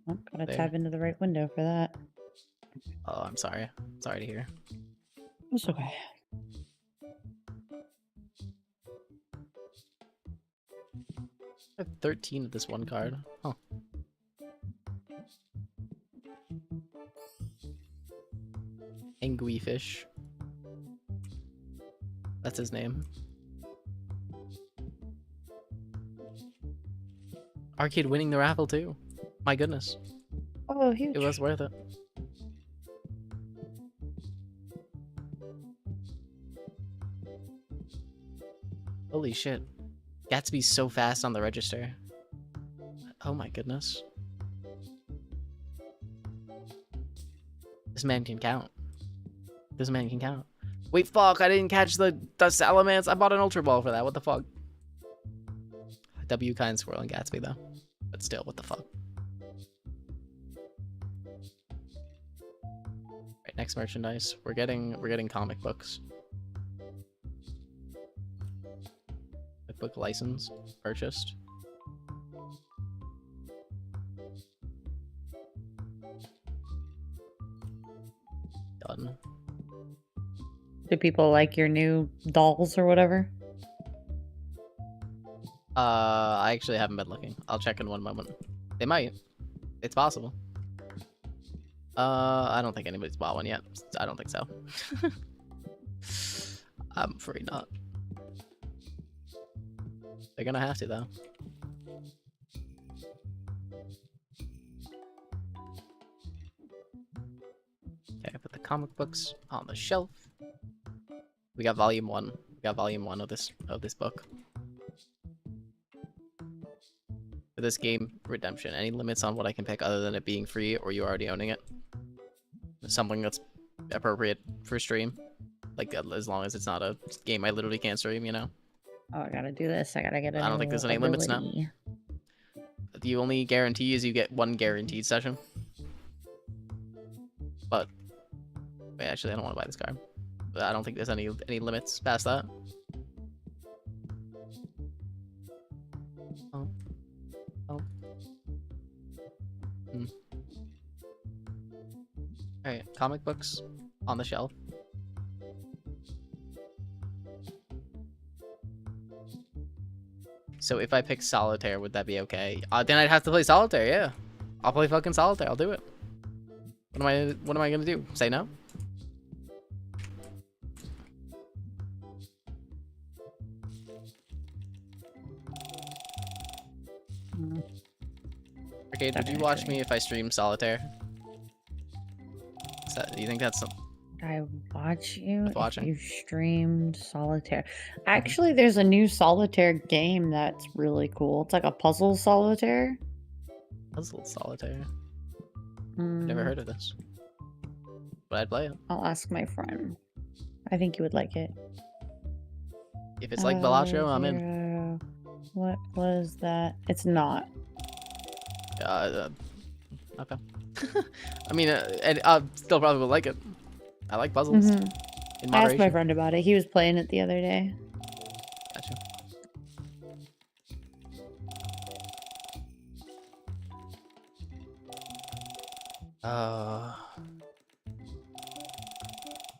Oh, gotta There. tab into the right window for that. Oh, I'm sorry. Sorry to hear. It's okay. I have 13 of this one card. Huh. Angry Fish. That's his name. Arcade winning the raffle too. My goodness. Oh, huge. It was worth it. Holy shit. Gatsby's so fast on the register. Oh my goodness. This man can count. This man can count. Wait, fuck, I didn't catch the Salamence. I bought an Ultra Ball for that. What the fuck? W kind swirl and Gatsby though. But still, what the fuck? Right, next merchandise. We're getting comic books. Comic book license purchased. Done. Do people like your new dolls or whatever? I actually haven't been looking. I'll check in one moment. They might. It's possible. I don't think anybody's bought one yet. I don't think so. I'm afraid not. They're gonna have to though. Okay, put the comic books on the shelf. We got volume 1. We got volume 1 of this book. For this game, Redemption. Any limits on what I can pick other than it being free or you already owning it? Something that's appropriate for stream. Like, as long as it's not a game I literally can't stream, you know? Oh, I gotta do this. I gotta get a I don't think there's any limits now. ability. The only guarantee is you get one guaranteed session. But, wait, actually, I don't want to buy this card. But I don't think there's any limits past that. Oh. Oh. Alright, comic books on the shelf. So if I pick Solitaire, would that be okay? Then I'd have to play Solitaire, yeah. I'll play fucking Solitaire, I'll do it. What am I gonna do? Say no? Arcade, would you watch me if I stream Solitaire? Do you think that's something? I watch you With watching. if you streamed Solitaire. Actually, there's a new Solitaire game that's really cool. It's like a puzzle Solitaire. Puzzle Solitaire. Never heard of this. But I'd play it. I'll ask my friend. I think you would like it. If it's like Velatro, I'm in. What was that? It's not. Okay. I mean, I still probably will like it. I like puzzles. In I asked moderation. my friend about it. He was playing it the other day. Gotcha.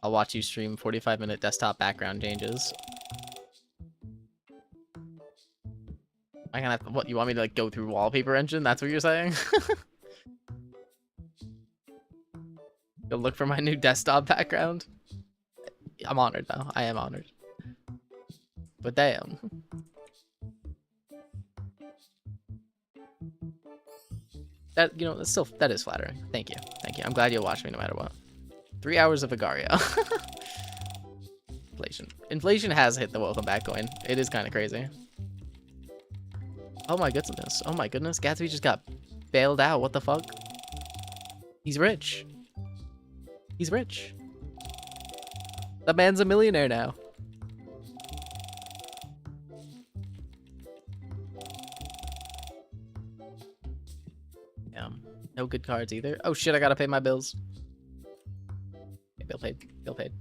I'll watch you stream 45-minute desktop background changes. I gonna have to, what, you want me to like go through wallpaper engine? That's what you're saying? Go look for my new desktop background. I'm honored though. I am honored. But damn. That, you know, that's still, that is flattering. Thank you. Thank you. I'm glad you'll watch me no matter what. 3 hours of Agario. Inflation. Inflation has hit the welcome back coin. It is kind of crazy. Oh my goodness. Oh my goodness. Gatsby just got bailed out. What the fuck? He's rich. He's rich. The man's a millionaire now. Yeah. No good cards either. Oh shit, I gotta pay my bills. Okay, bill paid. Bill paid.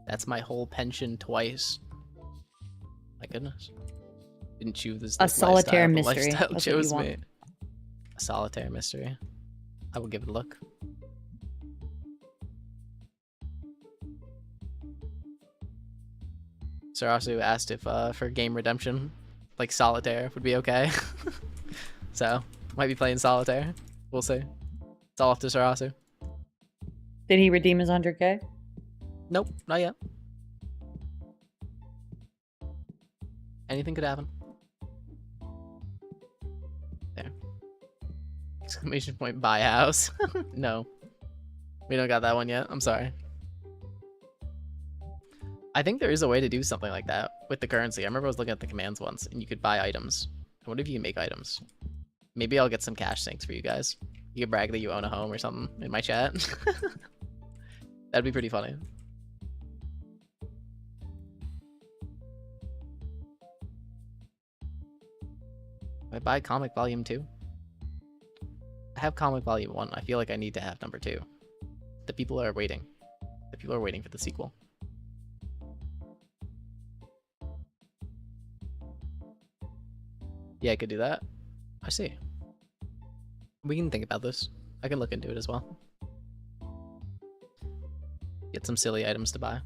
That's my whole pension twice. My goodness. Didn't choose this. A solitaire lifestyle. The mystery. lifestyle That's what you chose want. me. A solitaire mystery. I will give it a look. Sarasu asked if for game redemption, like solitaire would be okay. So might be playing solitaire. We'll see. It's all up to Sarasu. Did he redeem his 100K? Nope, not yet. Anything could happen. There. Exclamation point, buy house. No. We don't got that one yet. I'm sorry. I think there is a way to do something like that with the currency. I remember I was looking at the commands once and you could buy items. What if you make items? Maybe I'll get some cash sinks for you guys. You could brag that you own a home or something in my chat. That'd be pretty funny. I buy comic volume 2? I have comic volume 1. I feel like I need to have number 2. The people are waiting. The people are waiting for the sequel. Yeah, I could do that. I see. We can think about this. I can look into it as well. Get some silly items to buy.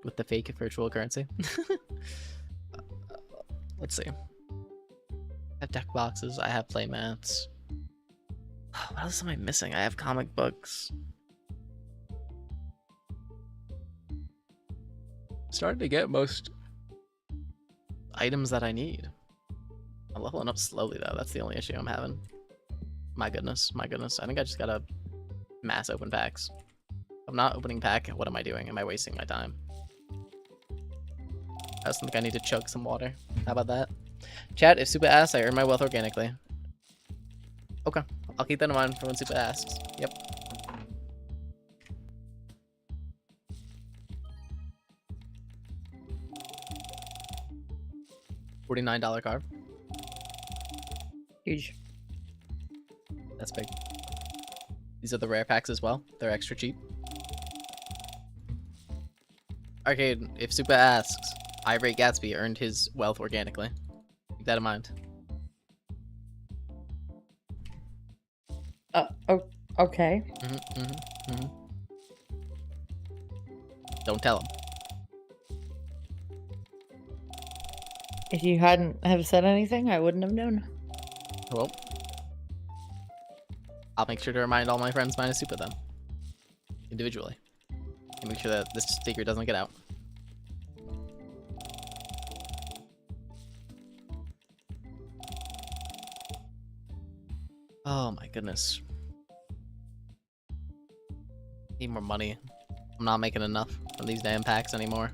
With the fake virtual currency. Let's see. I have deck boxes. I have playmats. What else am I missing? I have comic books. Starting to get most items that I need. I'm leveling up slowly though. That's the only issue I'm having. My goodness, my goodness. I think I just gotta mass open packs. If I'm not opening pack, what am I doing? Am I wasting my time? I also think I need to chug some water. How about that? Chat, if Supa asks, I earn my wealth organically. Okay, I'll keep that in mind for when Supa asks. Yep. $49 card. Huge. That's big. These are the rare packs as well. They're extra cheap. Arcade, if Supa asks, Irate Gatsby earned his wealth organically. Keep that in mind. Okay. Don't tell him. If you hadn't have said anything, I wouldn't have known. Well, I'll make sure to remind all my friends minus Supa then. Individually. And make sure that this secret doesn't get out. Oh my goodness. Need more money. I'm not making enough from these damn packs anymore.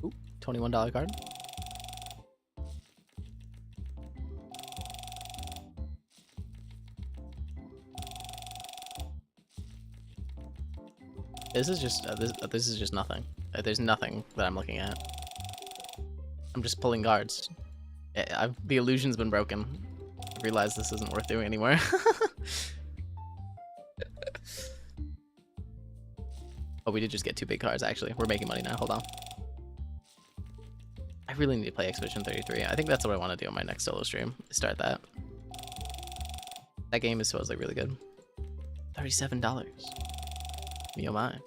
Ooh, $21 card. This is just this is just nothing. There's nothing that I'm looking at. I'm just pulling cards. The illusion's been broken. I realize this isn't worth doing anymore. Oh, we did just get 2 big cards, actually. We're making money now. Hold on. I really need to play Expedition 33. I think that's what I want to do on my next solo stream. Start that. That game is supposedly really good. $37. Me oh my.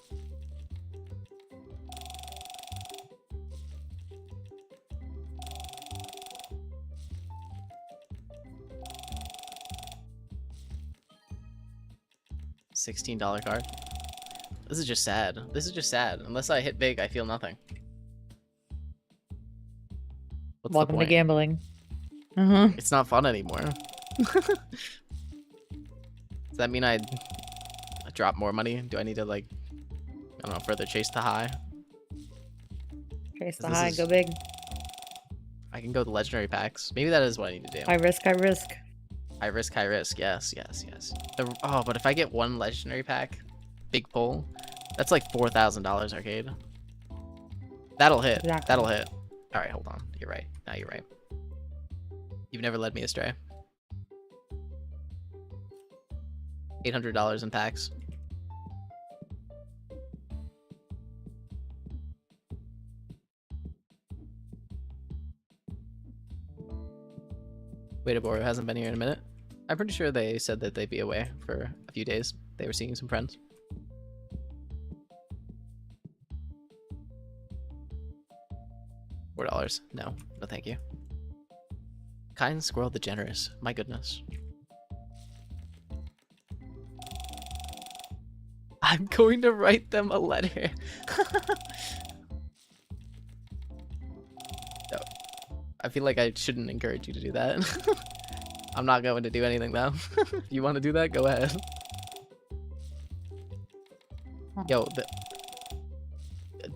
$16 card. This is just sad. This is just sad. Unless I hit big, I feel nothing. What's Welcome the to point? gambling. It's not fun anymore. Does that mean I drop more money? Do I need to, like, I don't know, further chase the high? Chase the This high, is- go big. I can go the legendary packs. Maybe that is what I need to do. High risk, high risk. High risk, high risk. Yes, yes, yes. Oh, but if I get one legendary pack, big pull, that's like $4,000 arcade. That'll hit. Exactly. That'll hit. All right, hold on. You're right. Now you're right. You've never led me astray. $800 in packs. Wait, Boru hasn't been here in a minute. I'm pretty sure they said that they'd be away for a few days. They were seeing some friends. $4. No, no thank you. Kind Squirrel the Generous. My goodness. I'm going to write them a letter. No, I feel like I shouldn't encourage you to do that. I'm not going to do anything though. If you want to do that, go ahead. Yo,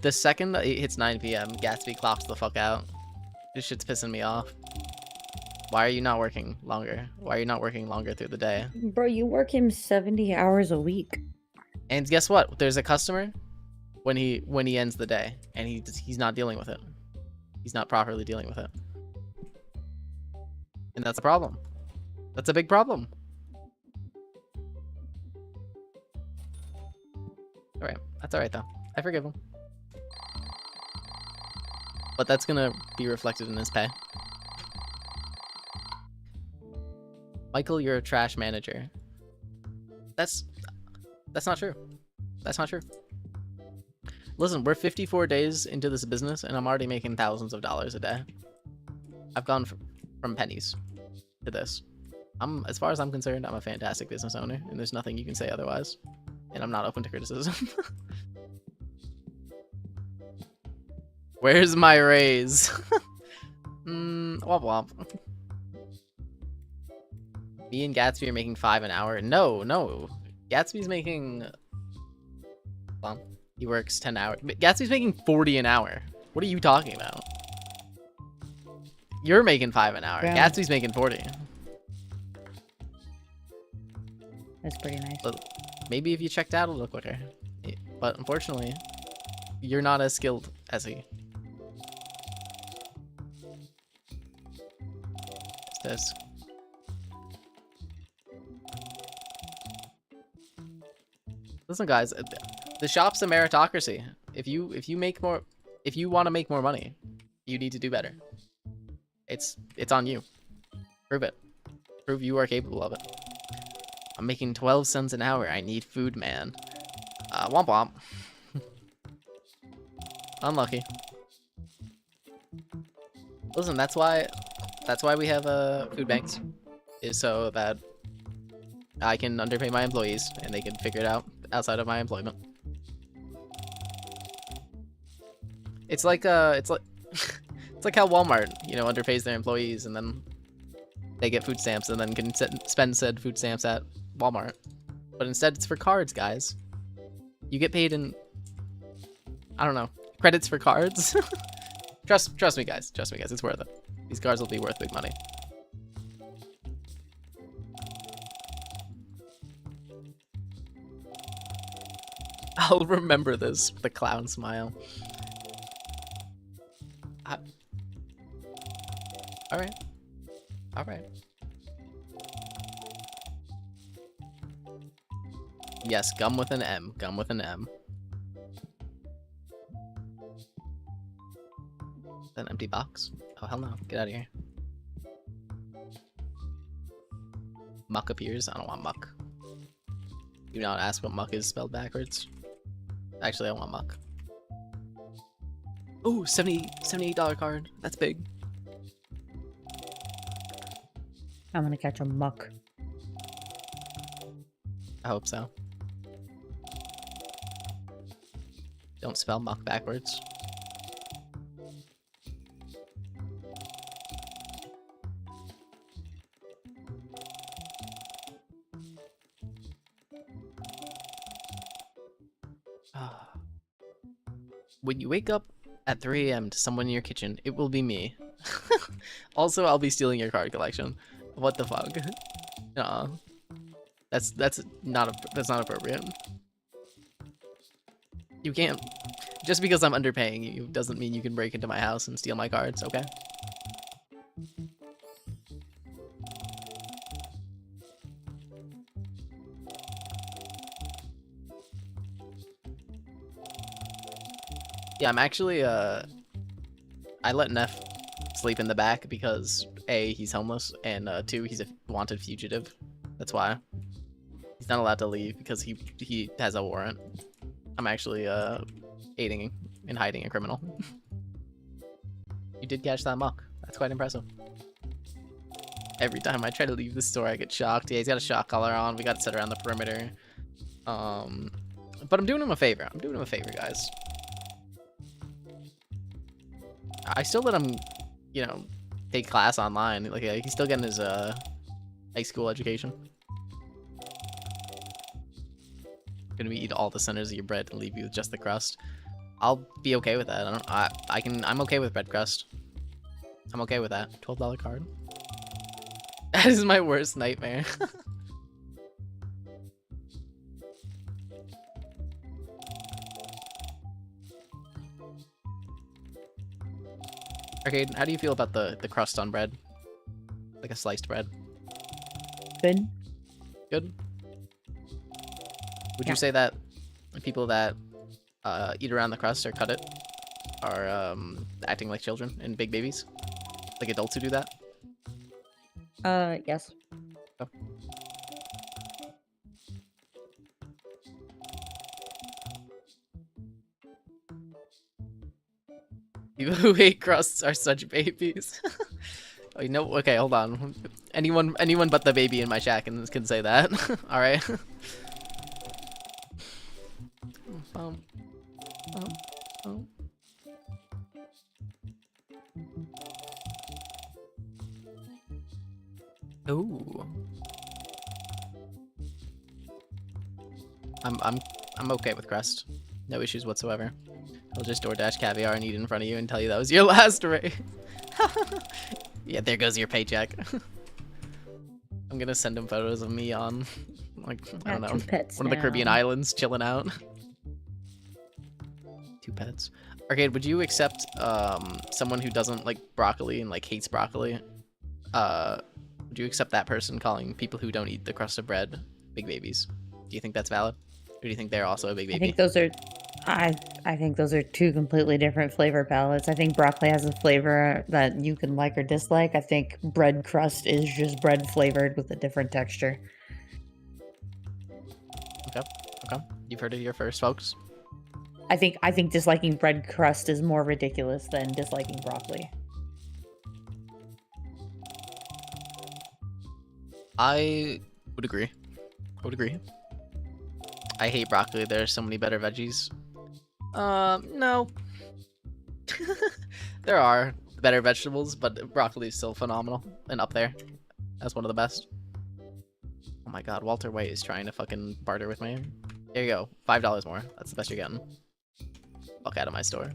the second that it hits 9 p.m., Gatsby clocks the fuck out. This shit's pissing me off. Why are you not working longer? Why are you not working longer through the day? Bro, you work him 70 hours a week. And guess what? There's a customer when he ends the day, and he's not dealing with it. He's not properly dealing with it, and that's a problem. That's a big problem. All right, that's all right though. I forgive him. But that's gonna be reflected in his pay. Michael, you're a trash manager. That's not true. That's not true. Listen, we're 54 days into this business, and I'm already making thousands of dollars a day. I've gone from pennies to this. As far as I'm concerned, I'm a fantastic business owner, and there's nothing you can say otherwise. And I'm not open to criticism. Where's my raise? Womp womp. Me and Gatsby are making 5 an hour. No. Gatsby's making... Hold on. He works 10 hours. Gatsby's making 40 an hour. What are you talking about? You're making 5 an hour. Yeah. Gatsby's making 40. That's pretty nice. Maybe if you checked out a little quicker. But unfortunately, you're not as skilled as he. What's this? Listen, guys, the shop's a meritocracy. If you want to make more money, you need to do better. It's on you. Prove it. Prove you are capable of it. I'm making 12 cents an hour. I need food, man. Womp womp. Unlucky. Listen, that's why we have food banks, is so that I can underpay my employees and they can figure it out outside of my employment. It's like it's like how Walmart, underpays their employees and then they get food stamps and then can spend said food stamps at Walmart. But instead it's for cards, guys. You get paid in, I don't know, credits for cards. Trust me guys, it's worth it. These cards will be worth big money. I'll remember this with a clown smile. Alright. Yes, gum with an M. Gum with an M. An empty box? Oh, hell no. Get out of here. Muck appears. I don't want muck. Do not ask what muck is spelled backwards. Actually, I want muck. Ooh, $78 card. That's big. I'm gonna catch a muck. I hope so. Don't spell muck backwards. When you wake up at 3 a.m. to someone in your kitchen, it will be me. Also, I'll be stealing your card collection. What the fuck? That's not appropriate. You can't. Just because I'm underpaying you doesn't mean you can break into my house and steal my cards, okay? Yeah, I'm actually, I let Neff sleep in the back because A, he's homeless, and 2, he's a wanted fugitive. That's why. He's not allowed to leave because he has a warrant. I'm actually, aiding and hiding a criminal. You did catch that muck. That's quite impressive. Every time I try to leave the store, I get shocked. Yeah, he's got a shock collar on. We got to sit around the perimeter. But I'm doing him a favor. I'm doing him a favor, guys. I still let him, you know, take class online. Like, he's still getting his high school education. Gonna be eat all the centers of your bread and leave you with just the crust. I'll be okay with that. I'm okay with bread crust. I'm okay with that. $12 card. That is my worst nightmare. Arcade, how do you feel about the crust on bread? Like a sliced bread. Good. Good? Would you say that people that eat around the crust or cut it are acting like children and big babies? Like adults who do that? Yes. Oh. People who hate crusts are such babies. Oh, you know, okay, hold on. Anyone but the baby in my chat can say that. All right. Ooh. I'm okay with crust. No issues whatsoever. I'll just DoorDash caviar and eat it in front of you and tell you that was your last raid. Yeah, there goes your paycheck. I'm gonna send him photos of me on, like, I don't know, one of the Caribbean islands chilling out. 2 pets. Arcade, would you accept someone who doesn't like broccoli and like hates broccoli? Would you accept that person calling people who don't eat the crust of bread big babies? Do you think that's valid? Or do you think they're also a big baby? I think those are I think those are 2 completely different flavor palettes. I think broccoli has a flavor that you can like or dislike. I think bread crust is just bread flavored with a different texture. Okay. You've heard it here first, folks. I think disliking bread crust is more ridiculous than disliking broccoli. I would agree. I hate broccoli. There are so many better veggies. No. There are better vegetables, but broccoli is still phenomenal and up there. That's one of the best. Oh my god, Walter White is trying to fucking barter with me. There you go. $5 more. That's the best you're getting. Fuck out of my store.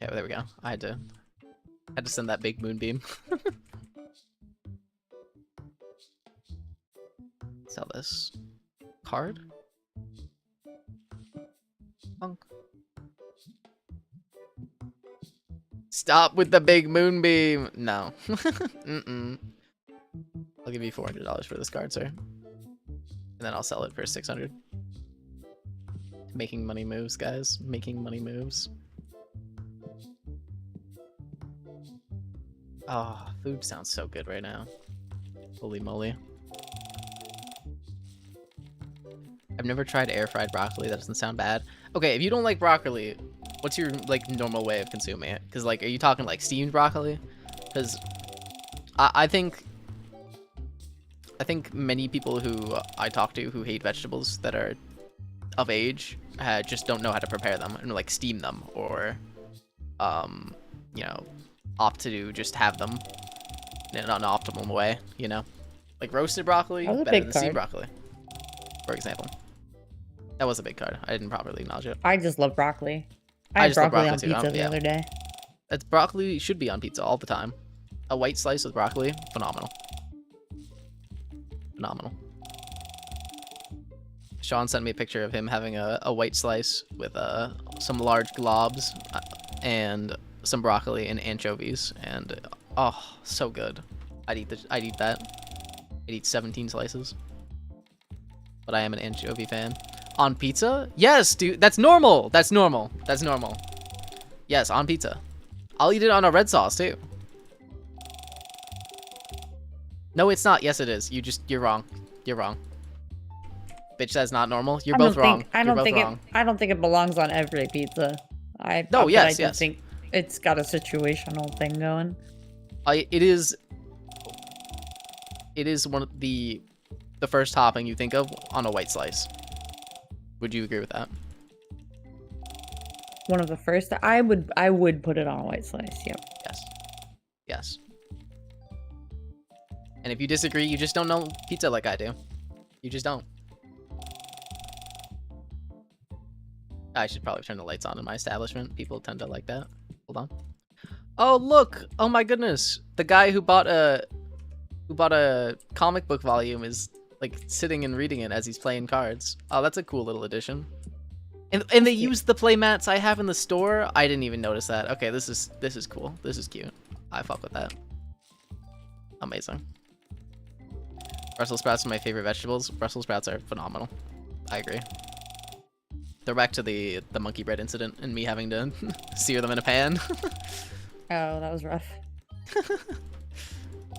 Yeah, there we go. I had to send that big moonbeam. Sell this card. Punk. Stop with the big moonbeam. No. I'll give you $400 for this card, sir. And then I'll sell it for 600. Making money moves, guys. Making money moves. Oh, food sounds so good right now. Holy moly. I've never tried air fried broccoli. That doesn't sound bad. Okay, if you don't like broccoli, what's your like normal way of consuming it? Because like, are you talking like steamed broccoli? Because I think many people who I talk to who hate vegetables that are of age just don't know how to prepare them and like steam them or you know, opt to just have them in an optimal way, you know? Like roasted broccoli, That was a better big than seed card. broccoli, for example. That was a big card. I didn't properly acknowledge it. I just love broccoli. I I had just love broccoli broccoli on too. pizza the Yeah. other day. It's broccoli should be on pizza all the time. A white slice with broccoli, phenomenal. Phenomenal. Sean sent me a picture of him having a white slice with some large globs and some broccoli and anchovies, and oh, so good. I'd eat that. I'd eat 17 slices. But I am an anchovy fan. On pizza? Yes, dude. That's normal. That's normal. That's normal. Yes, on pizza. I'll eat it on a red sauce too. No, it's not. Yes, it is. You're wrong. You're wrong. Bitch, that's not normal. You're both wrong. I You're don't both think wrong. I don't think it belongs on every pizza. No, but yes, I yes. think it's got a situational thing going. It is one of the first topping you think of on a white slice. Would you agree with that? One of the first. I would put it on a white slice. Yep. Yes. Yes. And if you disagree, you just don't know pizza like I do. You just don't. I should probably turn the lights on in my establishment. People tend to like that. Hold on. Oh, look! Oh my goodness! The guy who bought a comic book volume is like sitting and reading it as he's playing cards. Oh, that's a cool little addition. And they used the play mats I have in the store. I didn't even notice that. Okay, this is cool. This is cute. I fuck with that. Amazing. Brussels sprouts are my favorite vegetables. Brussels sprouts are phenomenal. I agree. They're back to the monkey bread incident and me having to sear them in a pan. Oh, that was rough.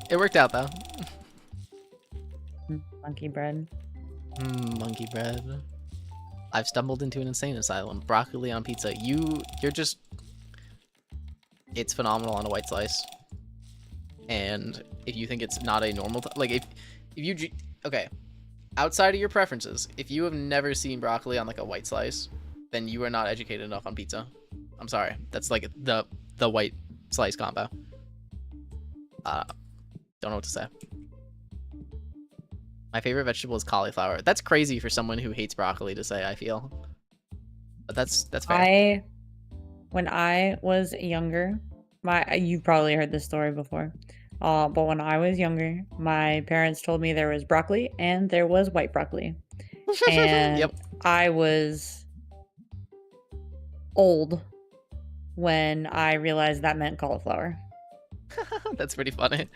It worked out though. Monkey bread. Monkey bread. I've stumbled into an insane asylum. Broccoli on pizza. You're just... It's phenomenal on a white slice. And if you think it's not a normal... Like, if you... Okay. Outside of your preferences, if you have never seen broccoli on, like, a white slice, then you are not educated enough on pizza. I'm sorry. That's, like, the white slice combo. Don't know what to say. My favorite vegetable is cauliflower. That's crazy for someone who hates broccoli to say, I feel. But that's fair. When I was younger, you've probably heard this story before. But when I was younger, my parents told me there was broccoli and there was white broccoli. And Yep. I was old when I realized that meant cauliflower. That's pretty funny.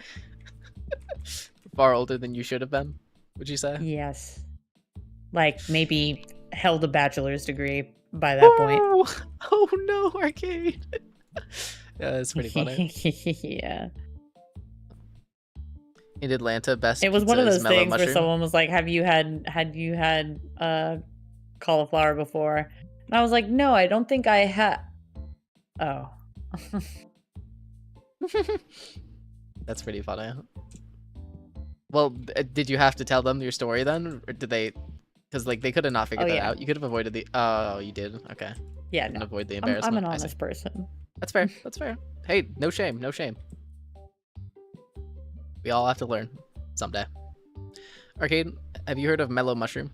Far older than you should have been, would you say? Yes. Like, maybe held a bachelor's degree by that point. Oh no, arcade. Yeah, that's pretty funny. Yeah. In Atlanta, best It was one of pizza is those mellow things where mushroom. someone was like, have you had cauliflower before? And I was like, no, I don't think I had. Oh. That's pretty funny. Well, did you have to tell them your story then? Or did they... Because, like, they could have not figured that yeah. out. You could have avoided the... Oh, you did? Okay. Yeah, You can no. avoid the I'm embarrassment. an I see. honest person. That's fair. That's fair. Hey, no shame. No shame. We all have to learn someday. Arcade, have you heard of mellow mushroom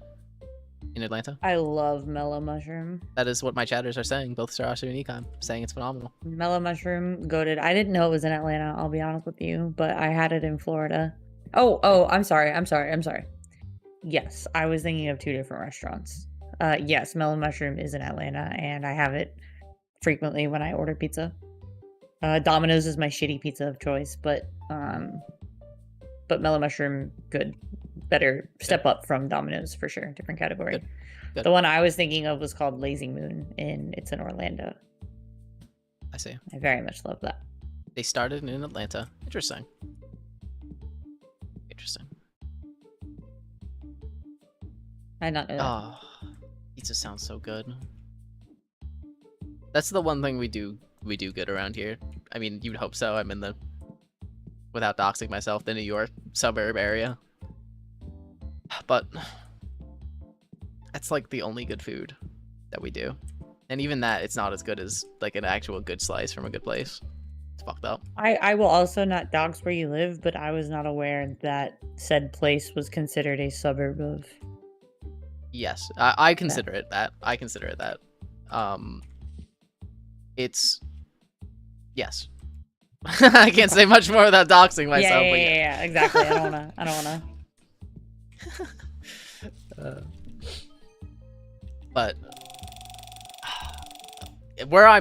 in Atlanta? I love mellow mushroom. That is what my chatters are saying. Both Sarasa and Econ saying it's phenomenal. Mellow mushroom, goated. I didn't know it was in Atlanta, I'll be honest with you, but I had it in Florida. Oh, I'm sorry. Yes, I was thinking of two different restaurants. Yes, mellow mushroom is in Atlanta, and I have it frequently when I order pizza. Domino's is my shitty pizza of choice, but mellow mushroom, good. Better step up from Domino's for sure. Different category. Good. The one I was thinking of was called Lazy Moon, it's in Orlando. I see. I very much love that. They started in Atlanta. Interesting. Interesting. I did not know that. Oh, pizza sounds so good. That's the one thing we do good around here. I mean, you'd hope so. I'm in the, without doxing myself, the New York suburb area. But that's like the only good food that we do. And even that, it's not as good as like an actual good slice from a good place. It's fucked up. I will also not dox where you live, but I was not aware that said place was considered a suburb of. Yes, I consider it that. I consider it that. It's yes. I can't say much more without doxing myself. Yeah, exactly. I don't wanna. But where I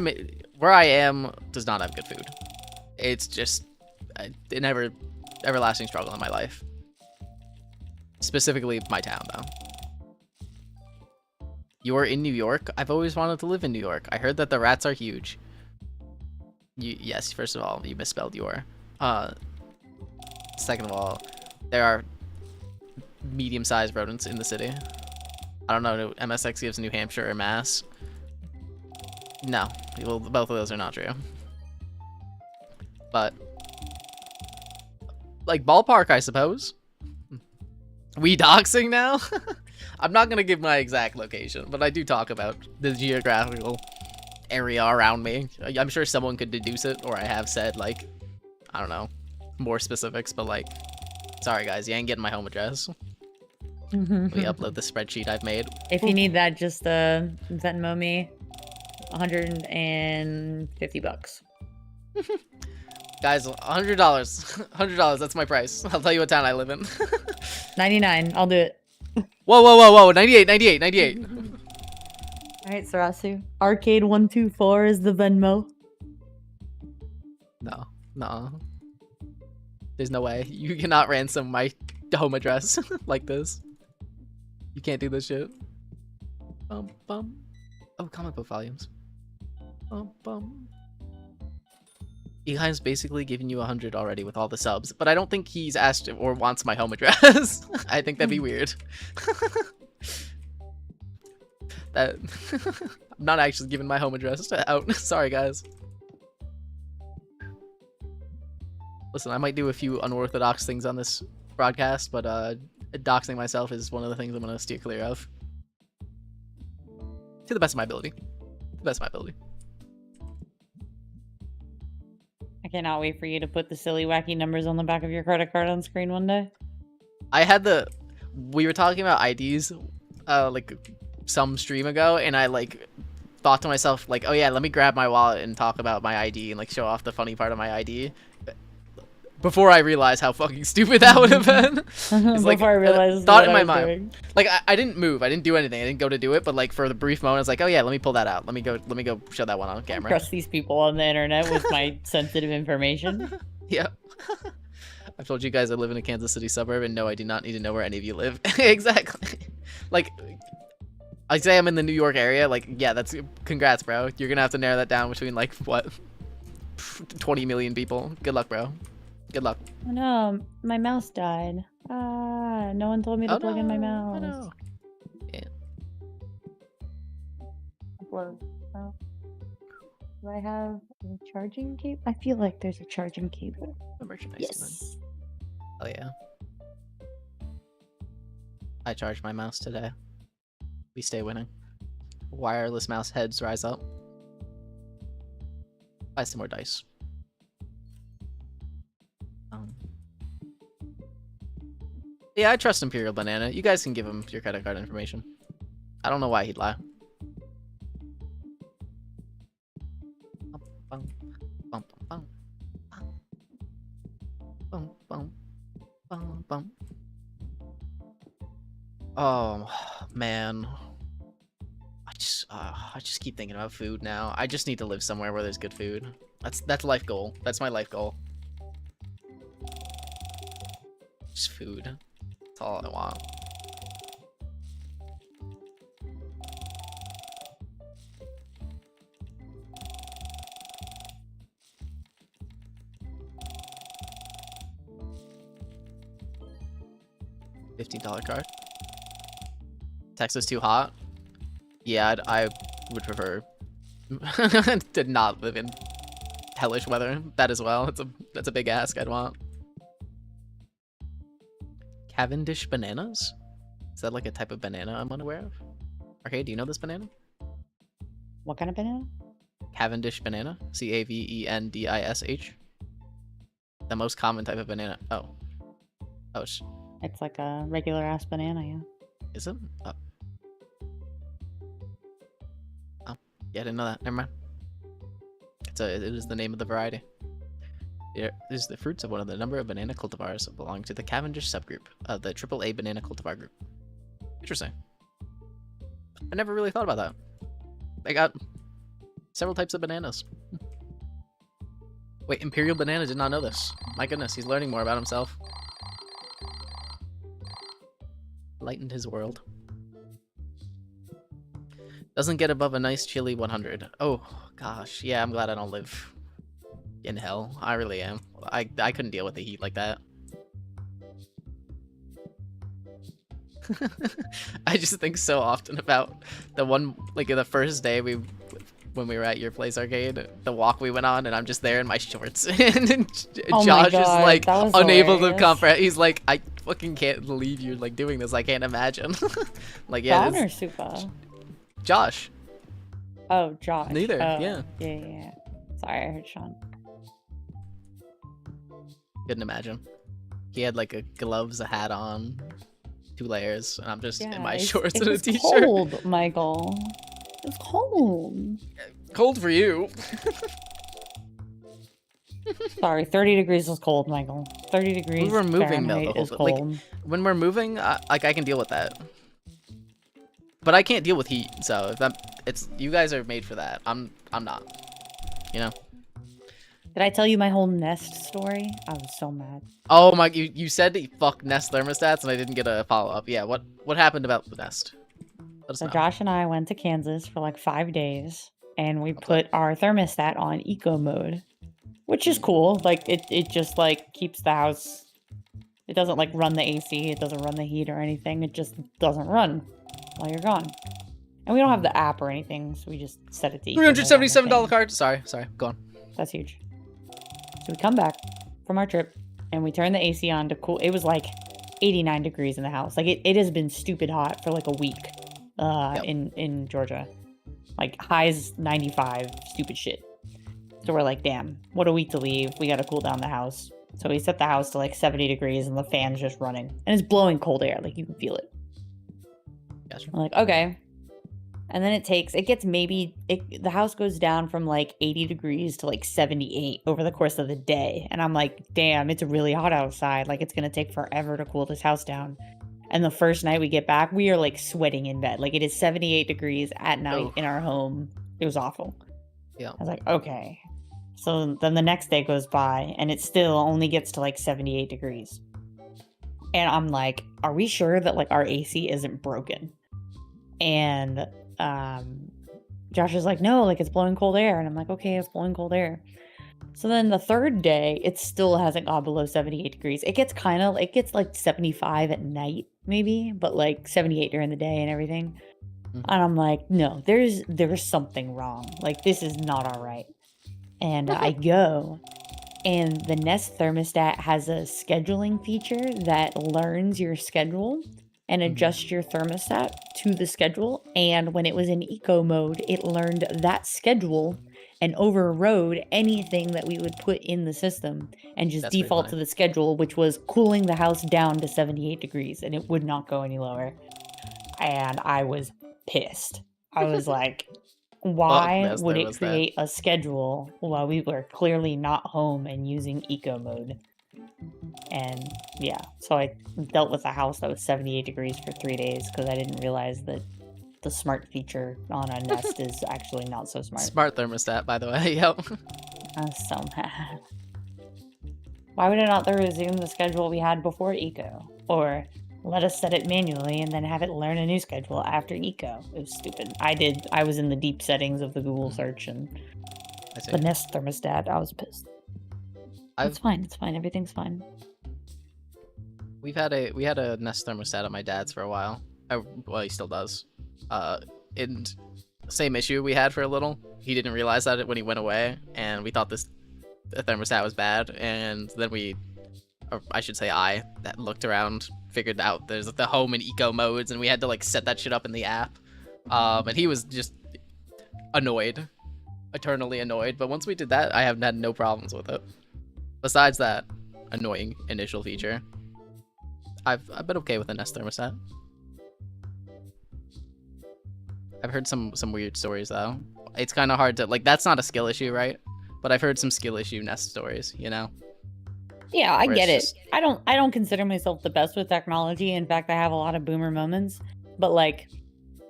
am does not have good food. It's just an everlasting struggle in my life. Specifically, my town, though. You're in New York? I've always wanted to live in New York. I heard that the rats are huge. Yes, first of all, you misspelled your. Second of all, there are medium-sized rodents in the city. I don't know, MSX gives New Hampshire or Mass. No, well, both of those are not true. But, like, ballpark, I suppose. We doxing now? I'm not gonna give my exact location, but I do talk about the geographical area around me. I'm sure someone could deduce it, or I have said, like, I don't know, more specifics, but, like, sorry guys, you ain't getting my home address. We upload the spreadsheet I've made. If you need that, just Venmo me $150. Guys, $100. $100, that's my price. I'll tell you what town I live in. 99. I'll do it. Whoa. 98. All right, Sarasu. Arcade124 is the Venmo. No. There's no way. You cannot ransom my home address like this. You can't do this shit. Oh, comic book volumes. Eli's basically giving you 100 already with all the subs, but I don't think he's asked or wants my home address. I think that'd be weird. I'm not actually giving my home address out. Sorry, guys. Listen, I might do a few unorthodox things on this broadcast, but doxing myself is one of the things I'm going to steer clear of. To the best of my ability. I cannot wait for you to put the silly, wacky numbers on the back of your credit card on screen one day. We were talking about IDs, like, some stream ago, and I, like, thought to myself, like, oh yeah, let me grab my wallet and talk about my ID and, like, show off the funny part of my ID. Before I realized how fucking stupid that would have been. Before I realized thought what in my I was mind. doing. Like, I didn't move. I didn't do anything. I didn't go to do it, but, like, for the brief moment, I was like, oh yeah, let me pull that out. Let me go show that one on camera. Trust these people on the internet with my sensitive information. Yep. I've told you guys I live in a Kansas City suburb, and no, I do not need to know where any of you live. Exactly. Like, I say I'm in the New York area, like, yeah, that's congrats, bro. You're gonna have to narrow that down between, like, what, 20 million people. Good luck, bro. Good luck. Oh no, my mouse died. No one told me to plug in my mouse. Oh no. Yeah. Do I have a charging cable? I feel like there's a charging cable. The merchandise. Yes. Oh yeah. I charged my mouse today. We stay winning. Wireless mouse heads rise up. Buy some more dice. Yeah, I trust Imperial Banana. You guys can give him your credit card information. I don't know why he'd lie. Oh man, I just keep thinking about food now. I just need to live somewhere where there's good food. That's life goal. That's my life goal. Just food. That's all I want. $15 card. Texas too hot? Yeah, I would prefer to not live in hellish weather. That as well. That's a big ask. I'd want. Cavendish bananas? Is that like a type of banana I'm unaware of? Okay, do you know this banana? What kind of banana? Cavendish banana. Cavendish. The most common type of banana. Oh. Oh, It's like a regular ass banana, yeah. is it? Oh. Oh. Yeah, I didn't know that. Never mind. It is the name of the variety. It is the fruits of one of the number of banana cultivars belonging to the Cavendish subgroup of the AAA banana cultivar group. Interesting. I never really thought about that. They got several types of bananas. Wait, Imperial Banana did not know this. My goodness, he's learning more about himself. Lightened his world. Doesn't get above a nice chilly 100. Oh, gosh. Yeah, I'm glad I don't live in hell. I really am. I couldn't deal with the heat like that. I just think so often about the one, like, the first day when we were at your place arcade, the walk we went on, and I'm just there in my shorts, and Oh my Josh is God, like that was unable to hilarious. comprehend. He's like, I fucking can't believe you're like doing this. I can't imagine. Like, yeah, John or it's Supa? Josh. Oh, Josh. Neither, Oh, yeah. Yeah. Sorry, I heard Sean. Couldn't imagine. He had like a gloves, a hat on, 2 layers, and I'm just in my shorts it and a was t-shirt. cold, Michael. It was cold. Cold for you. Sorry, 30 degrees is cold, Michael. 30 degrees We were moving though Fahrenheit the is whole like cold. when we're moving, like I can deal with that. But I can't deal with heat, so if it's you guys are made for that. I'm not. You know. Did I tell you my whole Nest story? I was so mad. Oh my! You said that you fuck Nest thermostats, and I didn't get a follow up. Yeah, what happened about the Nest? Let us So know. Josh and I went to Kansas for like 5 days, and we What's put our thermostat on eco mode, which is cool. Like it just like keeps the house. It doesn't like run the AC. It doesn't run the heat or anything. It just doesn't run while you're gone. And we don't have the app or anything, so we just set it to eco mode on the $377 thing. card. Sorry, go on. That's huge. So we come back from our trip and we turn the AC on to cool. It was like 89 degrees in the house. Like it has been stupid hot for like a week Yep. in Georgia. Like highs 95, stupid shit. So we're like, damn, what a week to leave. We got to cool down the house. So we set the house to like 70 degrees and the fan's just running. And it's blowing cold air. Like you can feel it. Gotcha. We're like, okay. And then the house goes down from like 80 degrees to like 78 over the course of the day. And I'm like, damn, it's really hot outside. Like it's going to take forever to cool this house down. And the first night we get back, we are like sweating in bed. Like it is 78 degrees at night Oh. in our home. It was awful. Yeah. I was like, okay. So then the next day goes by and it still only gets to like 78 degrees. And I'm like, are we sure that like our AC isn't broken? And Josh is like, no, like it's blowing cold air. And I'm like, okay, it's blowing cold air. So then the third day, it still hasn't gone below 78 degrees. It gets like 75 at night, maybe, but like 78 during the day and everything. Mhm. And I'm like, no, there's something wrong. Like this is not all right. And I go, and the Nest thermostat has a scheduling feature that learns your schedule and adjusts your thermostat to the schedule. And when it was in eco mode, it learned that schedule and overrode anything that we would put in the system and just That's pretty default funny. to the schedule, which was cooling the house down to 78 degrees, and it would not go any lower. And I was pissed. I was like, why Nest would it thermostat. create a schedule while we were clearly not home and using eco mode? And yeah, so I dealt with a house that was 78 degrees for 3 days because I didn't realize that the smart feature on a Nest is actually not so smart. Smart thermostat, by the way. Yep. I was so mad. Why would it not resume the schedule we had before eco? Or let us set it manually and then have it learn a new schedule after eco? It was stupid. I was in the deep settings of the Google search and I see. the Nest thermostat. I was pissed. It's fine. It's fine. Everything's fine. We had a Nest thermostat at my dad's for a while. Well, he still does. And same issue we had for a little. He didn't realize that when he went away, and we thought the thermostat was bad. And then or I should say that looked around, figured out there's the home and eco modes, and we had to like set that shit up in the app. And he was just annoyed. eternally annoyed, but once we did that, I have had no problems with it. Besides that annoying initial feature, I've been okay with a Nest thermostat. I've heard some weird stories though. It's kind of hard to like. That's not a skill issue, right? But I've heard some skill issue Nest stories. You know. Yeah, I Where get it. it's just- I don't consider myself the best with technology. In fact, I have a lot of boomer moments. But like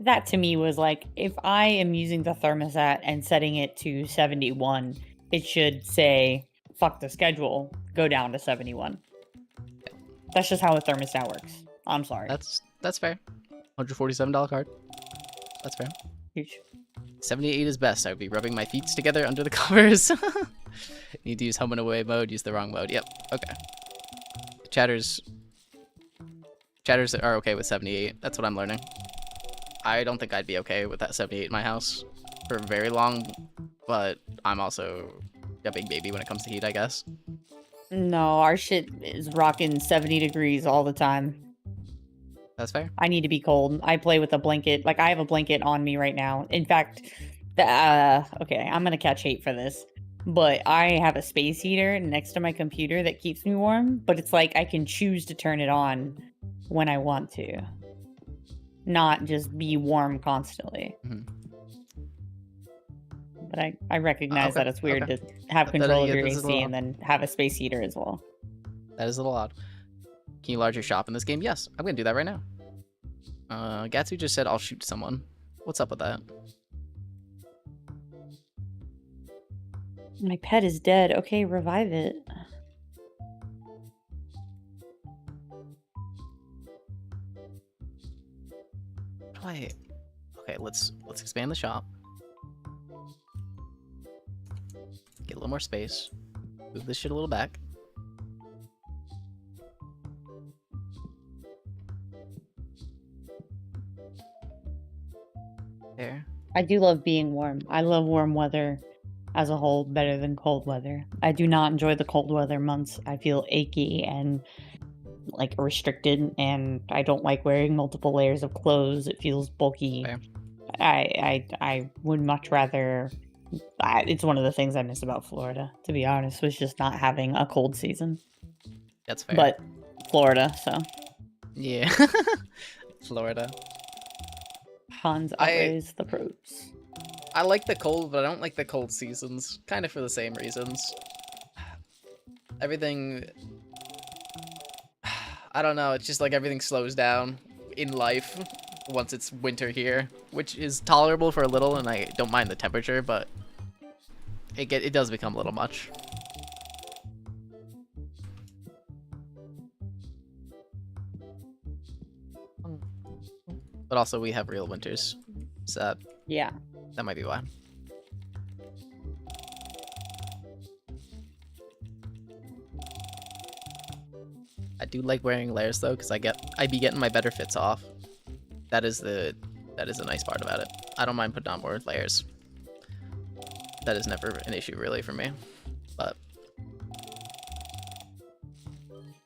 that to me was like if I am using the thermostat and setting it to 71, it should say fuck the schedule, go down to 71. That's just how a thermostat works. I'm sorry. That's fair. $147 card. That's fair. Huge. 78 is best. I would be rubbing my feet together under the covers. Need to use home and away mode. Use the wrong mode. Yep. Okay. Chatters are okay with 78. That's what I'm learning. I don't think I'd be okay with that 78 in my house for very long, but I'm also a big baby when it comes to heat, I guess. No, our shit is rocking 70 degrees all the time. That's fair. I need to be cold. I play with a blanket. Like, I have a blanket on me right now. In fact, okay, I'm going to catch hate for this. But I have a space heater next to my computer that keeps me warm. But it's like I can choose to turn it on when I want to. Not just be warm constantly. Mhm. But I recognize Okay, that it's weird okay. to have control of yeah, your this is a AC little- and then have a space heater as well. That is a little odd. Can you enlarge your shop in this game? Yes, I'm gonna do that right now. Gatsu just said I'll shoot someone. What's up with that? My pet is dead. Okay, revive it. Okay, let's expand the shop. Get a little more space. Move this shit a little back. There. I do love being warm. I love warm weather as a whole better than cold weather. I do not enjoy the cold weather months. I feel achy and like restricted, and I don't like wearing multiple layers of clothes. It feels bulky. Fair. I would much rather. It's one of the things I miss about Florida, to be honest, was just not having a cold season. That's fair. But Florida, so yeah. Florida. Hans outweighs the pros. I like the cold, but I don't like the cold seasons. Kind of for the same reasons. Everything... I don't know, it's just like everything slows down in life once it's winter here, which is tolerable for a little, and I don't mind the temperature, but it does become a little much. But also we have real winters, so Yeah. that might be why. I do like wearing layers though, because I'd be getting my better fits off. That is a nice part about it. I don't mind putting on more layers. That is never an issue really for me. But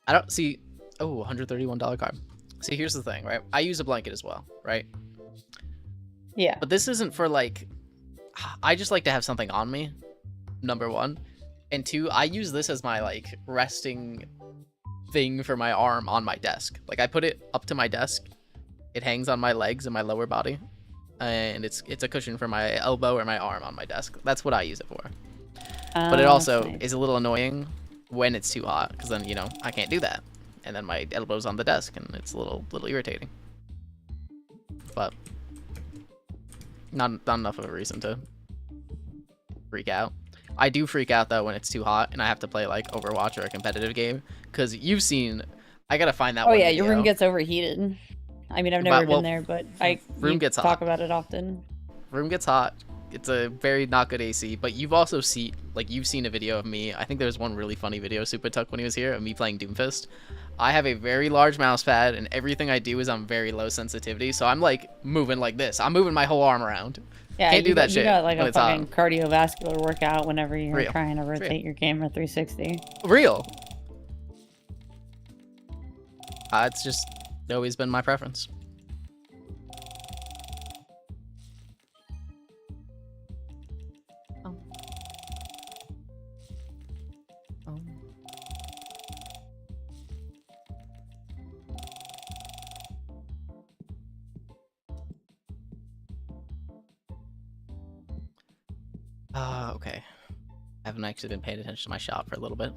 I don't see. Oh, $131 card. See, here's the thing, right? I use a blanket as well, right? Yeah. But this isn't for like. I just like to have something on me. Number one, and two, I use this as my like resting thing for my arm on my desk. Like I put it up to my desk. It hangs on my legs and my lower body, and it's a cushion for my elbow or my arm on my desk. That's what I use it for. But it also nice. is a little annoying when it's too hot, because then I can't do that, and then my elbow's on the desk, and it's a little irritating. But not enough of a reason to freak out. I do freak out though when it's too hot and I have to play like Overwatch or a competitive game, because you've seen. I gotta find that. Oh one yeah, your video. room gets overheated. I mean, I've never well, been there, but room you gets talk hot. about it often. Room gets hot. It's a very not good AC, but you've also you've seen a video of me. I think there's one really funny video Super took when he was here of me playing Doomfist. I have a very large mouse pad, and everything I do is on very low sensitivity, so I'm like moving like this. I'm moving my whole arm around. Yeah, Can't do you that got, shit You got like when a it's hot. fucking cardiovascular workout whenever you're Real. trying to Real. rotate your camera 360. Real. It's just always been my preference. Okay. I haven't actually been paying attention to my shop for a little bit.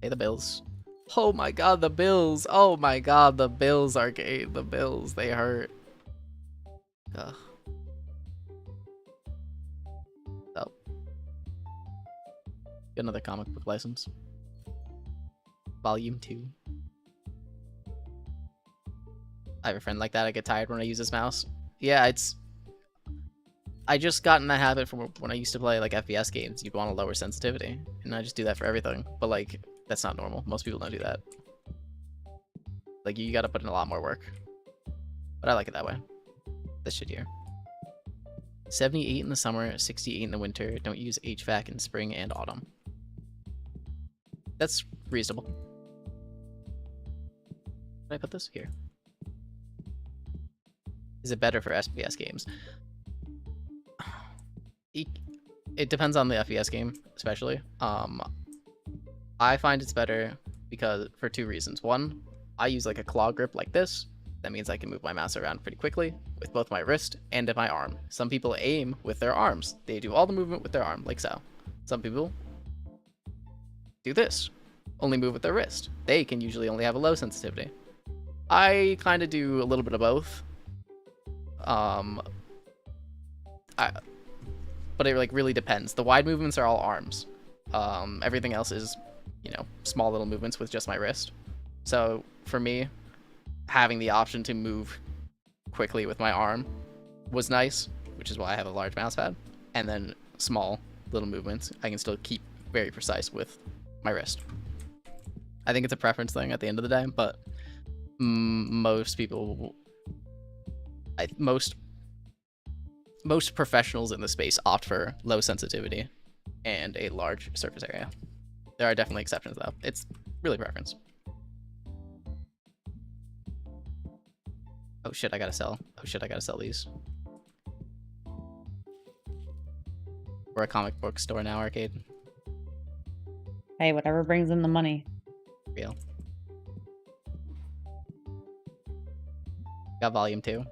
Pay the bills. Oh my god, the bills! Oh my god, the bills, Arcade. The bills, they hurt. Ugh. Oh. Get another comic book license. Volume 2. I have a friend like that. I get tired when I use this mouse. Yeah, it's... I just got in that habit from when I used to play like FPS games. You'd want a lower sensitivity, and I just do that for everything. But like, that's not normal. Most people don't do that. Like, you gotta put in a lot more work. But I like it that way. This shit here. 78 in the summer, 68 in the winter. Don't use HVAC in spring and autumn. That's reasonable. Did I put this here? Is it better for FPS games? It depends on the FPS game, especially. I find it's better because for 2 reasons. One, I use like a claw grip like this. That means I can move my mouse around pretty quickly with both my wrist and my arm. Some people aim with their arms. They do all the movement with their arm, like so. Some people do this, only move with their wrist. They can usually only have a low sensitivity. I kind of do a little bit of both. But it like really depends. The wide movements are all arms. Everything else is, you know, small little movements with just my wrist. So for me, having the option to move quickly with my arm was nice, which is why I have a large mouse pad. And then small little movements, I can still keep very precise with my wrist. I think it's a preference thing at the end of the day, but most people, most professionals in the space opt for low sensitivity and a large surface area. There are definitely exceptions though. It's really preference. Oh shit, I gotta sell. Oh shit, I gotta sell these. We're a comic book store now, Arcade. Hey, whatever brings in the money. Real. Got volume 2.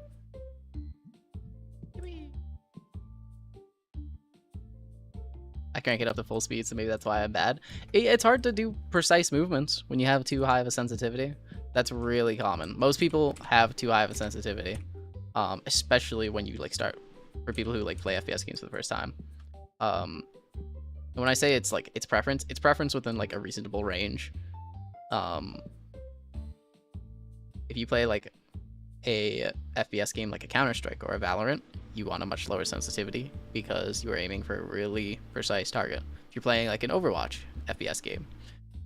I crank it up to full speed, so maybe that's why I'm bad. It's hard to do precise movements when you have too high of a sensitivity. That's really common. Most people have too high of a sensitivity, especially when you like start, for people who like play FPS games for the first time. And when I say it's like it's preference within like a reasonable range. If you play like a FPS game like a Counter-Strike or a Valorant, you want a much lower sensitivity because you are aiming for a really precise target. If you're playing like an Overwatch FPS game,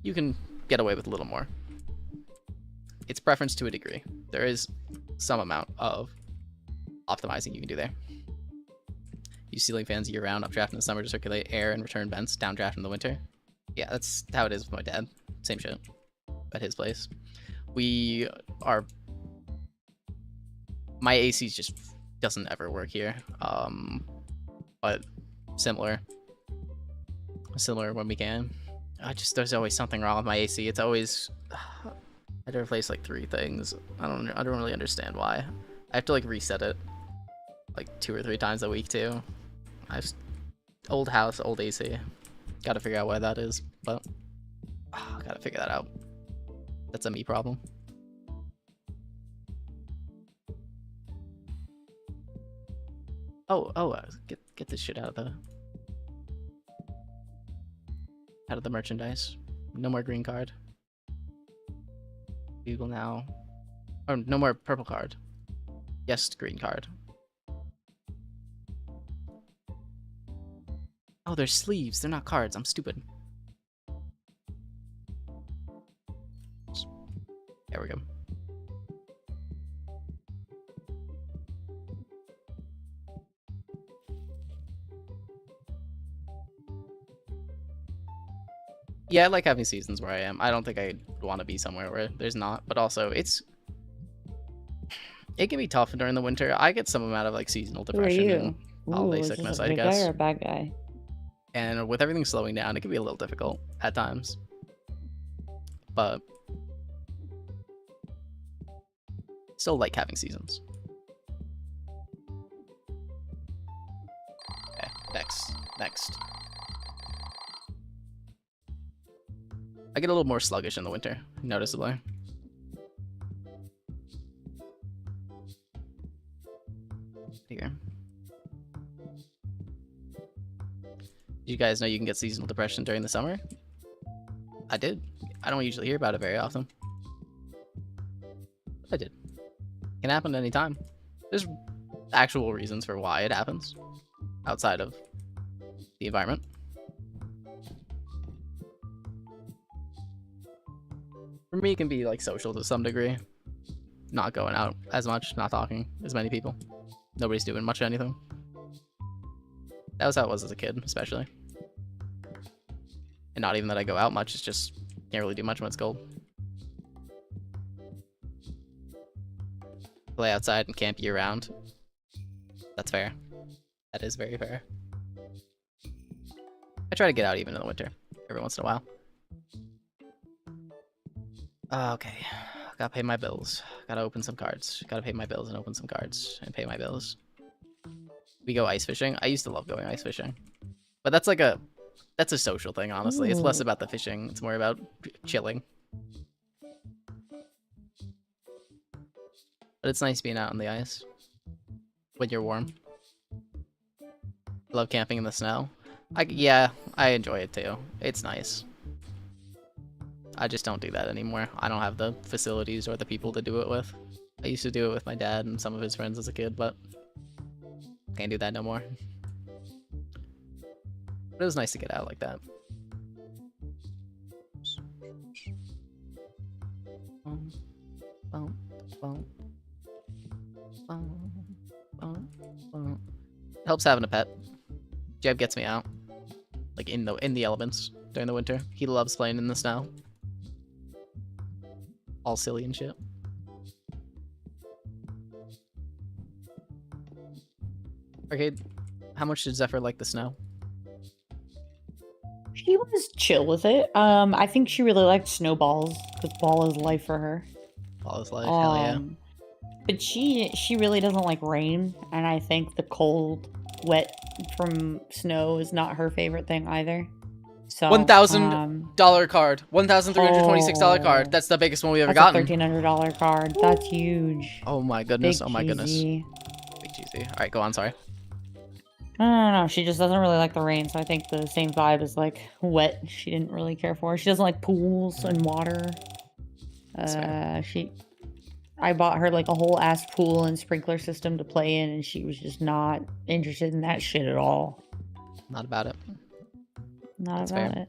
you can get away with a little more. It's preference to a degree. There is some amount of optimizing you can do there. Use ceiling fans year-round, updraft in the summer to circulate air and return vents, downdraft in the winter. Yeah, that's how it is with my dad. Same shit at his place. My AC just doesn't ever work here. But similar when we can. There's always something wrong with my AC. It's always, I had to replace like 3 things. I don't really understand why. I have to like reset it like 2 or 3 times a week too. Old house, old AC. Gotta figure out why that is, but gotta figure that out. That's a me problem. Get this shit out of the merchandise. No more green card. Google now. Oh, no more purple card. Yes, green card. Oh, they're sleeves. They're not cards. I'm stupid. There we go. Yeah, I like having seasons where I am. I don't think I'd want to be somewhere where there's not, but also it can be tough during the winter. I get some amount of like seasonal Who are depression you? and Ooh, holiday is this sickness, a I good guess. guy or a bad guy? And with everything slowing down, it can be a little difficult at times. But still like having seasons. Okay, next. I get a little more sluggish in the winter, noticeably. Here. You guys know you can get seasonal depression during the summer? I did. I don't usually hear about it very often. I did. It can happen anytime. There's actual reasons for why it happens outside of the environment. For me, it can be like social to some degree. Not going out as much, not talking as many people. Nobody's doing much of anything. That was how it was as a kid, especially. And not even that I go out much, it's just can't really do much when it's cold. Play outside and camp year round. That's fair. That is very fair. I try to get out even in the winter, every once in a while. Okay, gotta pay my bills. Gotta open some cards. Gotta pay my bills and open some cards and pay my bills. We go ice fishing. I used to love going ice fishing, but that's a social thing, honestly. It's less about the fishing. It's more about chilling. But it's nice being out on the ice when you're warm. Love camping in the snow. Yeah, I enjoy it too. It's nice. I just don't do that anymore. I don't have the facilities or the people to do it with. I used to do it with my dad and some of his friends as a kid, but can't do that no more. But it was nice to get out like that. Helps having a pet. Jeb gets me out, like in the elements during the winter. He loves playing in the snow. All silly and shit. Arcade, how much did Zephyr like the snow? She was chill with it. I think she really liked snowballs because ball is life for her. Ball is life, hell yeah. But she really doesn't like rain, and I think the cold, wet from snow is not her favorite thing either. So $1,000 card, $1,326 card. That's the biggest one we've ever gotten. That's a $1,300 card. That's huge. Oh my goodness! Big Oh my goodness! cheesy. Big cheesy. All right, go on. Sorry. No. She just doesn't really like the rain, so I think the same vibe is like wet. She didn't really care for. She doesn't like pools and water. I bought her like a whole ass pool and sprinkler system to play in, and she was just not interested in that shit at all. Not about it. Not That's about fair. it.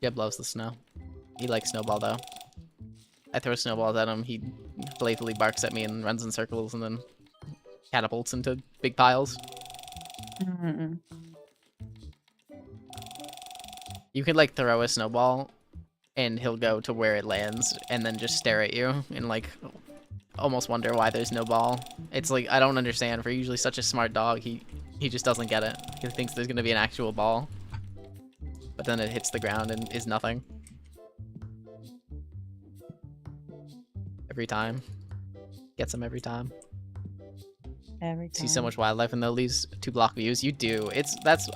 Jeb loves the snow. He likes snowball though. I throw snowballs at him. He playfully barks at me and runs in circles and then catapults into big piles. Mm-mm. You can like throw a snowball and he'll go to where it lands and then just stare at you and like almost wonder why there's no ball. It's like, I don't understand. For usually such a smart dog, he just doesn't get it. He thinks there's gonna be an actual ball, but then it hits the ground and is nothing. Every time. Gets him every time. Every time. See so much wildlife in these 2-block views. You do.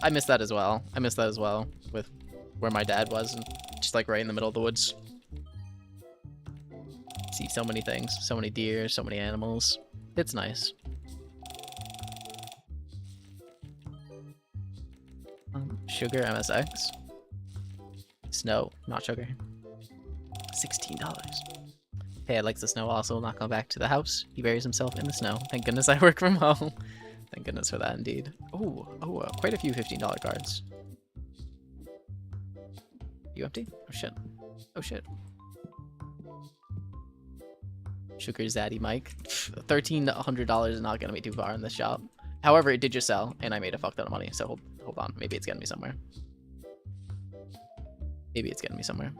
I miss that as well. I miss that as well with where my dad was, and just like right in the middle of the woods. See so many things, so many deer, so many animals. It's nice. Sugar MSX. Snow, not sugar. $16. Hey, I like the snow also. Not going back to the house. He buries himself in the snow. Thank goodness I work from home. Thank goodness for that, indeed. Oh, quite a few $15 cards. You empty? Oh shit. Oh shit. Sugar Zaddy Mike. $1,300 is not gonna be too far in this shop. However, it did just sell, and I made a fuck ton of money. So hold on. Maybe it's getting me somewhere. Maybe it's getting me somewhere.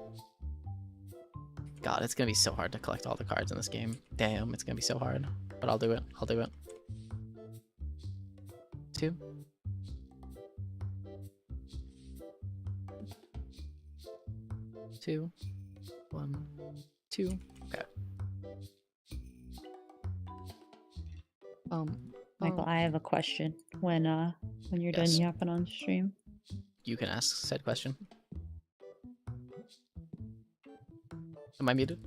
God, it's gonna be so hard to collect all the cards in this game. Damn, it's gonna be so hard. But I'll do it. I'll do it. 2. 2. 1. 2. Okay. Michael, I have a question. When you're done Yes. yapping on stream. You can ask said question. Am I muted?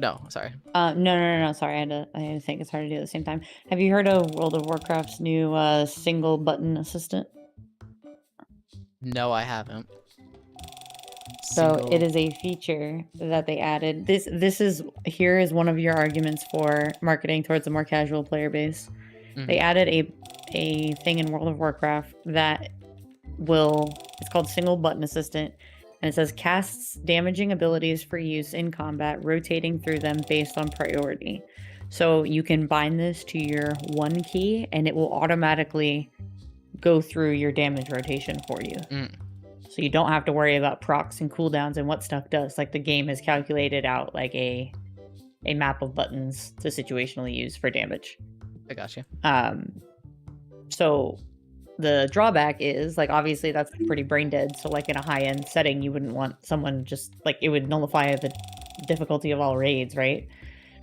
No, sorry. No. Sorry, I had to think. It's hard to do at the same time. Have you heard of World of Warcraft's new single button assistant? No, I haven't. So it is a feature that they added. Here is one of your arguments for marketing towards a more casual player base. They added a thing in World of Warcraft that it's called single button assistant, and it says casts damaging abilities for use in combat, rotating through them based on priority. So you can bind this to your one key and it will automatically go through your damage rotation for you. So you don't have to worry about procs and cooldowns and what stuff does. Like the game has calculated out like a map of buttons to situationally use for damage. I gotcha. So the drawback is, like, obviously that's pretty brain dead. So like in a high-end setting, you wouldn't want someone just like, it would nullify the difficulty of all raids, right?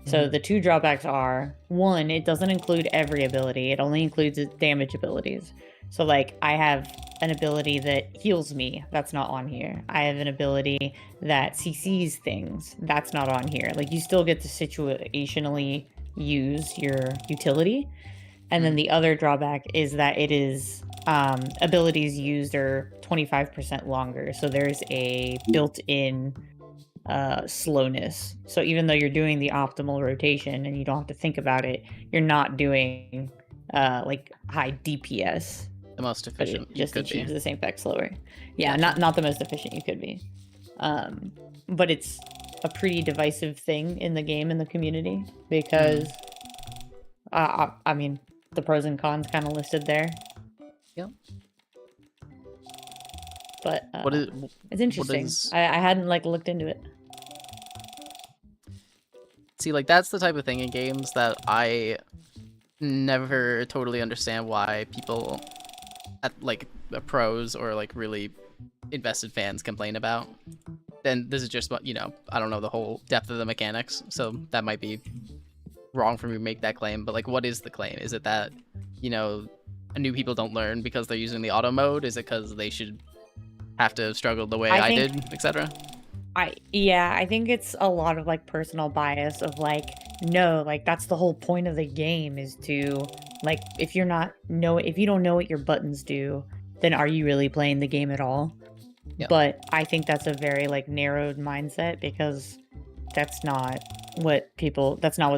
So the two drawbacks are, one, it doesn't include every ability. It only includes damage abilities. So like I have an ability that heals me. That's not on here. I have an ability that CCs things. That's not on here. Like you still get to situationally use your utility. And then the other drawback is that it is abilities used are 25% longer. So there's a built-in slowness. So even though you're doing the optimal rotation and you don't have to think about it, you're not doing like high DPS. The most efficient But it just achieves be. the same effect slower. Yeah, not the most efficient you could be. But it's a pretty divisive thing in the game, in the community, because I mean, the pros and cons kind of listed there. Yep. But it's interesting. I hadn't like looked into it. See, like that's the type of thing in games that I never totally understand why people at like the pros or like really invested fans complain about. Then this is just what, you know, I don't know the whole depth of the mechanics, so that might be wrong for me to make that claim. But like, what is the claim? Is it that, you know, new people don't learn because they're using the auto mode? Is it because they should have to struggle the way I did, etc.? I think it's a lot of like personal bias of like, no, like that's the whole point of the game, is to like, if you don't know what your buttons do, then are you really playing the game at all? Yeah. But I think that's a very like narrowed mindset, because that's not what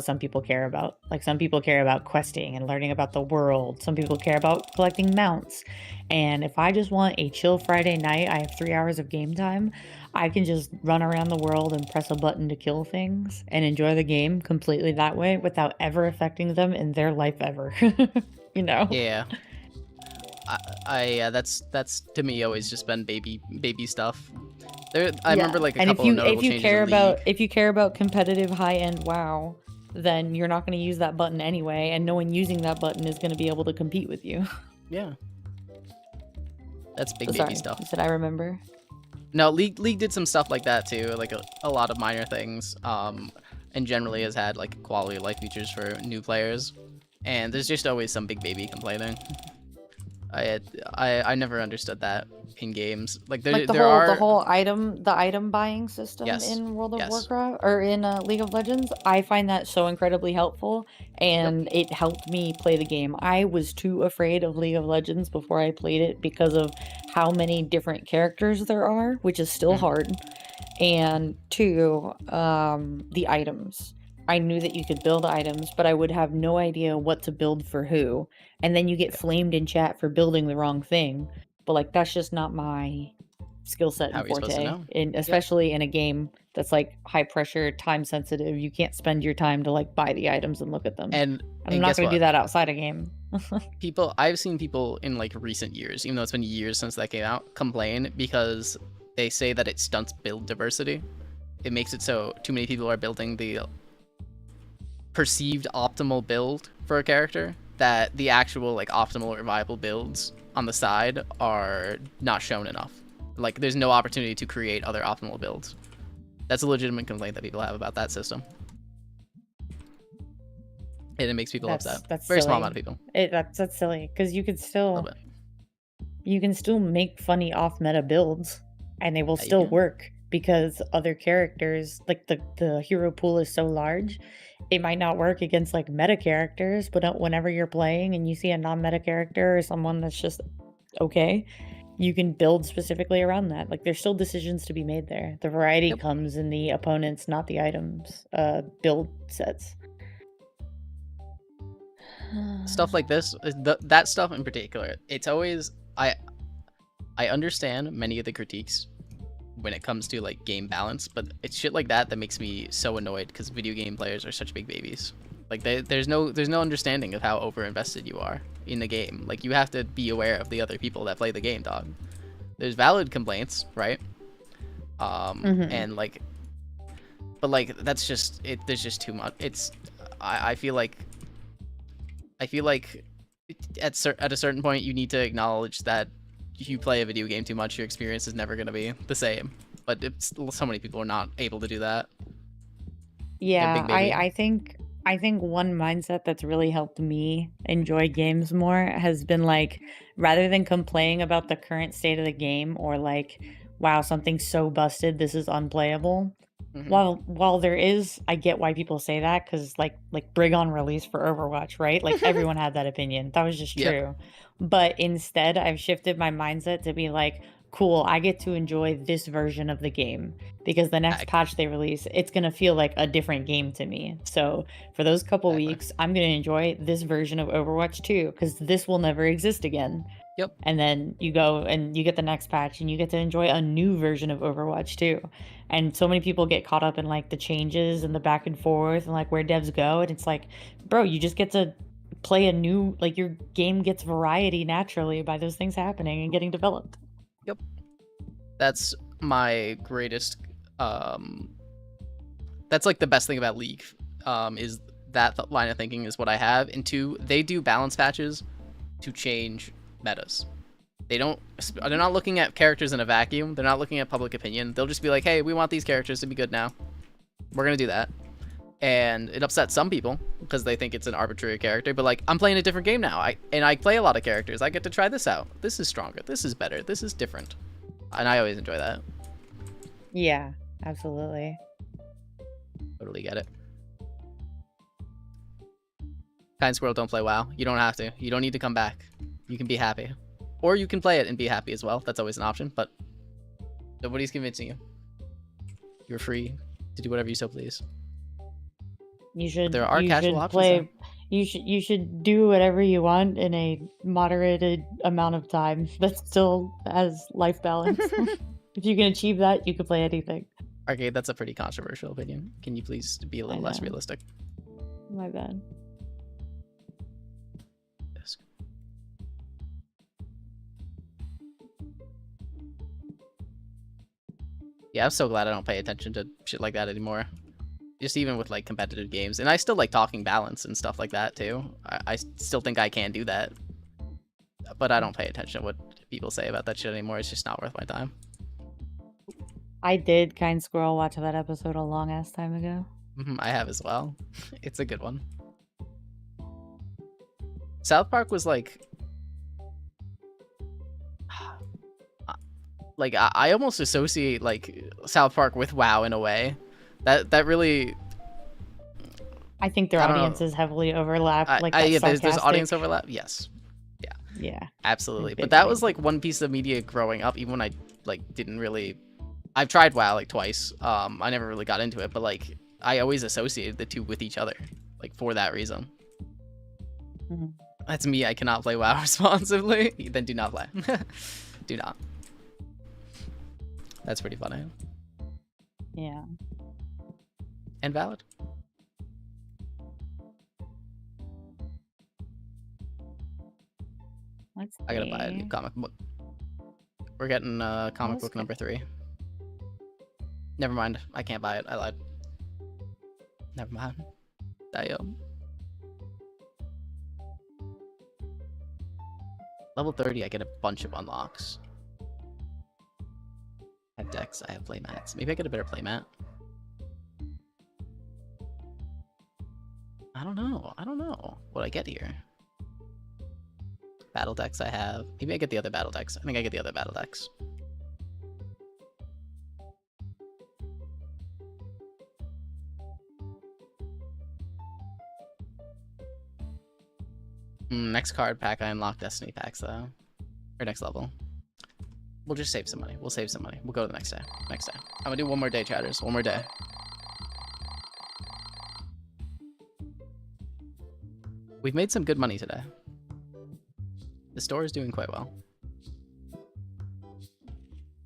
some people care about. Like some people care about questing and learning about the world. Some people care about collecting mounts. And if I just want a chill Friday night, I have 3 hours of game time, I can just run around the world and press a button to kill things and enjoy the game completely that way without ever affecting them in their life ever. You know? Yeah. That's to me always just been baby stuff. I remember like a couple of notable changes in League. If you care about competitive high-end WoW, then you're not going to use that button anyway, and no one using that button is going to be able to compete with you. Yeah. That's baby stuff. You said I remember? No, League did some stuff like that too, like a lot of minor things, and generally has had like quality of life features for new players, and there's just always some big baby complaining. I never understood that in games. Like the whole item buying system Yes. in World of Warcraft or in League of Legends. I find that so incredibly helpful, and it helped me play the game. I was too afraid of League of Legends before I played it because of how many different characters there are, which is still hard. And two, the items. I knew that you could build items, but I would have no idea what to build for who. And then you get flamed in chat for building the wrong thing. But like, that's just not my skill set and forte. And especially in a game that's like high pressure, time sensitive, you can't spend your time to like buy the items and look at them. And I'm not going to do that outside a game. I've seen people in like recent years, even though it's been years since that came out, complain because they say that it stunts build diversity. It makes it so too many people are building the perceived optimal build for a character, that the actual like optimal or viable builds on the side are not shown enough. Like there's no opportunity to create other optimal builds. That's a legitimate complaint that people have about that system. and it makes people upset. That's Very small silly. amount of people. That's silly because A little bit. you can still make funny off meta builds and they will Yeah, you still can. work because other characters, like the hero pool is so large, it might not work against like meta characters, but whenever you're playing and you see a non-meta character or someone that's just okay, you can build specifically around that. Like there's still decisions to be made there. The variety Yep. comes in the opponents, not the items, build sets. Stuff like this, that stuff in particular, it's always I understand many of the critiques when it comes to like game balance, but it's shit like that that makes me so annoyed because video game players are such big babies. Like there's no understanding of how over invested you are in the game. Like you have to be aware of the other people that play the game, dog. There's valid complaints, right? And like, but like that's just it. There's just too much. It's I feel like at a certain point you need to acknowledge that if you play a video game too much, your experience is never going to be the same. But so many people are not able to do that. Yeah, big baby. I think one mindset that's really helped me enjoy games more has been like, rather than complaining about the current state of the game or like, wow, something's so busted, this is unplayable. While there is, I get why people say that because like Brig on release for Overwatch, right? Like everyone had that opinion. That was just Yep. true. But instead, I've shifted my mindset to be like, cool, I get to enjoy this version of the game because the next patch they release, it's gonna feel like a different game to me. So for those couple weeks, I'm gonna enjoy this version of Overwatch 2 because this will never exist again. Yep. And then you go and you get the next patch and you get to enjoy a new version of Overwatch 2. And so many people get caught up in like the changes and the back and forth and like where devs go. And it's like, bro, you just get to play a new, like your game gets variety naturally by those things happening and getting developed. Yep. That's my greatest, that's like the best thing about League, is that line of thinking is what I have. And two, they do balance patches to change metas. They're not looking at characters in a vacuum. They're not looking at public opinion. They'll just be like, hey, we want these characters to be good now. We're going to do that. And it upsets some people because they think it's an arbitrary character. But like, I'm playing a different game now. I play a lot of characters. I get to try this out. This is stronger. This is better. This is different. And I always enjoy that. Yeah, absolutely. Totally get it. Kind Squirrel, don't play WoW. You don't have to. You don't need to come back. You can be happy. Or you can play it and be happy as well. That's always an option, but nobody's convincing you. You're free to do whatever you so please. You should. There are casual options. Play, you should do whatever you want in a moderated amount of time that still has life balance. If you can achieve that, you can play anything. Arcade, that's a pretty controversial opinion. Can you please be a little less realistic? My bad. Yes. Yeah, I'm so glad I don't pay attention to shit like that anymore. Just even with like competitive games. And I still like talking balance and stuff like that too. I still think I can do that. But I don't pay attention to what people say about that shit anymore. It's just not worth my time. I did Kind Squirrel watch that episode a long ass time ago. I have as well. It's a good one. South Park was like I almost associate like South Park with WoW in a way. That really. I think their audiences heavily overlap. Yeah, there's audience overlap. Yes. Yeah. Yeah. Absolutely. But that was like one piece of media growing up. Even when I like didn't really. I've tried WoW like twice. I never really got into it, but like I always associated the two with each other, like for that reason. That's me. I cannot play WoW responsibly. Then do not play. Do not. That's pretty funny. Yeah. And valid. I gotta buy a new comic book. We're getting comic book number 3. Never mind. I can't buy it. I lied. Never mind. Damn. Level 30, I get a bunch of unlocks. I have decks. I have playmats. Maybe I get a better playmat. I don't know. I don't know what I get here. Battle decks I have. Maybe I get the other battle decks. I think I get the other battle decks. Next card pack, I unlock Destiny packs though. Or next level. We'll just save some money. We'll save some money. We'll go to the next day. Next day. I'm gonna do one more day, chatters. One more day. We've made some good money today. The store is doing quite well.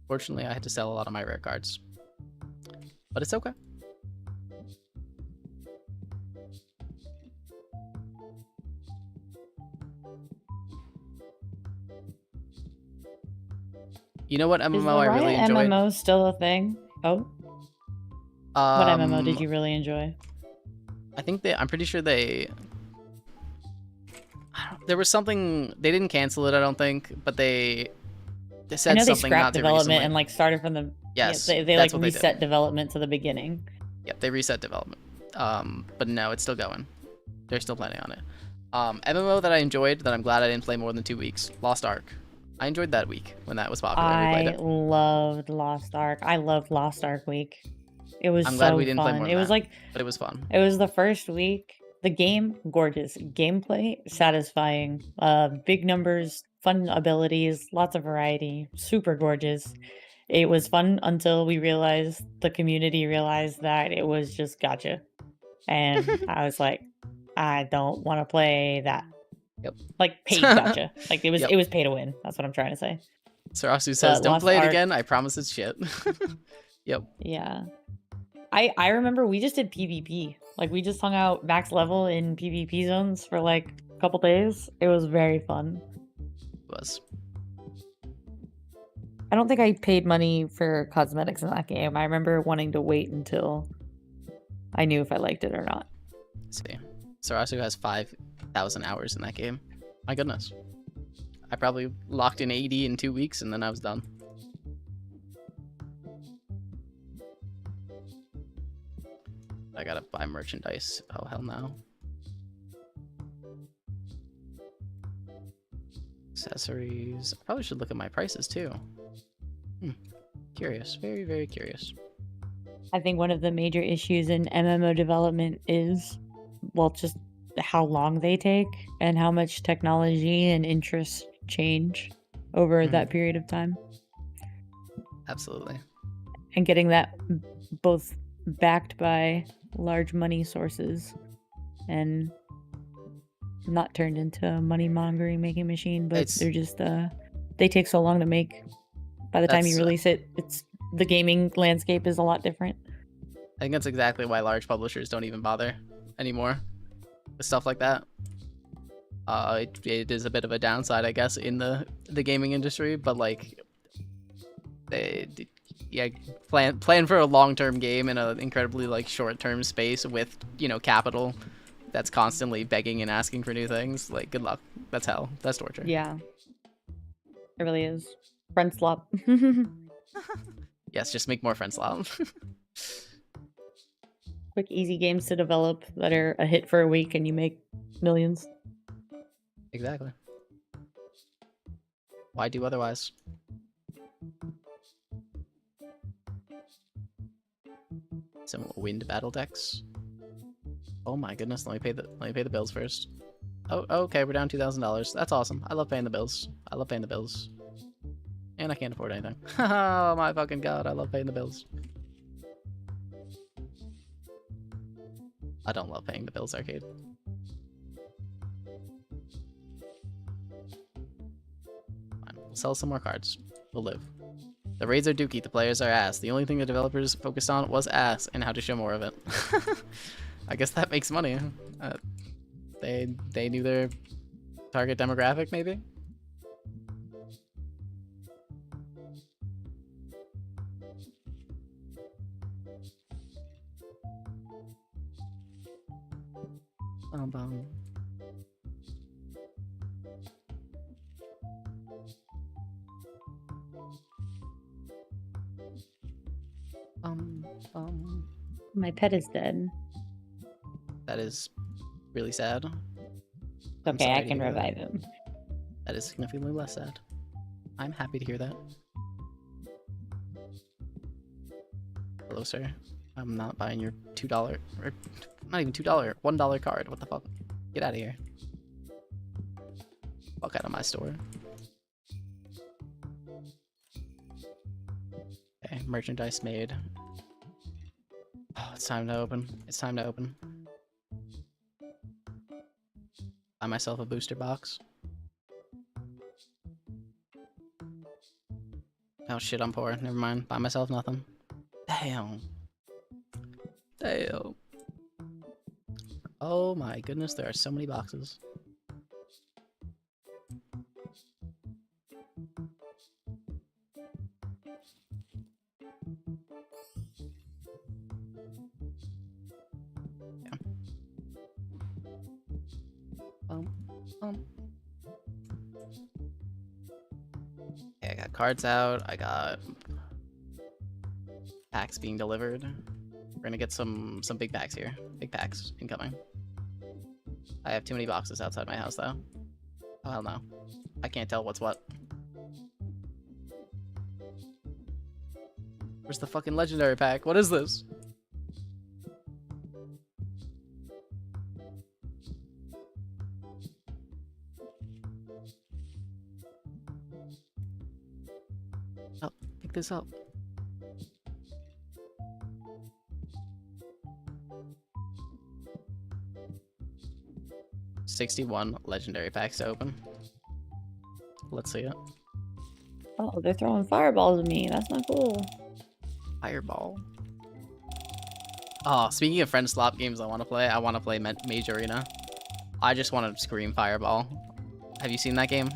Fortunately, I had to sell a lot of my rare cards. But it's okay. You know what Is MMO I really Riot enjoyed? MMO still a thing? Oh, what MMO did you really enjoy? I think I'm pretty sure there was something, they didn't cancel it, I don't think, but they I said know they something scrapped not too development recently. and like started from the Yes, yeah, they that's like what they did. reset development to the beginning. Yep, they reset development. But no, it's still going. They're still planning on it. MMO that I enjoyed, that I'm glad I didn't play more than 2 weeks, Lost Ark. I enjoyed that week when that was popular. We played I it. loved Lost Ark. I loved Lost Ark week. It was I'm so glad we didn't play fun. more It than was that, like but it was fun. it was the first week. The game, gorgeous. Gameplay, satisfying. Big numbers, fun abilities, lots of variety. Super gorgeous. It was fun until the community realized that it was just gotcha. And I was like, I don't want to play that. Yep. Like paid gotcha. Like it was Yep. it was pay to win. That's what I'm trying to say. Sarasu says, But don't Lost play it Ark- again. I promise it's shit. Yep. Yeah. I remember we just did PvP. Like we just hung out max level in PvP zones for like a couple days. It was very fun. It was. I don't think I paid money for cosmetics in that game. I remember wanting to wait until I knew if I liked it or not. Let's see. Sarasu has 5,000 hours in that game. My goodness. I probably locked in 80 in 2 weeks and then I was done. I gotta buy merchandise. Oh, hell no. Accessories. I probably should look at my prices too. Curious. Very, very curious. I think one of the major issues in MMO development is, well, just how long they take and how much technology and interests change over that period of time. Absolutely. And getting that both backed by large money sources and not turned into a money mongering making machine, but they're just they take so long to make. By the time you release it, the gaming landscape is a lot different. I think that's exactly why large publishers don't even bother anymore with stuff like that. It is a bit of a downside, I guess, in the gaming industry, but like plan for a long-term game in an incredibly like short-term space with, you know, capital that's constantly begging and asking for new things. Like, good luck. That's hell. That's torture. Yeah, it really is. Friend slop. Yes, just make more friend slop. Quick, easy games to develop that are a hit for a week and you make millions. Exactly. Why do otherwise? Some wind battle decks. Oh my goodness! Let me pay the bills first. Oh, okay, we're down $2,000. That's awesome. I love paying the bills. I love paying the bills. And I can't afford anything. Oh my fucking god! I love paying the bills. I don't love paying the bills, arcade. Fine. We'll sell some more cards. We'll live. The raids are dookie, the players are ass. The only thing the developers focused on was ass and how to show more of it. I guess that makes money. They knew their target demographic, maybe? My pet is dead. That is really sad. I'm Okay, sorry I to can hear that. revive him. That is significantly less sad. I'm happy to hear that. Hello, sir. I'm not buying your $2 or not even $2, $1 card. What the fuck? Get out of here. Fuck out of my store. Okay, merchandise made. Oh, it's time to open. It's time to open. Buy myself a booster box. Oh shit, I'm poor. Never mind. Buy myself nothing. Damn. Damn. Oh my goodness, there are so many boxes. Yeah. Okay, I got cards out. I got packs being delivered. We're gonna get some big packs here. Big packs incoming. I have too many boxes outside my house though. Oh hell no. I can't tell what's what. Where's the fucking legendary pack? What is this? Oh, pick this up. $61 legendary packs to open. Let's see it. Oh, they're throwing fireballs at me. That's not cool. Fireball. Oh, speaking of friend slop games I want to play Mage Arena. I just want to scream Fireball. Have you seen that game?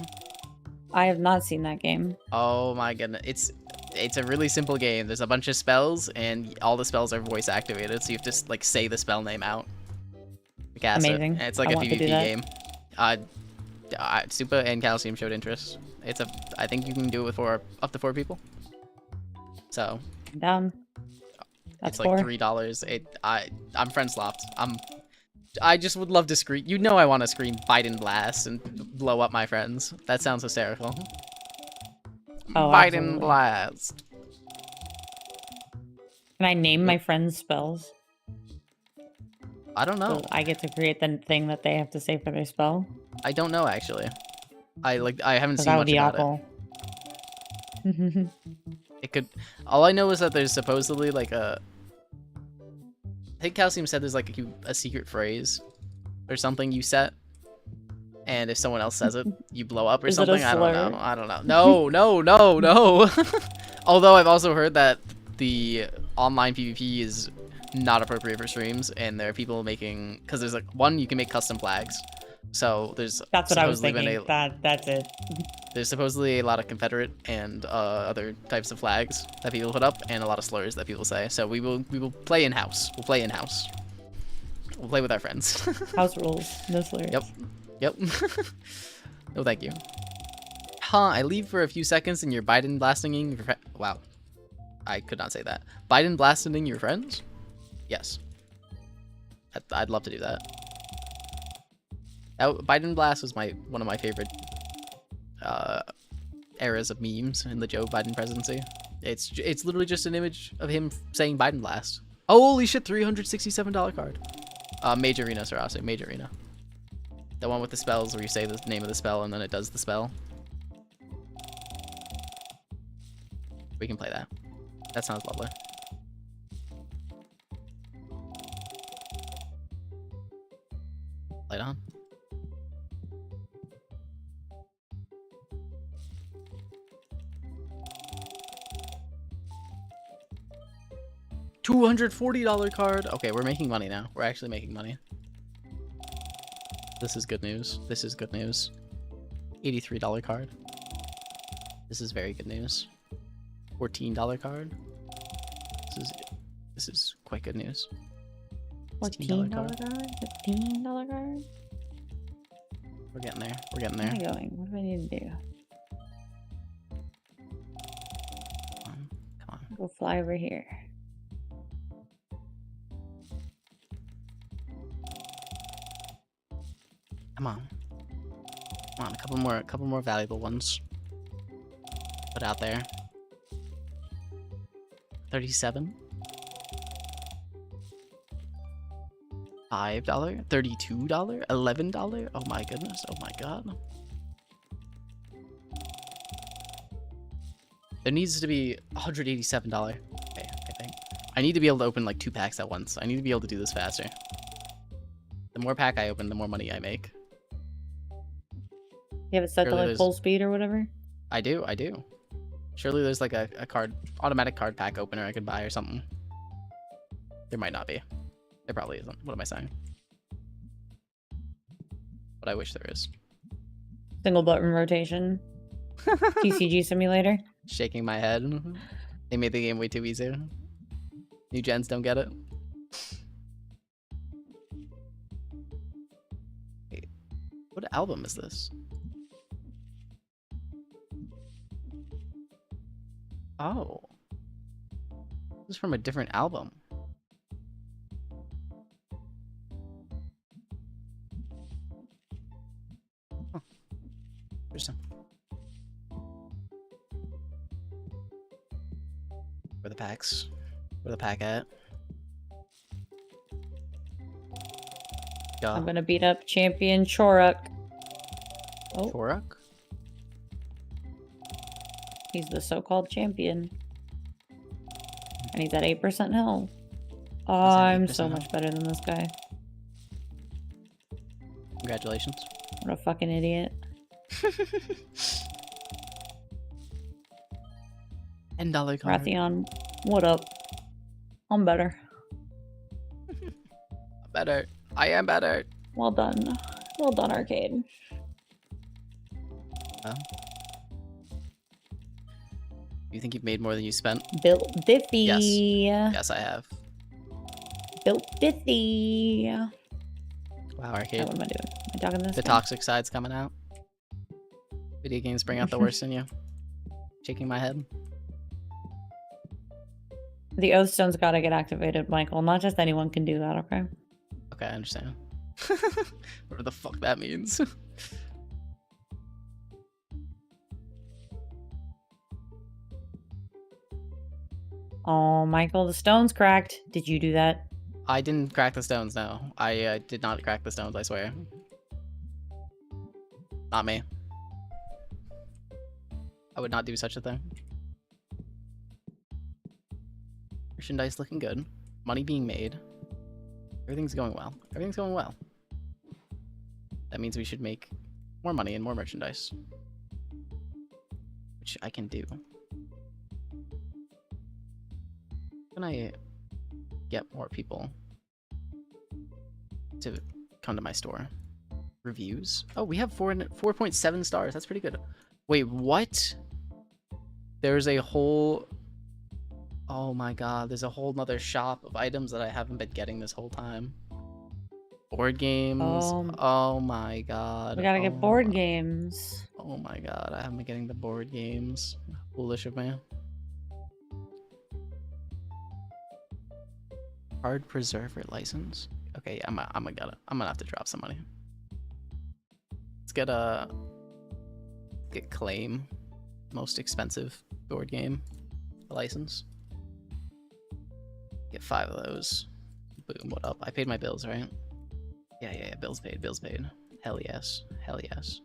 I have not seen that game. Oh my goodness. It's a really simple game. There's a bunch of spells, and all the spells are voice activated, so you have to like say the spell name out. Cast Amazing. It. And it's like I a want to do PvP that. game. Super and Calcium showed interest. I think you can do it with up to 4 people. So I'm down. That's it's like $3. I'm friend slopped. I just would love to scream. You know I want to scream Biden blast and blow up my friends. That sounds hysterical. Oh, Biden absolutely. blast. Can I name my friends' spells? I don't know. So I get to create the thing that they have to say for their spell? I don't know actually. I haven't Because seen that much would be about awful. it. Could. All I know is that there's supposedly like a. I think Calcium said there's like a secret phrase, or something you set, and if someone else says it, you blow up or Is it a something. I slur? don't know. I don't know. No. Although I've also heard that the online PvP is not appropriate for streams, and there are people making because there's like you can make custom flags. So there's That's what I was supposedly thinking. That's it. There's supposedly a lot of Confederate and other types of flags that people put up, and a lot of slurs that people say. So we will play in house. We'll play in house. We'll play with our friends. House rules. No slurs. Yep. No, thank you. Huh? I leave for a few seconds, and you're Biden blasting your friend. Wow, I could not say that. Biden blasting your friends? Yes. I'd love to do that. Biden blast was one of my favorite eras of memes in the Joe Biden presidency. It's literally just an image of him saying Biden blast. Holy shit, $367 card. Mage Arena, Sarase, Mage Arena. The one with the spells where you say the name of the spell and then it does the spell. We can play that. That sounds lovely. Light on. $240 card. Okay, we're making money now. We're actually making money. This is good news. This is good news. $83 card. This is very good news. $14 card. This is quite good news. $14 card? $15 card? We're getting there. We're getting Where there. am I going? What do I need to do? Come on. Go fly over here. Come on. Come on, a couple more valuable ones. Put out there. 37. $5, $32, $11. Oh my goodness. Oh my god. There needs to be $187. Okay, I think. I need to be able to open like 2 packs at once. I need to be able to do this faster. The more pack I open, the more money I make. You have it set to Surely like full speed or whatever? I do. Surely there's like a automatic card pack opener I could buy or something. There might not be. There probably isn't. What am I saying? But I wish there is. Single button rotation. TCG simulator. Shaking my head. They made the game way too easy. New gens don't get it. Wait, what album is this? Oh. This is from a different album. Huh. Interesting. Where the packs? Where the pack at? I'm gonna beat up champion Choruk. Oh, Choruk? he's the so-called champion. And he's at 8% health. Oh, I'm 8% so health. much better than this guy. Congratulations. What a fucking idiot. $10 card. Rathion, what up? I'm better. Better. I am better. Well done. Well done, Arcade. Well. You think you've made more than you spent? Built Diffy. Yes. Yes, I have. Built Diffy. Wow, Okay, Arcade. what am I doing? Am I talking this? The guy? toxic side's coming out. Video games bring out the worst in you. Shaking my head. The Oath Stone's gotta get activated, Michael. Not just anyone can do that, okay? Okay, I understand. Whatever the fuck that means. Oh, Michael, the stone's cracked. Did you do that? I didn't crack the stones, no. I did not crack the stones, I swear. Not me. I would not do such a thing. Merchandise looking good. Money being made. Everything's going well. Everything's going well. That means we should make more money and more merchandise. Which I can do. Can I get more people to come to my store? Reviews? Oh, we have 4.7 stars. That's pretty good. Wait, what? There's a whole... Oh my god, there's a whole nother shop of items that I haven't been getting this whole time. Board games. Oh my god. We gotta get Oh board my- games. Oh my god, I haven't been getting the board games. Foolish of me. Card preserver license. Okay, I'm gonna have to drop some money. Let's get claim. Most expensive board game license. Get 5 of those. Boom, what up? I paid my bills, right? Yeah, bills paid, bills paid. Hell yes, hell yes.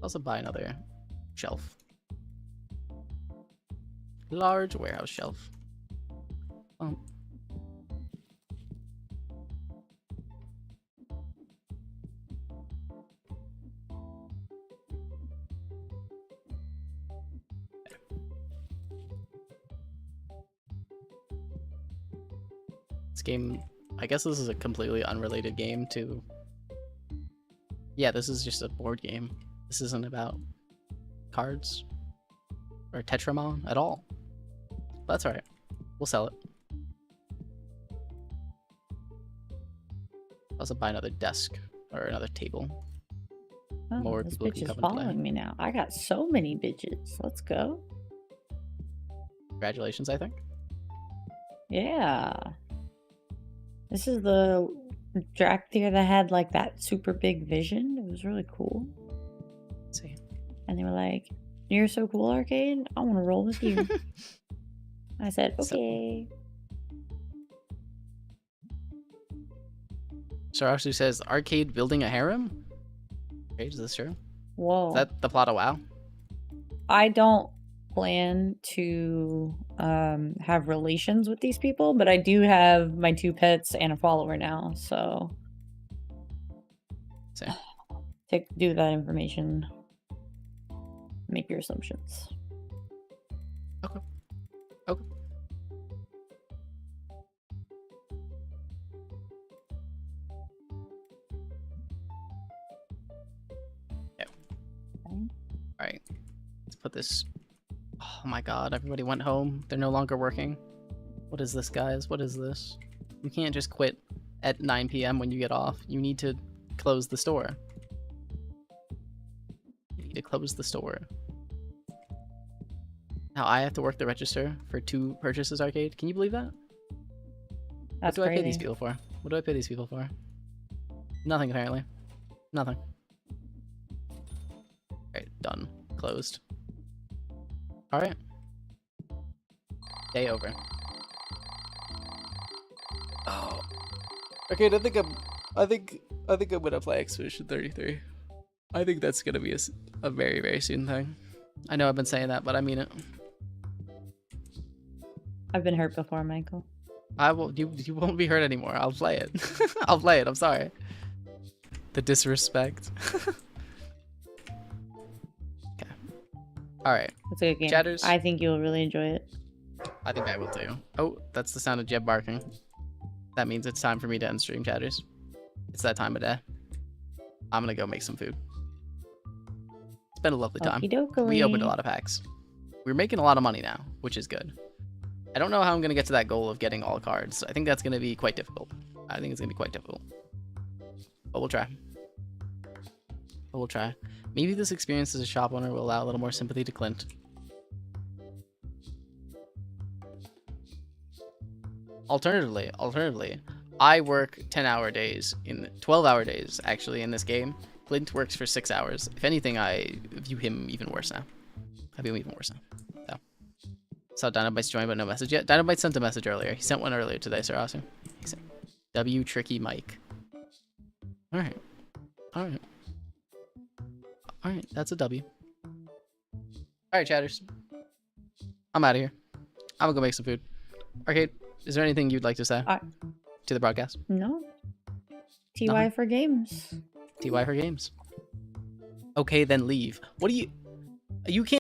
Also buy another shelf. Large warehouse shelf. This game, I guess this is a completely unrelated game to... Yeah, this is just a board game. This isn't about cards or Tetramon at all. But that's alright. We'll sell it. Also buy another desk or another table. Oh, More this people bitch can is come and play. following me now. I got so many bitches. Let's go. Congratulations, I think. Yeah. This is the Dractyr that had like that super big vision. It was really cool. Let's see. And they were like, "You're so cool, Arcade. I want to roll with you." I said, So- "Okay." Sarasu says, Arcade building a harem? Okay, is this true? Whoa. Is that the plot of WoW? I don't plan to have relations with these people, but I do have my 2 pets and a follower now, so Same. do that information. Make your assumptions. Okay. Okay. Yeah. Alright. Let's put this. Oh my god, everybody went home. They're no longer working. What is this, guys? What is this? You can't just quit at 9 p.m. when you get off. You need to close the store. You need to close the store. Now I have to work the register for 2 purchases, Arcade. Can you believe that? That's What do I pay crazy. these people for? What do I pay these people for? Nothing, apparently. Nothing. Alright, done. Closed. Alright. Day over. Oh. Okay, I think I'm gonna play Expedition 33. I think that's gonna be a very, very soon thing. I know I've been saying that, but I mean it. I've been hurt before, Michael. I will. You won't be hurt anymore. I'll play it. I'll play it. I'm sorry. The disrespect. Okay. All right. It's a good game. Chatters. I think you'll really enjoy it. I think I will too. Oh, that's the sound of Jeb barking. That means it's time for me to end stream, Chatters. It's that time of day. I'm gonna go make some food. It's been a lovely time. Okie-dokie. We opened a lot of packs. We're making a lot of money now, which is good. I don't know how I'm gonna get to that goal of getting all cards. I think that's gonna be quite difficult. I think it's gonna be quite difficult. But we'll try. But we'll try. Maybe this experience as a shop owner will allow a little more sympathy to Clint. Alternatively, I work 10-hour days 12-hour days actually in this game. Clint works for 6 hours. If anything, I view him even worse now. I view him even worse now. So, saw Dynamite's joined but no message yet. Dynamite sent a message earlier. He sent one earlier today, Sir Asu. He said, W Tricky Mike. Alright. Alright. Alright, that's a W. Alright, chatters. I'm out of here. I'm gonna go make some food. Arcade, is there anything you'd like to say to the broadcast? No. TY Nothing? for games. TY for games. Okay, then leave. What do you... You can't...